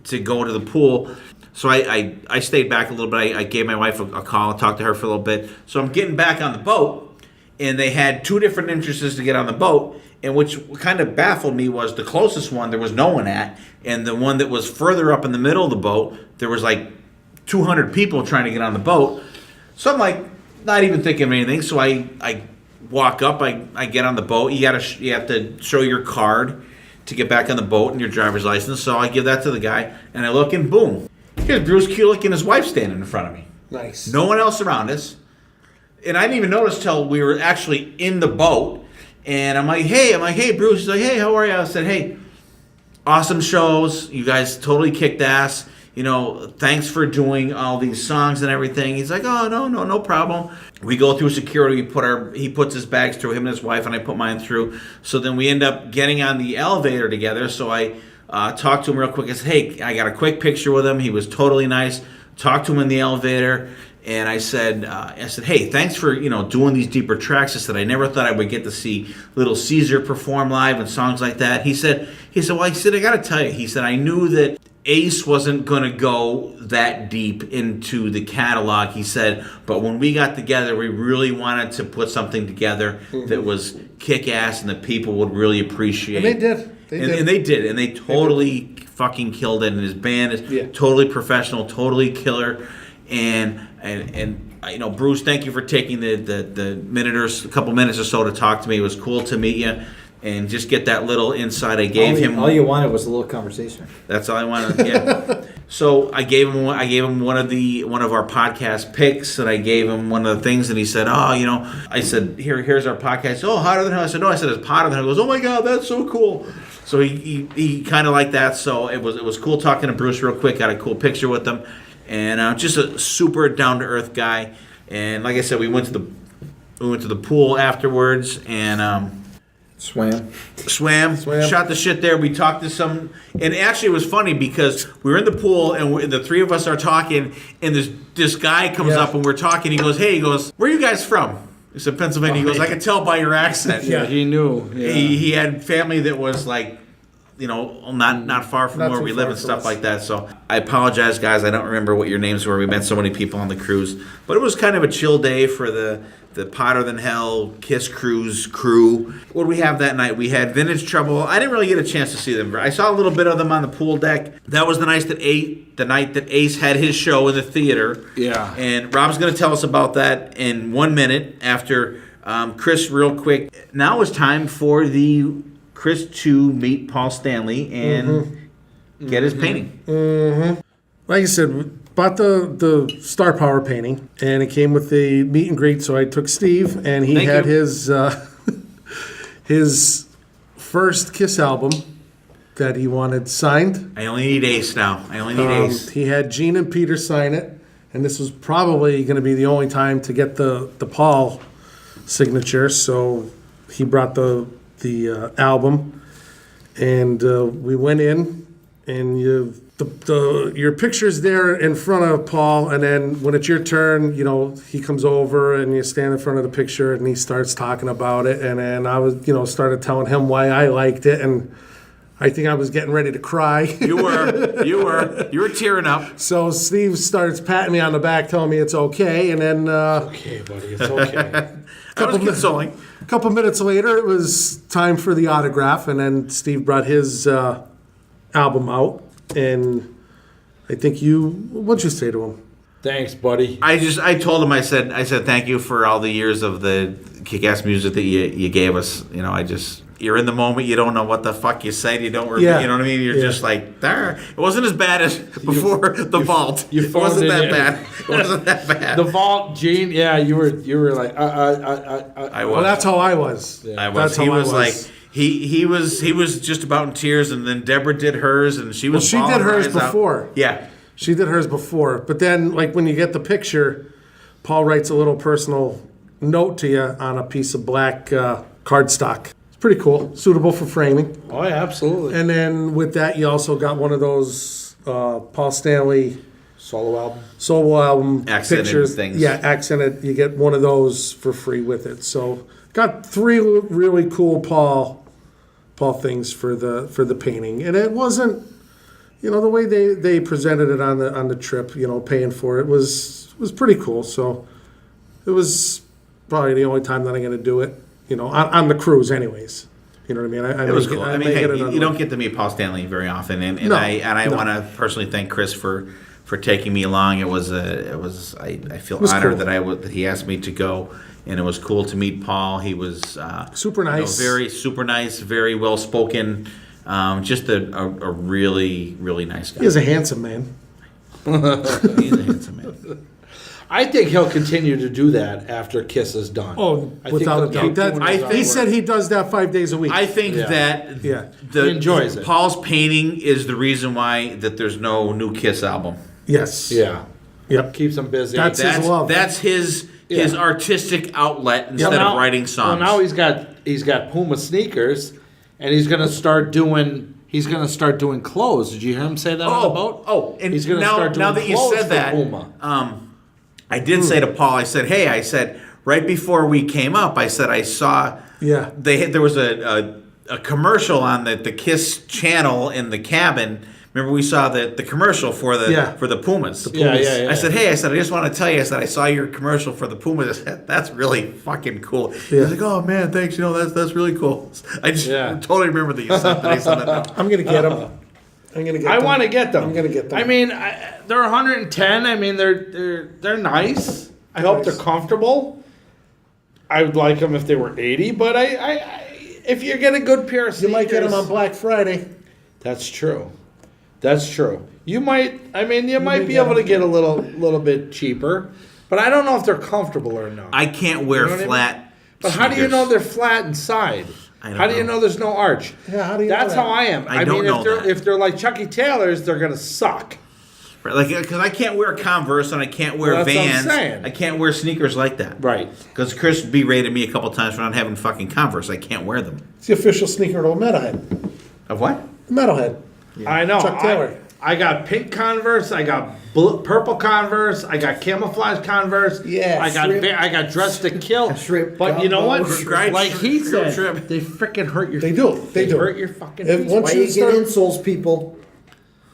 to go to the pool. So I stayed back a little bit. I gave my wife a call, talked to her for a little bit. So I'm getting back on the boat, and they had two different entrances to get on the boat. And which kind of baffled me was the closest one there was no one at, and the one that was further up in the middle of the boat, there was like 200 people trying to get on the boat. So I'm like, not even thinking of anything. So I walk up, I get on the boat. You have to show your card to get back on the boat and your driver's license. So I give that to the guy, and I look, and boom, here's Bruce Kulick and his wife standing in front of me. Nice. No one else around us, and I didn't even notice till we were actually in the boat. And I'm like, hey, Bruce. He's like, hey, how are you? I said, hey, awesome shows. You guys totally kicked ass. You know, thanks for doing all these songs and everything. He's like, oh, no problem. We go through security. He puts his bags through, him and his wife, and I put mine through. So then we end up getting on the elevator together. So I talked to him real quick. I said, hey, I got a quick picture with him. He was totally nice. talked to him in the elevator, and I said, hey, thanks for doing these deeper tracks. I said, I never thought I would get to see Little Caesar perform live and songs like that. He said, well, I got to tell you, he said, I knew that Ace wasn't going to go that deep into the catalog. He said, but when we got together, we really wanted to put something together that was kick-ass and that people would really appreciate. And they did. And they did. And they totally fucking killed it. And his band is totally professional, totally killer. And Bruce, thank you for taking the minute or a couple minutes or so to talk to me. It was cool to meet you and just get that little insight. I gave him. All you wanted was a little conversation. That's all I wanted. Yeah. So I gave him one of our podcast picks, and I gave him one of the things, and he said, I said, here's our podcast. Oh, hotter than hell. I said, no. I said, it's hotter than hell. He goes, oh my God, that's so cool. So he kind of liked that. So it was cool talking to Bruce real quick. Got a cool picture with him. And just a super down-to-earth guy. And like I said, we went to the pool afterwards and swam, shot the shit there. We talked to some, and actually it was funny because we were in the pool and the three of us are talking, and this guy comes up and we're talking. He goes, where are you guys from? I said, Pennsylvania. He goes, I could tell by your accent. Yeah, he knew. Yeah. He had family that was like, not far from where we live and stuff like that. So I apologize, guys. I don't remember what your names were. We met so many people on the cruise. But it was kind of a chill day for the Hotter Than Hell Kiss Kruise crew. What did we have that night? We had Vintage Trouble. I didn't really get a chance to see them. I saw a little bit of them on the pool deck. That was the night that Ace had his show in the theater. Yeah. And Rob's going to tell us about that in 1 minute after Chris, real quick. Now it's time for the Chris to meet Paul Stanley and get his painting. Mm-hmm. Like I said, bought the Star Power painting, and it came with the meet and greet. So I took Steve, and he had his first Kiss album that he wanted signed. I only need Ace now. Ace. He had Gene and Peter sign it, and this was probably going to be the only time to get the Paul signature. So he brought the album, and we went in, and your picture's there in front of Paul, and then when it's your turn, he comes over and you stand in front of the picture and he starts talking about it, and then I was started telling him why I liked it, and I think I was getting ready to cry. You were tearing up. So Steve starts patting me on the back, telling me it's okay, and then okay, buddy, it's okay. That was consoling. A couple minutes later, it was time for the autograph, and then Steve brought his album out, and I think what'd you say to him? Thanks, buddy. I told him, I said thank you for all the years of the kick-ass music that you gave us. You're in the moment. You don't know what the fuck you said. You don't. You know what I mean. You're just like there. It wasn't as bad as before the vault. It wasn't that bad. It wasn't that bad. The vault, Gene. Yeah, you were like I was. Well, that's how I was. Yeah. I was. He was like he was just about in tears, and then Deborah did hers, and she was. Well, she did hers before. Out. Yeah, she did hers before. But then, like when you get the picture, Paul writes a little personal note to you on a piece of black cardstock. Pretty cool, suitable for framing. Oh yeah, absolutely. And then with that, you also got one of those Paul Stanley solo album accented pictures. Things. Yeah, accented. You get one of those for free with it. So got 3 really cool Paul things for the painting, and it wasn't, the way they presented it on the trip. Paying for it was pretty cool. So it was probably the only time that I'm going to do it. On the cruise, anyways. You know what I mean? It was cool. I mean, you don't get to meet Paul Stanley very often, and I want to personally thank Chris for taking me along. I feel honored cool. that he asked me to go, and it was cool to meet Paul. He was super nice, very super nice, very well spoken, just a really really nice guy. He's a handsome man. He's a handsome man. I think he'll continue to do that after Kiss is done. Oh, without a doubt. He said he does that 5 days a week. I think that he enjoys it. Paul's painting is the reason why that there's no new Kiss album. Yes. Yeah. Yep. Keeps him busy. That's his love. That's his artistic outlet instead of writing songs. Well, now he's got Puma sneakers, and he's going to start doing he's going to start doing clothes. Did you hear him say that on the boat? Oh, and he's going to now, start doing now that you clothes said for that, Puma. I did say to Paul, I said, right before we came up, I said I saw there was a commercial on the Kiss channel in the cabin. Remember we saw the commercial for the Pumas. Yeah. I said, I just want to tell you, I saw your commercial for the Pumas. I said, that's really fucking cool. He's like, oh man, thanks. That's really cool. I just totally remember that you said that. I'm gonna get them. I want to get them. I'm gonna get them. I mean, they're 110. I mean, they're nice. I hope they're comfortable. I would like them if they were 80, but if you get a good pair of sneakers, you might get them on Black Friday. That's true. You might. I mean, you might be get able to them. get a little bit cheaper, but I don't know if they're comfortable or not. I can't wear You know what I mean? flat. But how do you know they're flat inside? How do you know there's no arch? Yeah, how do you know That's that? how I am. I don't know that. If they're like Chucky Taylors, they're gonna suck. Like, because I can't wear Converse and I can't wear Well, that's what I'm Vans. saying. I can't wear sneakers like that. Right. Because Chris berated me a couple times for not having fucking Converse. I can't wear them. It's the official sneaker of Metalhead. Of what? Metalhead. I know. Chuck Taylor. I got pink Converse. I got purple Converse. I got camouflage Converse. Yeah, I got dressed to kill. Shrimp But you know what? Great Like he shrimp. said, they freaking hurt your. They do. They do. hurt your fucking. If feet. once Why you you get start, insoles, people?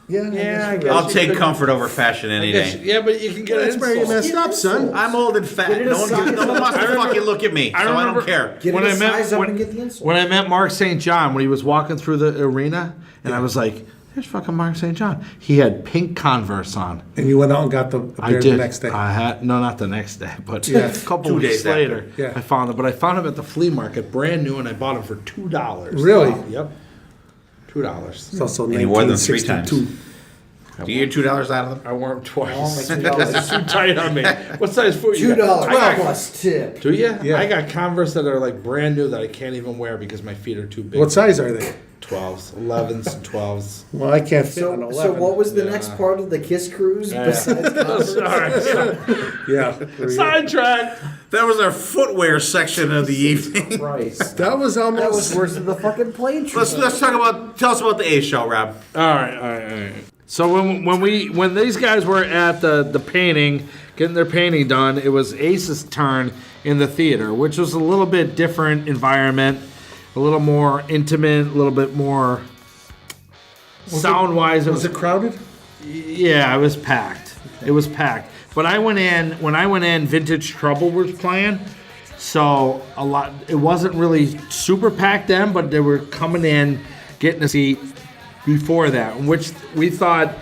yeah, I guess. I'll take comfort over fashion any day. Yeah, but you can get That's where you insoles. messed up, son. I'm old and fat. Get it No one aside. wants to fucking look at me, so I don't remember- care. Get When it I a met- size up when- and get the insole. When I met Mark St. John, when he was walking through the arena, and I was like, "There's fucking Mark St. John." He had pink Converse on. And you went out and got the I pair did. the next day. I had not the next day, but Yeah. a couple 2 weeks days after. later, Yeah. I found them. But I found them at the flea market, brand new, and I bought them for $2. Really? Yep. $2. It's also And you wore them 3 times. 1962. Do you get $2 out of them? I wore them twice. Oh, my $2. It's too tight on me. What size foot you got? $2 I got- plus tip. Do you? Yeah. I got Converse that are like brand new that I can't even wear because my feet are too big. What size are they? 12s, 11s, and 12s. Well, I can't fit So, an 11. so what was the next part of the Kiss Cruise besides Converse? Sorry. Yeah. Sidetrack. That was our footwear section of the evening. Christ. That was That was almost. worse than the fucking plane trip. Let's talk about. Tell us about the Ace show, Rob. All right. So when these guys were at the painting, getting their painting done, it was Ace's turn in the theater, which was a little bit different environment, a little more intimate, a little bit more sound wise. Was it crowded? Yeah, it was packed. It was packed. But when I went in, Vintage Trouble was playing. So it wasn't really super packed then, but they were coming in, getting a seat before that, which we thought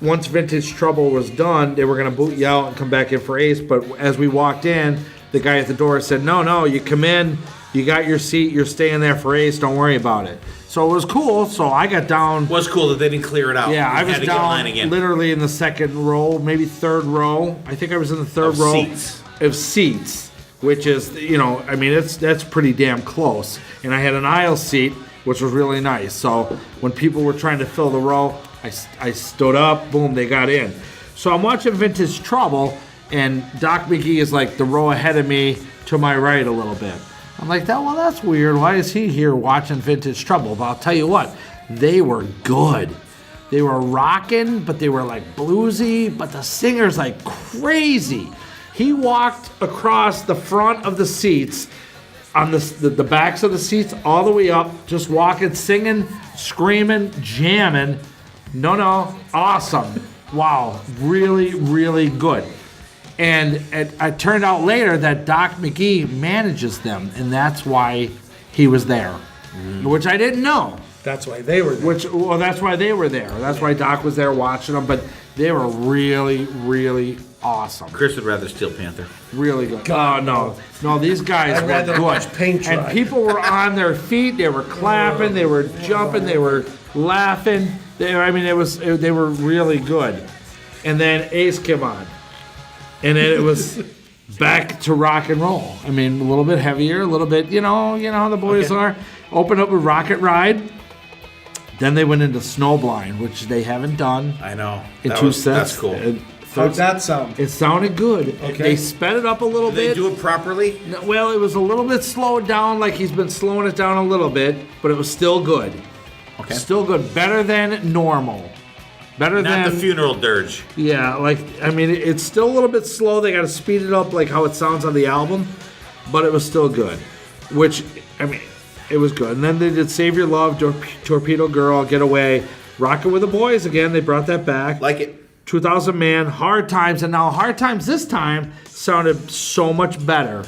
once Vintage Trouble was done, they were going to boot you out and come back in for Ace. But as we walked in, the guy at the door said, no, you come in, you got your seat, you're staying there for Ace, don't worry about it. So it was cool. So I got down. Was cool that they didn't clear it out. Yeah, We I was had to get in line down again. literally in the second row, maybe third row. I think I was in the third Of row seats. of seats, which is, that's pretty damn close. And I had an aisle seat, which was really nice. So when people were trying to fill the row, I stood up, boom, they got in. So I'm watching Vintage Trouble, and Doc McGee is like the row ahead of me to my right a little bit. I'm like, that's weird. Why is he here watching Vintage Trouble? But I'll tell you what, they were good. They were rocking, but they were like bluesy, but the singer's like crazy. He walked across the front of the seats, on the backs of the seats, all the way up, just walking, singing, screaming, jamming. No, awesome. Wow, really, really good. And it turned out later that Doc McGee manages them, and that's why he was there, which I didn't know. That's why they were there. That's why they were there. That's why Doc was there watching them, but they were really, really awesome. Chris would rather Steel Panther. Really good. Oh, no, these guys I'd were rather good. watch paint dry. And people were on their feet. They were clapping. They were jumping. They were laughing. They were really good. And then Ace came on, and then it was back to rock and roll. I mean, a little bit heavier, a little bit. You know how the boys are. Opened up with Rocket Ride. Then they went into Snowblind, which they haven't done. I know. In two sets. That's cool. How'd that sound? It sounded good. Okay. They sped it up a little Did they bit. do it properly? No, well, it was a little bit slowed down, like he's been slowing it down a little bit, but it was still good. Okay. Still good. Better than normal. Better Not than the funeral dirge. Yeah, like I mean, it's still a little bit slow. They got to speed it up, like how it sounds on the album, but it was still good. Which I mean, it was good. And then they did "Save Your Love," "Torpedo Girl," "Get Away," "Rockin' with the Boys" again. They brought that back. Like it. 2000 Man, "Hard Times," and now "Hard Times" this time sounded so much better.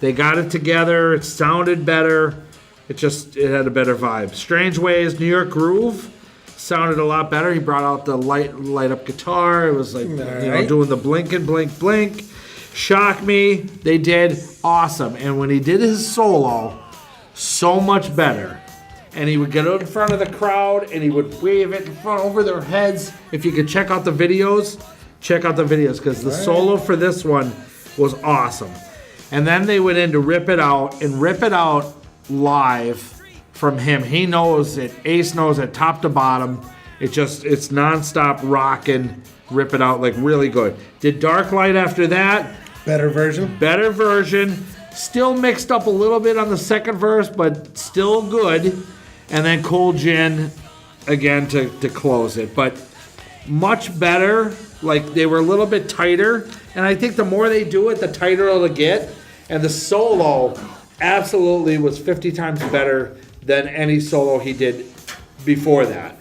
They got it together. It sounded better. It had a better vibe. "Strange Ways," "New York Groove." Sounded a lot better. He brought out the light up guitar. It was like doing the blink and blink blink. "Shock Me," they did awesome. And when he did his solo, so much better. And he would get out in front of the crowd and he would wave it in front over their heads. If you could check out the videos because the solo for this one was awesome. And then they went in to Rip It Out, and Rip It Out live from him. He knows it. Ace knows it top to bottom. It's nonstop rocking. Rip It Out, like really good. Did Dark Light after that. Better version. Still mixed up a little bit on the second verse, but still good. And then Cold Gin again to close it. But much better. Like they were a little bit tighter. And I think the more they do it, the tighter it'll get. And the solo absolutely was 50 times better than any solo he did before that.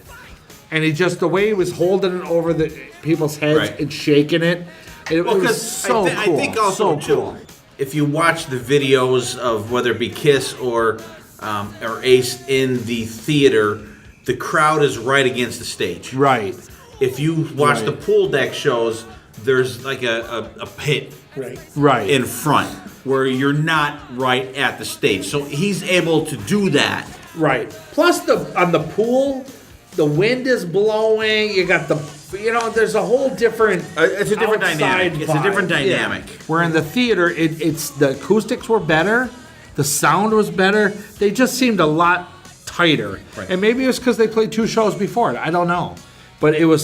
And the way he was holding it over the people's heads and shaking it, it was so cool. I think also so too, cool. if you watch the videos of whether it be Kiss or Ace in the theater, the crowd is right against the stage. Right. If you watch the pool deck shows, there's like a pit Right. in front where you're not right at the stage. So he's able to do that. Right. Plus on the pool, the wind is blowing. You got there's a whole different. It's a different dynamic. outside It's a different vibe. dynamic. Yeah. Where in the theater, it's the acoustics were better, the sound was better. They just seemed a lot tighter. Right. And maybe it was because they played 2 shows before it. I don't know. But it was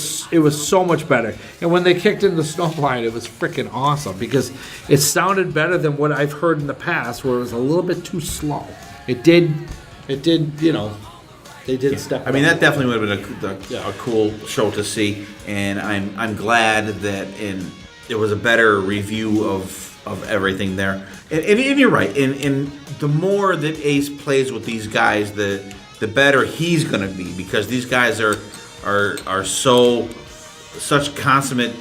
so much better. And when they kicked in the Snowblind, it was freaking awesome because it sounded better than what I've heard in the past, where it was a little bit too slow. It did. They did step. I mean, that definitely would have been a cool show to see, and I'm glad that it was a better review of everything there. And you're right. And the more that Ace plays with these guys, the better he's going to be because these guys are such consummate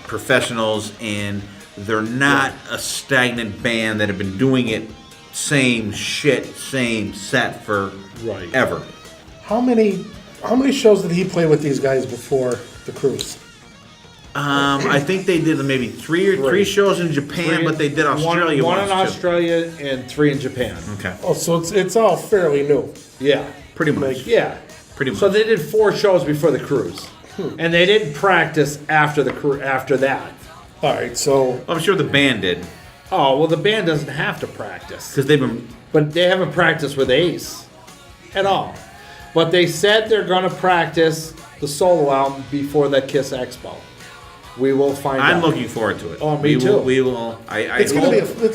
professionals, and they're not a stagnant band that have been doing it same set for ever. How many shows did he play with these guys before the cruise? I think they did maybe three shows in Japan, but they did Australia one once in too. Australia and 3 in Japan. Okay, Oh, so it's all fairly new. Yeah. pretty much. Yeah. Pretty much. So they did 4 shows before the cruise, and they didn't practice after that. All right, so I'm sure the band did Oh well, the band doesn't have to practice, because they've been. but they haven't practiced with Ace at all. But they said they're going to practice the solo album before that Kiss Expo. We will find out. I'm looking forward to it. Oh, me too. We will. it's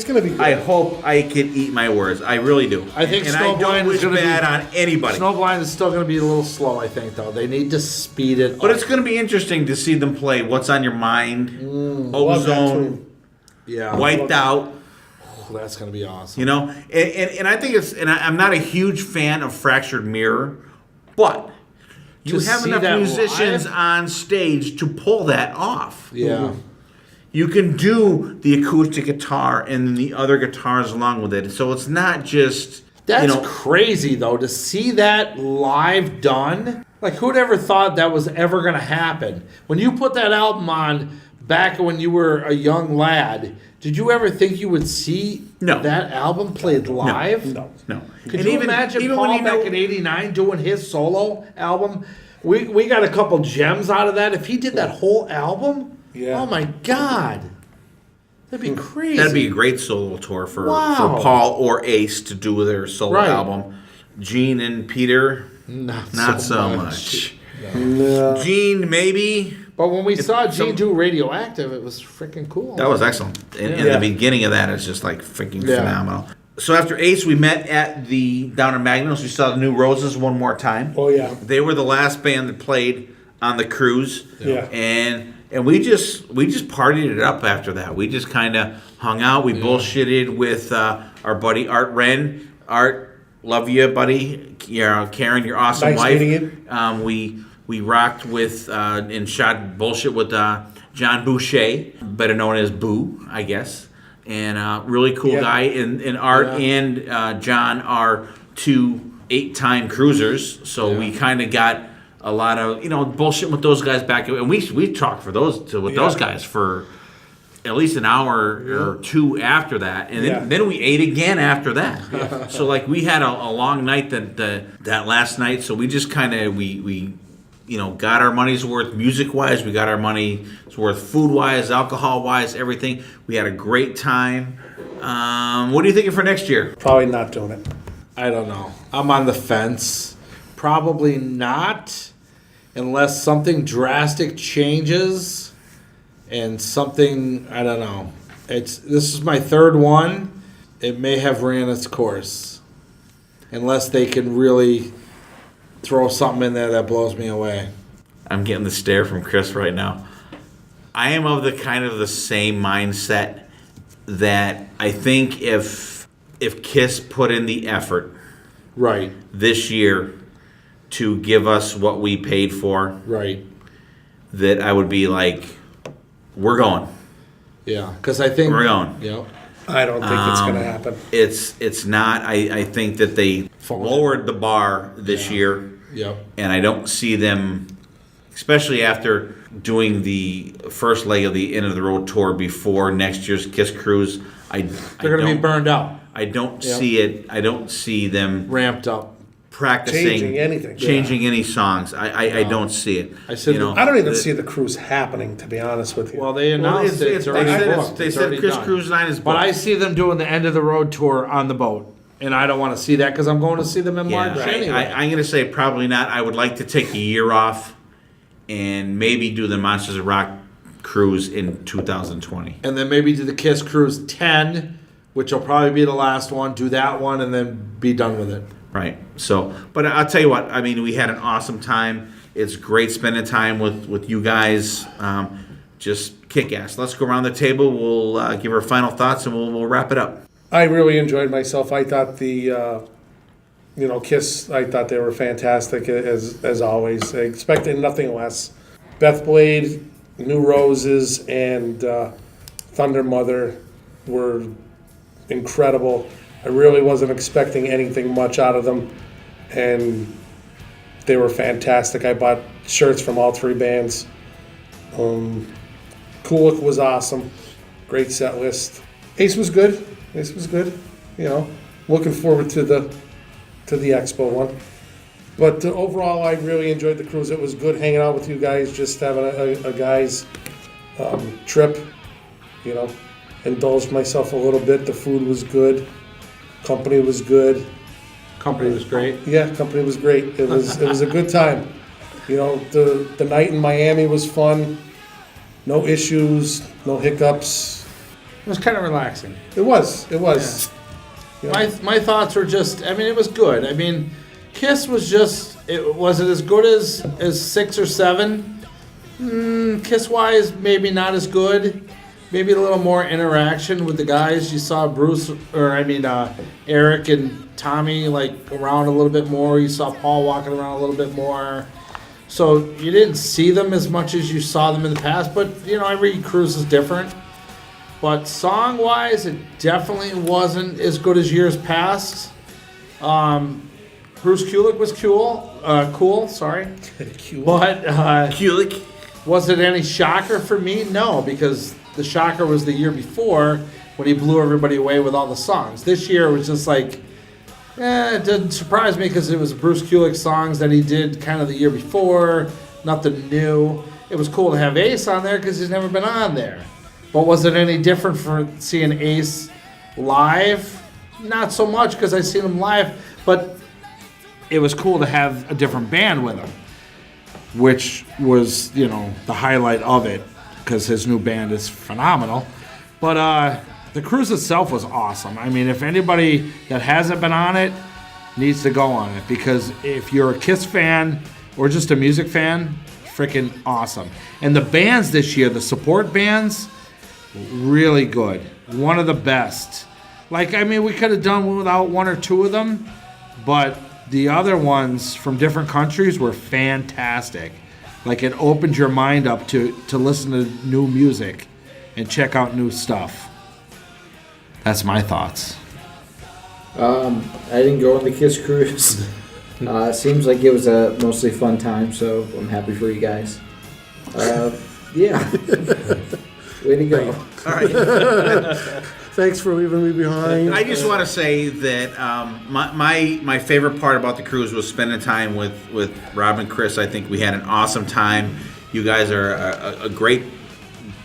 gonna be good. I hope I can eat my words. I really do. I think and I don't Snowblind is wish going to be bad on anybody. Snowblind is still going to be a little slow, I think, though. They need to speed it But up. it's going to be interesting to see them play What's on Your Mind, Love that Ozone, tune. Yeah. Wiped Out. Oh, that's going to be awesome. You know, and I think it's. And I'm not a huge fan of Fractured Mirror, but you To have see enough that musicians live? on stage to pull that off. Yeah. You can do the acoustic guitar and then the other guitars along with it. So it's not just That's crazy, though, to see that live done. Like, who'd ever thought that was ever going to happen? When you put that album on back when you were a young lad, did you ever think you would see No. that album played live? No. Could you imagine Paul back in '89 doing his solo album? We got a couple gems out of that. If he did that whole album, oh my God, that'd be crazy. That'd be a great solo tour for Paul or Ace to do their solo Right. album. Gene and Peter, not so much. No. Gene, maybe. But when we saw some- Gene do Radioactive, it was freaking cool. That was excellent. And the beginning of that is just like freaking phenomenal. So after Ace, we met at down in Magnos. We saw the New Roses one more time. Oh yeah. They were the last band that played on the cruise. Yeah. And we just partied it up after that. We just kind of hung out. We bullshitted with our buddy Art Wren. Art, love you, buddy. Karen, your awesome Nice wife. meeting you. We rocked with and shot bullshit with John Boucher, better known as Boo, I guess. And really cool guy. And Art and John are 2 8-time cruisers, so we kind of got a lot of bullshit with those guys back, and we talked with those guys for at least an hour or two after that, and then we ate again after that. So like we had a long night that last night, so we just kind of we got our money's worth music-wise. We got our money's worth food-wise, alcohol-wise, everything. We had a great time. What are you thinking for next year? Probably not doing it. I don't know. I'm on the fence. Probably not, unless something drastic changes and something, I don't know. This is my third one. It may have ran its course, unless they can really throw something in there that blows me away. I'm getting the stare from Chris right now. I am of the same mindset that I think if Kiss put in the effort Right. this year to give us what we paid for, Right. that I would be like, we're going. Yeah. Because I think We're going. Yeah. I don't think it's going to happen. It's not. I think that they lowered the bar this year, Yep. and I don't see them, especially after doing the first leg of the end of the road tour before next year's Kiss Cruise. They're going to be burned out, I don't see it. I don't see them ramped up. practicing Changing anything. any songs. I don't see it. I said I don't even see the cruise happening, to be honest with you. Well, they announced it's already booked. They It's said already Kiss done. Cruise 9 is booked. But I see them doing the end of the road tour on the boat, and I don't want to see that because I'm going to see them in March anyway. I'm going to say probably not. I would like to take a year off and maybe do the Monsters of Rock cruise in 2020. And then maybe do the Kiss Cruise 10, which will probably be the last one. Do that one and then be done with it. Right. So, but I'll tell you what. I mean, we had an awesome time. It's great spending time with you guys. Just kick ass. Let's go around the table. We'll give our final thoughts and we'll wrap it up. I really enjoyed myself. I thought Kiss, I thought they were fantastic as always. I expected nothing less. Beth Blade, New Roses, and Thunder Mother were incredible. I really wasn't expecting anything much out of them, and they were fantastic. I bought shirts from all three bands. Kulik was awesome. Great set list. Ace was good. Looking forward to the Expo one. But overall, I really enjoyed the cruise. It was good hanging out with you guys, just having a guy's trip. Indulged myself a little bit. The food was good. Company was good. Company was great. Yeah, company was great. It was a good time. The night in Miami was fun. No issues, no hiccups. It was kind of relaxing. It was. My thoughts were just, it was good. Kiss was just, was it as good as 6 or 7? Kiss-wise, maybe not as good. Maybe a little more interaction with the guys. You saw Eric and Tommy around a little bit more. You saw Paul walking around a little bit more. So you didn't see them as much as you saw them in the past. But, every cruise is different. But song-wise, it definitely wasn't as good as years past. Bruce Kulick was cool, sorry. But Kulik. was it any shocker for me? No, because the shocker was the year before when he blew everybody away with all the songs. This year it was just it didn't surprise me because it was Bruce Kulick songs that he did kind of the year before, nothing new. It was cool to have Ace on there because he's never been on there. But was it any different for seeing Ace live? Not so much because I seen him live, but it was cool to have a different band with him, which was, the highlight of it because his new band is phenomenal. But the cruise itself was awesome. I mean, if anybody that hasn't been on it needs to go on it, because if you're a Kiss fan or just a music fan, freaking awesome. And the bands this year, the support bands, really good. One of the best. Like, I mean, we could have done without one or two of them, but the other ones from different countries were fantastic. Like, it opened your mind up to listen to new music and check out new stuff. That's my thoughts. I didn't go on the Kiss Cruise. Seems like it was a mostly fun time, so I'm happy for you guys. Yeah. Way to go. All right. Thanks for leaving me behind. I just want to say that my favorite part about the cruise was spending time with Rob and Chris. I think we had an awesome time. You guys are a great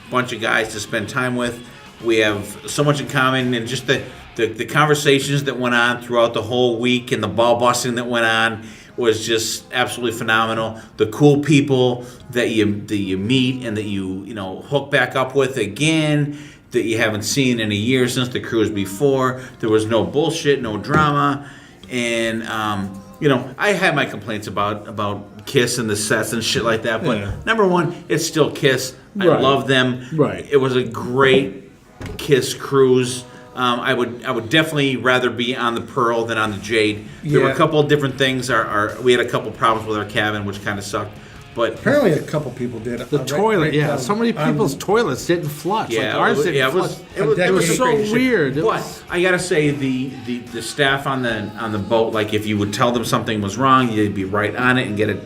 bunch of guys to spend time with. We have so much in common, and just the conversations that went on throughout the whole week and the ball busting that went on was just absolutely phenomenal. The cool people that you meet and that you hook back up with again, that you haven't seen in a year since the cruise before. There was no bullshit, no drama, and I had my complaints about Kiss and the sets and shit like that. But number one, it's still Kiss. I love them. Right. It was a great Kiss cruise. I would definitely rather be on the Pearl than on the Jade. There were a couple of different things. We had a couple problems with our cabin, which kind of sucked. But apparently a couple people did. The toilet, so many people's toilets didn't flush. Yeah, like ours didn't flush. It was so weird. But I gotta say, the staff on the boat, like if you would tell them something was wrong, you'd be right on it and get it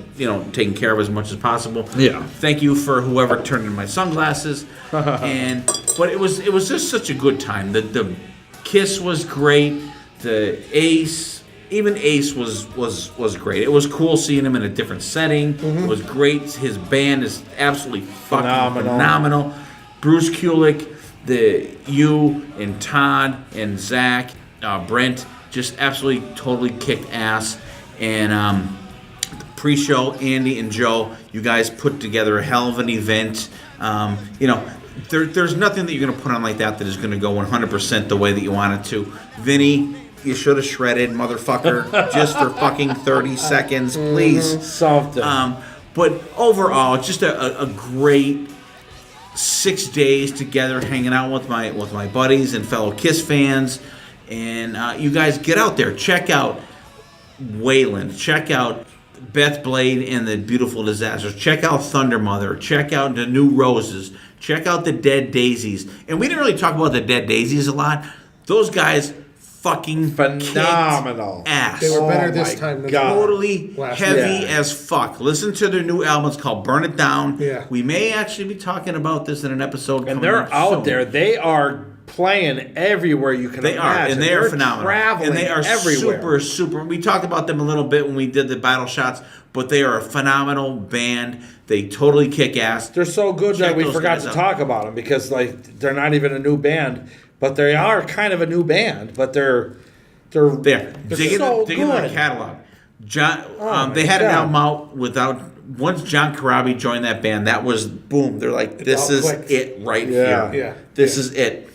taken care of as much as possible. Yeah. Thank you for whoever turned in my sunglasses. But it was just such a good time. The Kiss was great. The Even Ace was great. It was cool seeing him in a different setting. It was great. His band is absolutely fucking phenomenal. Bruce Kulick, you and Todd and Zach, Brent, just absolutely totally kicked ass. And pre-show, Andy and Joe, you guys put together a hell of an event. There's nothing that you're going to put on like that is going to go 100% the way that you want it to. Vinny, you should have shredded, motherfucker, just for fucking 30 seconds, please. Something. But overall, just a great 6 days together, hanging out with my buddies and fellow Kiss fans. And you guys get out there, check out Wayland, check out Beth Blade and the Beautiful Disasters, check out Thunder Mother, check out the New Roses, check out the Dead Daisies. And we didn't really talk about the Dead Daisies a lot. Those guys fucking phenomenal ass. They were better this time than totally last heavy year. as fuck. Listen to their new album. It's called Burn It Down. Yeah. We may actually be talking about this in an episode. And they're out there. They are playing everywhere you can They are, imagine. and they are phenomenal. Traveling and they are everywhere. super. We talked about them a little bit when we did the battle shots, but they are a phenomenal band. They totally kick ass. They're so good Check that we those forgot guys to out. talk about them because they're not even a new band, but they are kind of a new band. But they're There. They're Dig so into their good. catalog. John, my they had an God. album out without. Once John Corabi joined that band, that was boom. They're like, this all is clicked. it right Yeah. here. Yeah. This is it.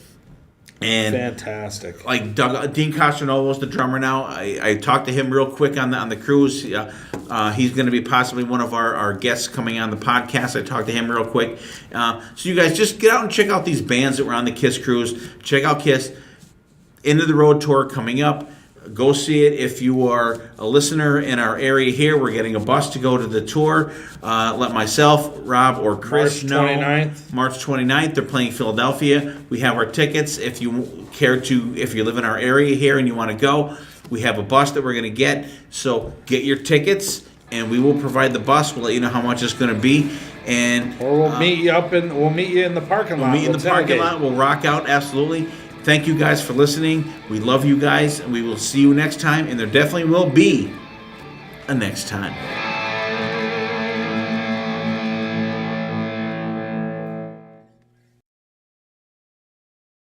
And fantastic. like Dean Castanovo's the drummer now. I talked to him real quick on the cruise. He's going to be possibly one of our guests coming on the podcast. I talked to him real quick. So you guys just get out and check out these bands that were on the Kiss cruise. Check out Kiss. Into the Road tour coming up. Go see it. If you are a listener in our area here, we're getting a bus to go to the tour. Let myself, Rob, or Chris March know. 29th. March 29th. They're playing Philadelphia. We have our tickets. If you live in our area here and you want to go, we have a bus that we're going to get. So get your tickets, and we will provide the bus. We'll let you know how much it's going to be. And Or we'll meet you in the parking lot. we'll meet in the parking lot. We'll rock out. Absolutely. Thank you guys for listening. We love you guys, and we will see you next time. And there definitely will be a next time.